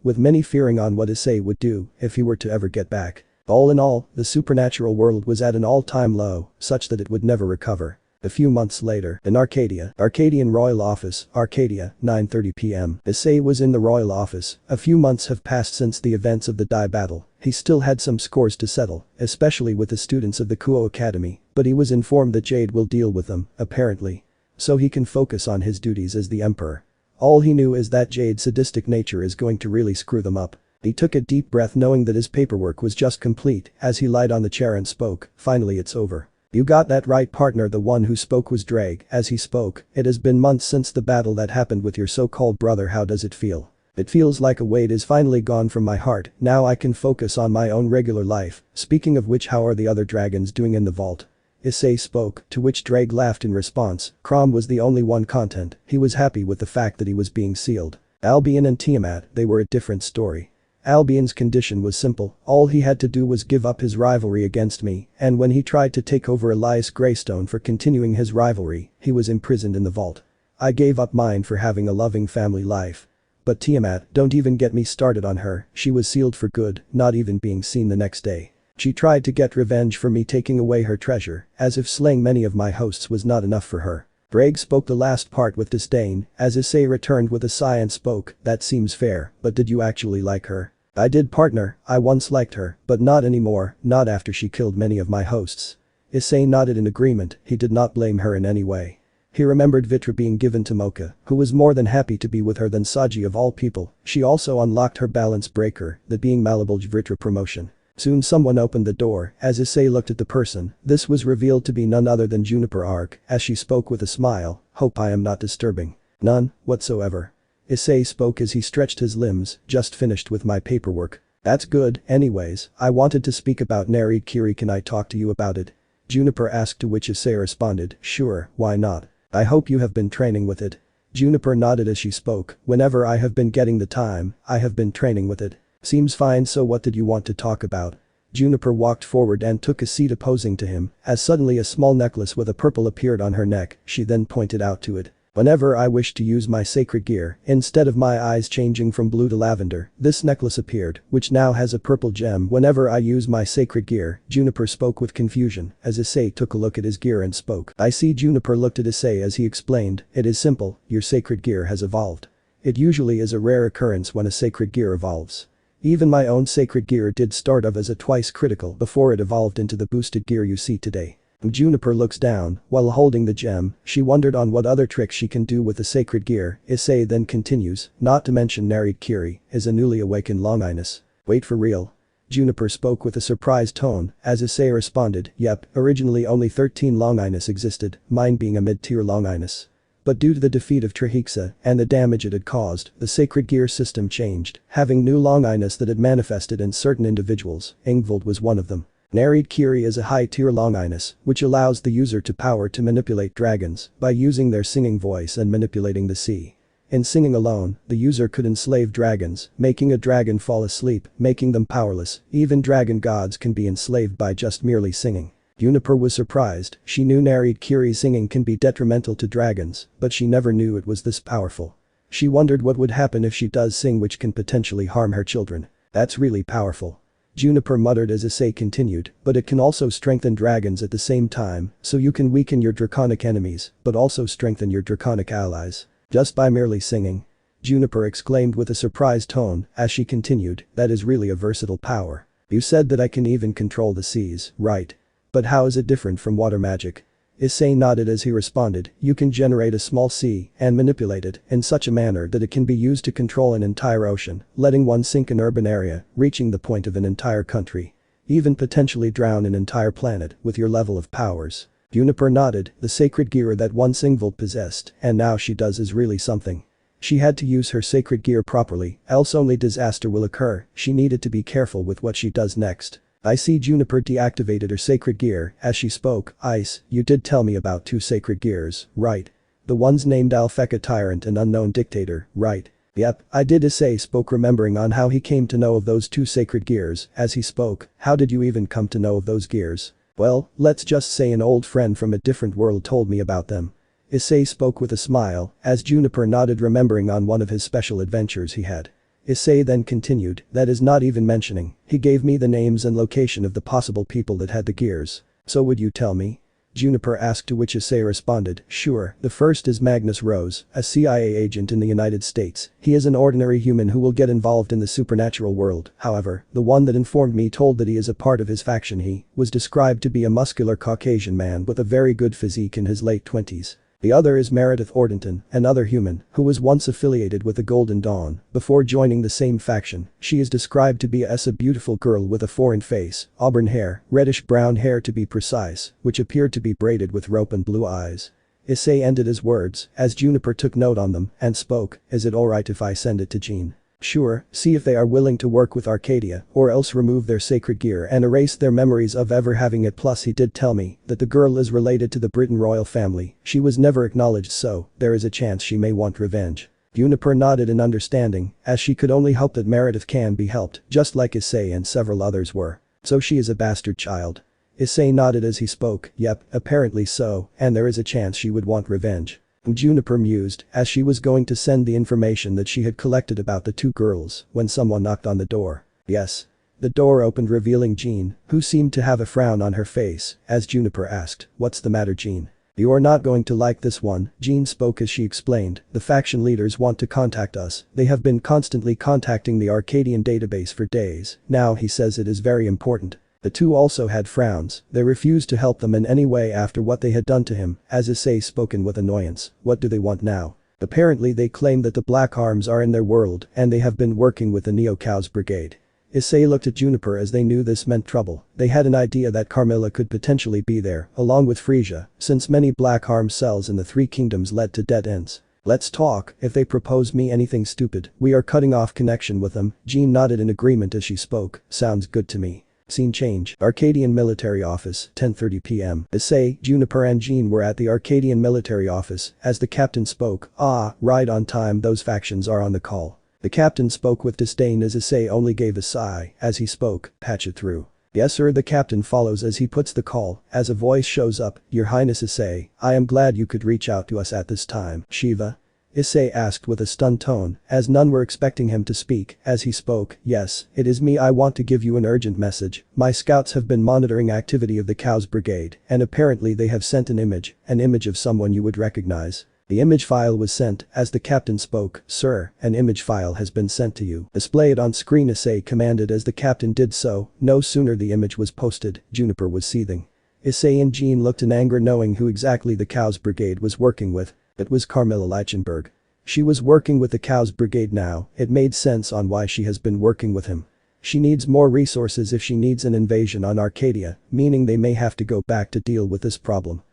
with many fearing on what Issei would do if he were to ever get back. All in all, the supernatural world was at an all-time low, such that it would never recover. A few months later, in Arcadia, Arcadian Royal Office, Arcadia, 9:30 p.m. Issei was in the royal office. A few months have passed since the events of the Dai battle. He still had some scores to settle, especially with the students of the Kuo Academy, but he was informed that Jade will deal with them, apparently. So he can focus on his duties as the emperor. All he knew is that Jade's sadistic nature is going to really screw them up. He took a deep breath knowing that his paperwork was just complete as he lied on the chair and spoke, "Finally, it's over." "You got that right, partner." The one who spoke was Drag. As he spoke, "It has been months since the battle that happened with your so-called brother. How does it feel?" "It feels like a weight is finally gone from my heart. Now I can focus on my own regular life. Speaking of which, how are the other dragons doing in the vault?" Issei spoke, to which Drag laughed in response. Crom was the only one content. He was happy with the fact that he was being sealed. Albion and Tiamat, they were a different story. Albion's condition was simple. All he had to do was give up his rivalry against me, and when he tried to take over Elias Greystone for continuing his rivalry, he was imprisoned in the vault. I gave up mine for having a loving family life. But Tiamat, don't even get me started on her. She was sealed for good, not even being seen the next day. She tried to get revenge for me taking away her treasure, as if slaying many of my hosts was not enough for her. Drake spoke the last part with disdain, as Issei returned with a sigh and spoke, "That seems fair, but did you actually like her?" "I did, partner. I once liked her, but not anymore, not after she killed many of my hosts." Issei nodded in agreement. He did not blame her in any way. He remembered Vitra being given to Mocha, who was more than happy to be with her than Saji of all people. She also unlocked her balance breaker, that being malleable Vitra promotion. Soon someone opened the door. As Issei looked at the person, this was revealed to be none other than Juniper Arc, as she spoke with a smile, "Hope I am not disturbing." "None whatsoever." Issei spoke as he stretched his limbs, "Just finished with my paperwork." "That's good. Anyways, I wanted to speak about Narid Kiri. Can I talk to you about it?" Juniper asked, to which Issei responded, "Sure, why not? I hope you have been training with it." Juniper nodded as she spoke, "Whenever I have been getting the time, I have been training with it." "Seems fine, so what did you want to talk about?" Juniper walked forward and took a seat opposing to him, as suddenly a small necklace with a purple appeared on her neck. She then pointed out to it. "Whenever I wish to use my sacred gear, instead of my eyes changing from blue to lavender, this necklace appeared, which now has a purple gem. Whenever I use my sacred gear." Juniper spoke with confusion, as Issei took a look at his gear and spoke. "I see." Juniper looked at Issei as he explained, "It is simple, your sacred gear has evolved. It usually is a rare occurrence when a sacred gear evolves. Even my own sacred gear did start off as a twice critical before it evolved into the boosted gear you see today." Juniper looks down, while holding the gem. She wondered on what other tricks she can do with the sacred gear. Issei then continues, "Not to mention Narid Kiri is a newly awakened Longinus." "Wait, for real?" Juniper spoke with a surprised tone, as Issei responded, "Yep, originally only 13 Longinus existed, mine being a mid-tier Longinus. But due to the defeat of Trahixa and the damage it had caused, the sacred gear system changed, having new Longinus that had manifested in certain individuals. Ingvild was one of them. Narid Kiri is a high-tier Longinus, which allows the user to power to manipulate dragons by using their singing voice and manipulating the sea. In singing alone, the user could enslave dragons, making a dragon fall asleep, making them powerless. Even dragon gods can be enslaved by just merely singing." Juniper was surprised. She knew Narid Kiri's singing can be detrimental to dragons, but she never knew it was this powerful. She wondered what would happen if she does sing, which can potentially harm her children. "That's really powerful." Juniper muttered as Issei continued, "But it can also strengthen dragons at the same time, so you can weaken your draconic enemies, but also strengthen your draconic allies. Just by merely singing." Juniper exclaimed with a surprised tone, as she continued, "That is really a versatile power. You said that I can even control the seas, right? But how is it different from water magic?" Issei nodded as he responded, "You can generate a small sea and manipulate it in such a manner that it can be used to control an entire ocean, letting one sink an urban area, reaching the point of an entire country. Even potentially drown an entire planet with your level of powers. Juniper nodded, the sacred gear that once Ingvild possessed, and now she does is really something. She had to use her sacred gear properly, else only disaster will occur, she needed to be careful with what she does next. I see Juniper deactivated her sacred gear, as she spoke, Ice, you did tell me about 2 sacred gears, right? The ones named Alpheka Tyrant and Unknown Dictator, right? Yep, I did. Issei spoke, remembering on how he came to know of those 2 sacred gears. As he spoke, how did you even come to know of those gears? Well, let's just say an old friend from a different world told me about them. Issei spoke with a smile, as Juniper nodded, remembering on one of his special adventures he had. Issei then continued, that is not even mentioning, he gave me the names and location of the possible people that had the gears. So would you tell me? Juniper asked, to which Issei responded, sure, the first is Magnus Rose, a CIA agent in the United States. He is an ordinary human who will get involved in the supernatural world. However, the one that informed me told that he is a part of his faction. He was described to be a muscular Caucasian man with a very good physique in his late 20s. The other is Meredith Ordenton, another human, who was once affiliated with the Golden Dawn, before joining the same faction. She is described to be a beautiful girl with a foreign face, auburn hair, reddish-brown hair to be precise, which appeared to be braided with rope and blue eyes. Issei ended his words, as Juniper took note on them, and spoke, is it alright if I send it to Jean? Sure, see if they are willing to work with Arcadia, or else remove their sacred gear and erase their memories of ever having it. Plus he did tell me that the girl is related to the Britain royal family, she was never acknowledged, so there is a chance she may want revenge. Juniper nodded in understanding, as she could only hope that Meredith can be helped, just like Issei and several others were. So she is a bastard child. Issei nodded as he spoke, yep, apparently so, and there is a chance she would want revenge. Juniper mused, as she was going to send the information that she had collected about the 2 girls, when someone knocked on the door. Yes. The door opened, revealing Jean, who seemed to have a frown on her face, as Juniper asked, what's the matter, Jean? You're not going to like this one, Jean spoke as she explained, the faction leaders want to contact us, they have been constantly contacting the Arcadian database for days, now he says it is very important. The 2 also had frowns, they refused to help them in any way after what they had done to him, as Issei spoken with annoyance, what do they want now? Apparently they claim that the Black Arms are in their world and they have been working with the Neo-Chaos Brigade. Issei looked at Juniper as they knew this meant trouble, they had an idea that Carmilla could potentially be there, along with Frisia, since many Black Arm cells in the 3 kingdoms led to dead ends. Let's talk, if they propose me anything stupid, we are cutting off connection with them. Jean nodded in agreement as she spoke, sounds good to me. Scene change, Arcadian military office, 10:30 p.m. Issei, Juniper and Jean were at the Arcadian military office, as the captain spoke, right on time, those factions are on the call. The captain spoke with disdain as Issei only gave a sigh, as he spoke, patch it through. Yes sir, the captain follows as he puts the call, as a voice shows up, Your Highness Issei, I am glad you could reach out to us at this time. Shiva? Issei asked with a stunned tone, as none were expecting him to speak. As he spoke, yes, it is me. I want to give you an urgent message. My scouts have been monitoring activity of the Chaos Brigade, and apparently they have sent an image of someone you would recognize. The image file was sent, as the captain spoke, sir, an image file has been sent to you. Display it on screen, Issei commanded as the captain did so. No sooner the image was posted, Juniper was seething. Issei and Jean looked in anger, knowing who exactly the Chaos Brigade was working with. It was Carmilla Leichenberg. She was working with the Chaos Brigade now, it made sense on why she has been working with him. She needs more resources if she needs an invasion on Arcadia, meaning they may have to go back to deal with this problem.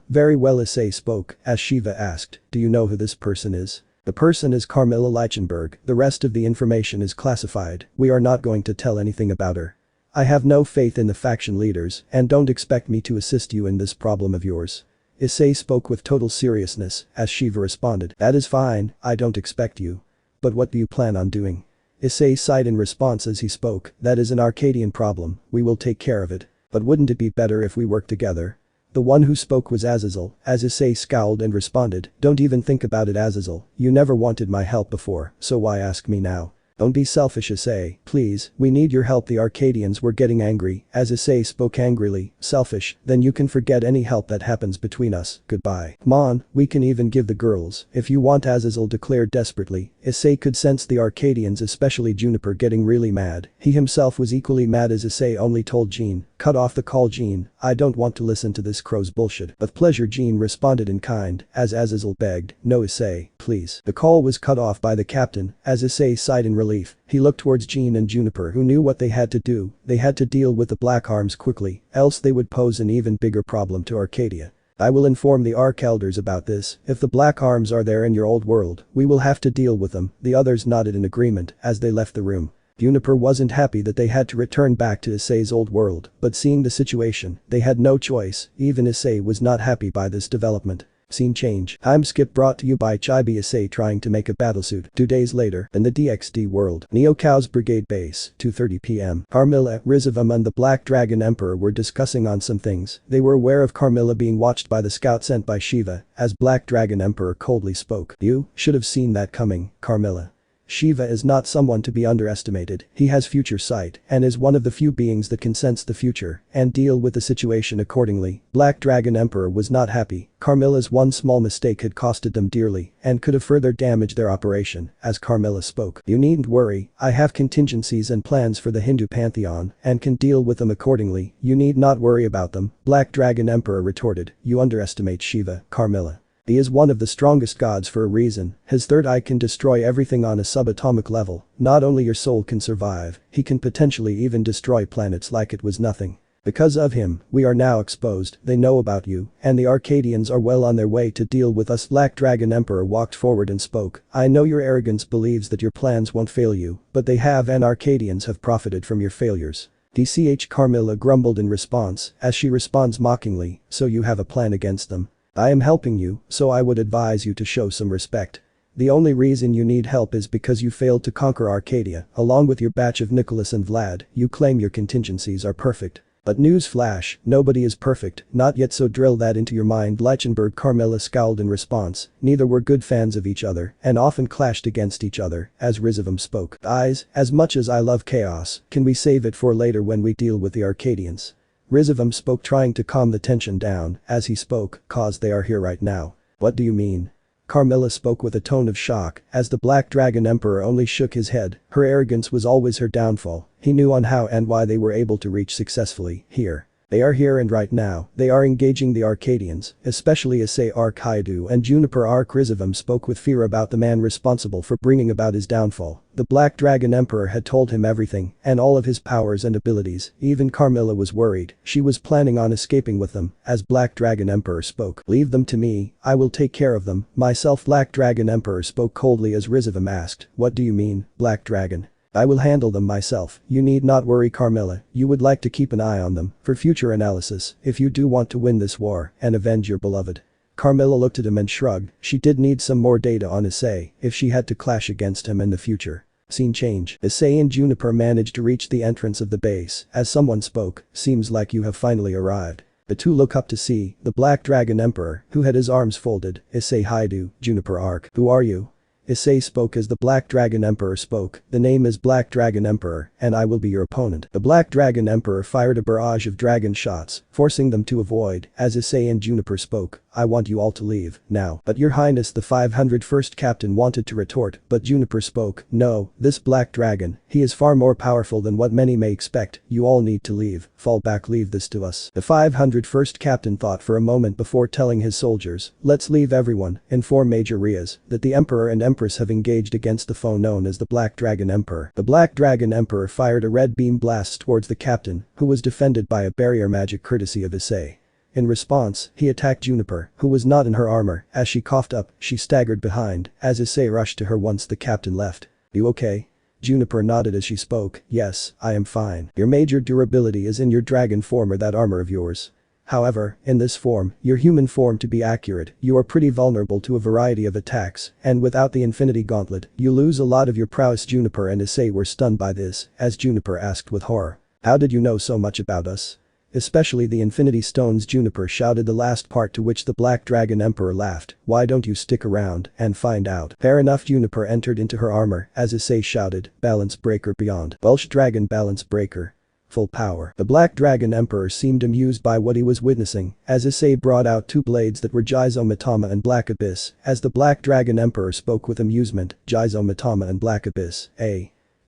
Very well, Issei spoke, as Shiva asked, do you know who this person is? The person is Carmilla Leichenberg, the rest of the information is classified, we are not going to tell anything about her. I have no faith in the faction leaders, and don't expect me to assist you in this problem of yours. Issei spoke with total seriousness, as Shiva responded, that is fine, I don't expect you. But what do you plan on doing? Issei sighed in response as he spoke, that is an Arcadian problem, we will take care of it. But wouldn't it be better if we work together? The one who spoke was Azazel, as Issei scowled and responded, don't even think about it, Azazel, you never wanted my help before, so why ask me now? Don't be selfish, Issei, please, we need your help. The Arcadians were getting angry, as Issei spoke angrily, selfish, then you can forget any help that happens between us, goodbye. Come on, we can even give the girls, if you want, Azazel declared desperately. Issei could sense the Arcadians, especially Juniper, getting really mad. He himself was equally mad as Issei only told Jean, Cut off the call, Jean, I don't want to listen to this crow's bullshit. With pleasure, Jean responded in kind, as Azazel begged, no Issei, please. The call was cut off by the captain, as Issei sighed in relief. He looked towards Jean and Juniper, who knew what they had to do. They had to deal with the Black Arms quickly, else they would pose an even bigger problem to Arcadia. I will inform the Arc Elders about this. If the Black Arms are there in your old world, we will have to deal with them. The others nodded in agreement as they left the room. Juniper wasn't happy that they had to return back to Issei's old world, but seeing the situation, they had no choice. Even Issei was not happy by this development. Scene change. Time skip brought to you by Chibi. Issei trying to make a battlesuit. 2 days later, in the DXD world, Neo Chaos Brigade base, 2:30 p.m. Carmilla, RageRevan and the Black Dragon Emperor were discussing on some things. They were aware of Carmilla being watched by the scout sent by Shiva, as Black Dragon Emperor coldly spoke. You should have seen that coming, Carmilla. Shiva is not someone to be underestimated. He has future sight and is one of the few beings that can sense the future and deal with the situation accordingly. Black Dragon Emperor was not happy. Carmilla's one small mistake had costed them dearly and could have further damaged their operation, as Carmilla spoke. You needn't worry, I have contingencies and plans for the Hindu pantheon and can deal with them accordingly. You need not worry about them, Black Dragon Emperor retorted. You underestimate Shiva, Carmilla. He is one of the strongest gods for a reason. His third eye can destroy everything on a subatomic level. Not only your soul can survive, he can potentially even destroy planets like it was nothing. Because of him, we are now exposed. They know about you, and the Arcadians are well on their way to deal with us. Black Dragon Emperor walked forward and spoke. I know your arrogance believes that your plans won't fail you, but they have, and Arcadians have profited from your failures. DCH Carmilla grumbled in response, as she responds mockingly, so you have a plan against them. I am helping you, so I would advise you to show some respect. The only reason you need help is because you failed to conquer Arcadia, along with your batch of Nicholas and Vlad. You claim your contingencies are perfect. But news flash, nobody is perfect, not yet, so drill that into your mind. Leichenberg. Carmilla scowled in response. Neither were good fans of each other and often clashed against each other, as RageRevan spoke. Eyes, as much as I love chaos, can we save it for later when we deal with the Arcadians? RageRevan spoke, trying to calm the tension down. As he spoke, cause they are here right now. What do you mean? Carmilla spoke with a tone of shock, as the Black Dragon Emperor only shook his head. Her arrogance was always her downfall. He knew on how and why they were able to reach successfully. Here. They are here and right now. They are engaging the Arcadians, especially Issei Arc Hyoudou and Juniper Arc. RageRevan spoke with fear about the man responsible for bringing about his downfall. The Black Dragon Emperor had told him everything and all of his powers and abilities. Even Carmilla was worried. She was planning on escaping with them, as Black Dragon Emperor spoke. Leave them to me, I will take care of them myself. Black Dragon Emperor spoke coldly as RageRevan asked, what do you mean, Black Dragon? I will handle them myself. You need not worry, Carmilla. You would like to keep an eye on them for future analysis if you do want to win this war and avenge your beloved. Carmilla looked at him and shrugged. She did need some more data on Issei if she had to clash against him in the future. Scene change. Issei and Juniper managed to reach the entrance of the base as someone spoke. Seems like you have finally arrived. The two look up to see the Black Dragon Emperor, who had his arms folded. Issei Hyoudou, Juniper Arc. Who are you? Issei spoke as the Black Dragon Emperor spoke. The name is Black Dragon Emperor, and I will be your opponent. The Black Dragon Emperor fired a barrage of dragon shots, forcing them to avoid, as Issei and Juniper spoke. I want you all to leave, now. But your highness, the 501st captain wanted to retort, but Juniper spoke. No, this Black Dragon, he is far more powerful than what many may expect. You all need to leave. Fall back, leave this to us. The 501st captain thought for a moment before telling his soldiers, let's leave everyone, inform Major Riaz that the Emperor and Empress have engaged against the foe known as the Black Dragon Emperor. The Black Dragon Emperor fired a red beam blast towards the captain, who was defended by a barrier magic courtesy of Issei. In response, he attacked Juniper, who was not in her armor. As she coughed up, she staggered behind, as Issei rushed to her once the captain left. You okay? Juniper nodded as she spoke. Yes, I am fine. Your major durability is in your dragon form or that armor of yours. However, in this form, your human form to be accurate, you are pretty vulnerable to a variety of attacks, and without the Infinity Gauntlet, you lose a lot of your prowess. Juniper and Issei were stunned by this, as Juniper asked with horror. How did you know so much about us? Especially the Infinity Stones. Juniper shouted the last part, to which the Black Dragon Emperor laughed. Why don't you stick around and find out? Fair enough. Juniper entered into her armor, as Issei shouted, Balance Breaker beyond. Welsh Dragon Balance Breaker. Full power. The Black Dragon Emperor seemed amused by what he was witnessing, as Issei brought out two blades that were Jizo Mitama and Black Abyss, as the Black Dragon Emperor spoke with amusement. Jizo Mitama and Black Abyss.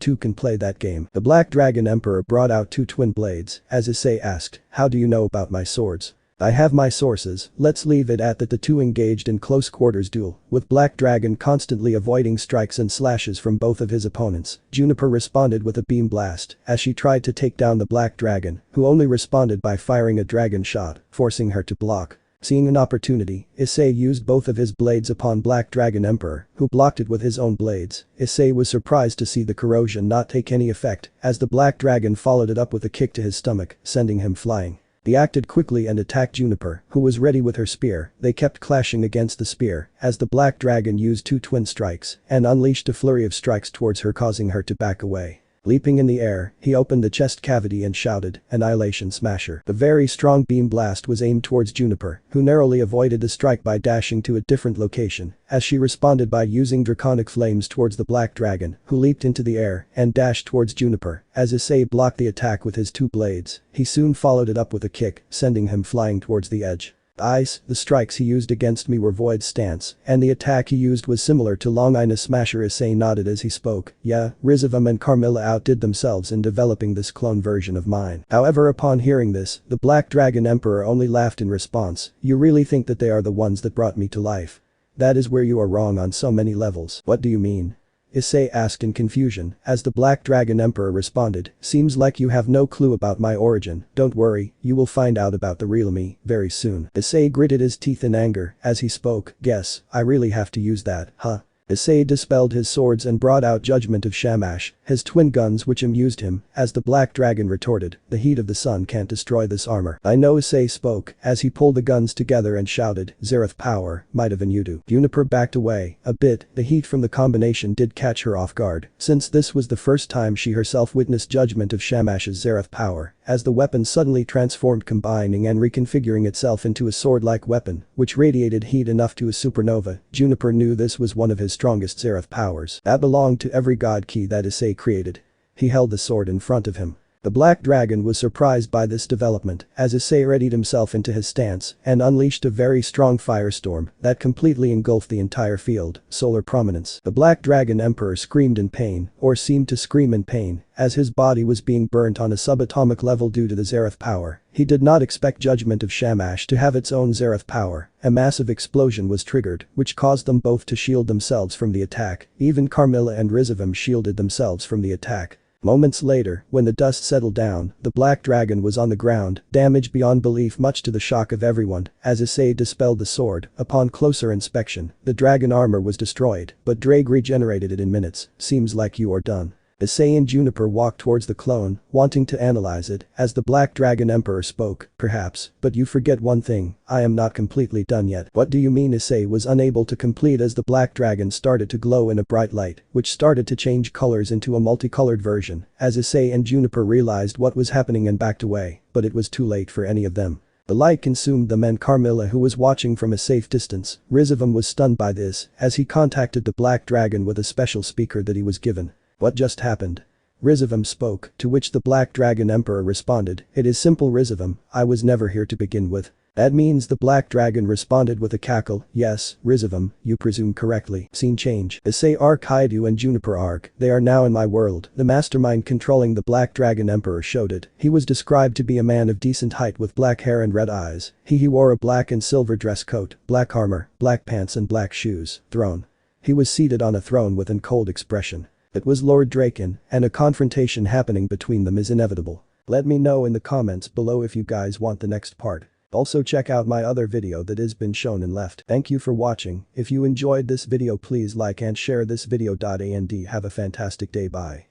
two can play that game. The Black Dragon Emperor brought out two twin blades, as Issei asked, how do you know about my swords? I have my sources, let's leave it at that. The two engaged in close quarters duel, with Black Dragon constantly avoiding strikes and slashes from both of his opponents. Juniper responded with a beam blast, as she tried to take down the Black Dragon, who only responded by firing a dragon shot, forcing her to block. Seeing an opportunity, Issei used both of his blades upon Black Dragon Emperor, who blocked it with his own blades. Issei was surprised to see the corrosion not take any effect, as the Black Dragon followed it up with a kick to his stomach, sending him flying. He acted quickly and attacked Juniper, who was ready with her spear. They kept clashing against the spear, as the Black Dragon used two twin strikes, and unleashed a flurry of strikes towards her, causing her to back away. Leaping in the air, he opened the chest cavity and shouted, "Annihilation Smasher." The very strong beam blast was aimed towards Juniper, who narrowly avoided the strike by dashing to a different location, as she responded by using draconic flames towards the Black Dragon, who leaped into the air and dashed towards Juniper. As Issei blocked the attack with his two blades, he soon followed it up with a kick, sending him flying towards the edge. The strikes he used against me were void stance, and the attack he used was similar to Long-Ina Smasher. Issei nodded as he spoke. Yeah, RageRevan and Carmilla outdid themselves in developing this clone version of mine. However, upon hearing this, the Black Dragon Emperor only laughed in response. You really think that they are the ones that brought me to life? That is where you are wrong on so many levels. What do you mean? Issei asked in confusion, as the Black Dragon Emperor responded, seems like you have no clue about my origin. Don't worry, you will find out about the real me very soon. Issei gritted his teeth in anger as he spoke. Guess, I really have to use that, huh? Issei dispelled his swords and brought out Judgment of Shamash, his twin guns, which amused him, as the Black Dragon retorted, the heat of the sun can't destroy this armor. I know, Issei spoke, as he pulled the guns together and shouted, Zereth power, might of Hyoudou. Juniper backed away a bit. The heat from the combination did catch her off guard, since this was the first time she herself witnessed Judgment of Shamash's Zereth power, as the weapon suddenly transformed, combining and reconfiguring itself into a sword-like weapon, which radiated heat enough to a supernova. Juniper knew this was one of his strongest Zereth powers that belonged to every god key that Issei created. He held the sword in front of him. The Black Dragon was surprised by this development, as Issei readied himself into his stance and unleashed a very strong firestorm that completely engulfed the entire field. Solar prominence. The Black Dragon Emperor screamed in pain, or seemed to scream in pain, as his body was being burnt on a subatomic level due to the Zereth power. He did not expect Judgment of Shamash to have its own Zereth power. A massive explosion was triggered, which caused them both to shield themselves from the attack. Even Carmilla and RageRevan shielded themselves from the attack. Moments later, when the dust settled down, the Black Dragon was on the ground, damaged beyond belief, much to the shock of everyone. As Issei dispelled the sword, upon closer inspection, the dragon armor was destroyed, but Drake regenerated it in minutes. Seems like you are done. Issei and Juniper walked towards the clone, wanting to analyze it, as the Black Dragon Emperor spoke. Perhaps, but you forget one thing, I am not completely done yet. What do you mean? Issei was unable to complete as the Black Dragon started to glow in a bright light, which started to change colors into a multicolored version, as Issei and Juniper realized what was happening and backed away, but it was too late for any of them. The light consumed them and Carmilla, who was watching from a safe distance. RageRevan was stunned by this, as he contacted the Black Dragon with a special speaker that he was given. What just happened? RageRevan spoke, to which the Black Dragon Emperor responded, it is simple, RageRevan, I was never here to begin with. That means the Black Dragon responded with a cackle. Yes, RageRevan, you presume correctly. Scene change. Issei arc Hyoudou and Juniper arc, they are now in my world. The mastermind controlling the Black Dragon Emperor showed it. He was described to be a man of decent height with black hair and red eyes. He wore a black and silver dress coat, black armor, black pants and black shoes. Throne. He was seated on a throne with a cold expression. It was Lord Draken, and a confrontation happening between them is inevitable. Let me know in the comments below if you guys want the next part. Also check out my other video that has been shown and left. Thank you for watching. If you enjoyed this video, please like and share this video. And have a fantastic day. Bye.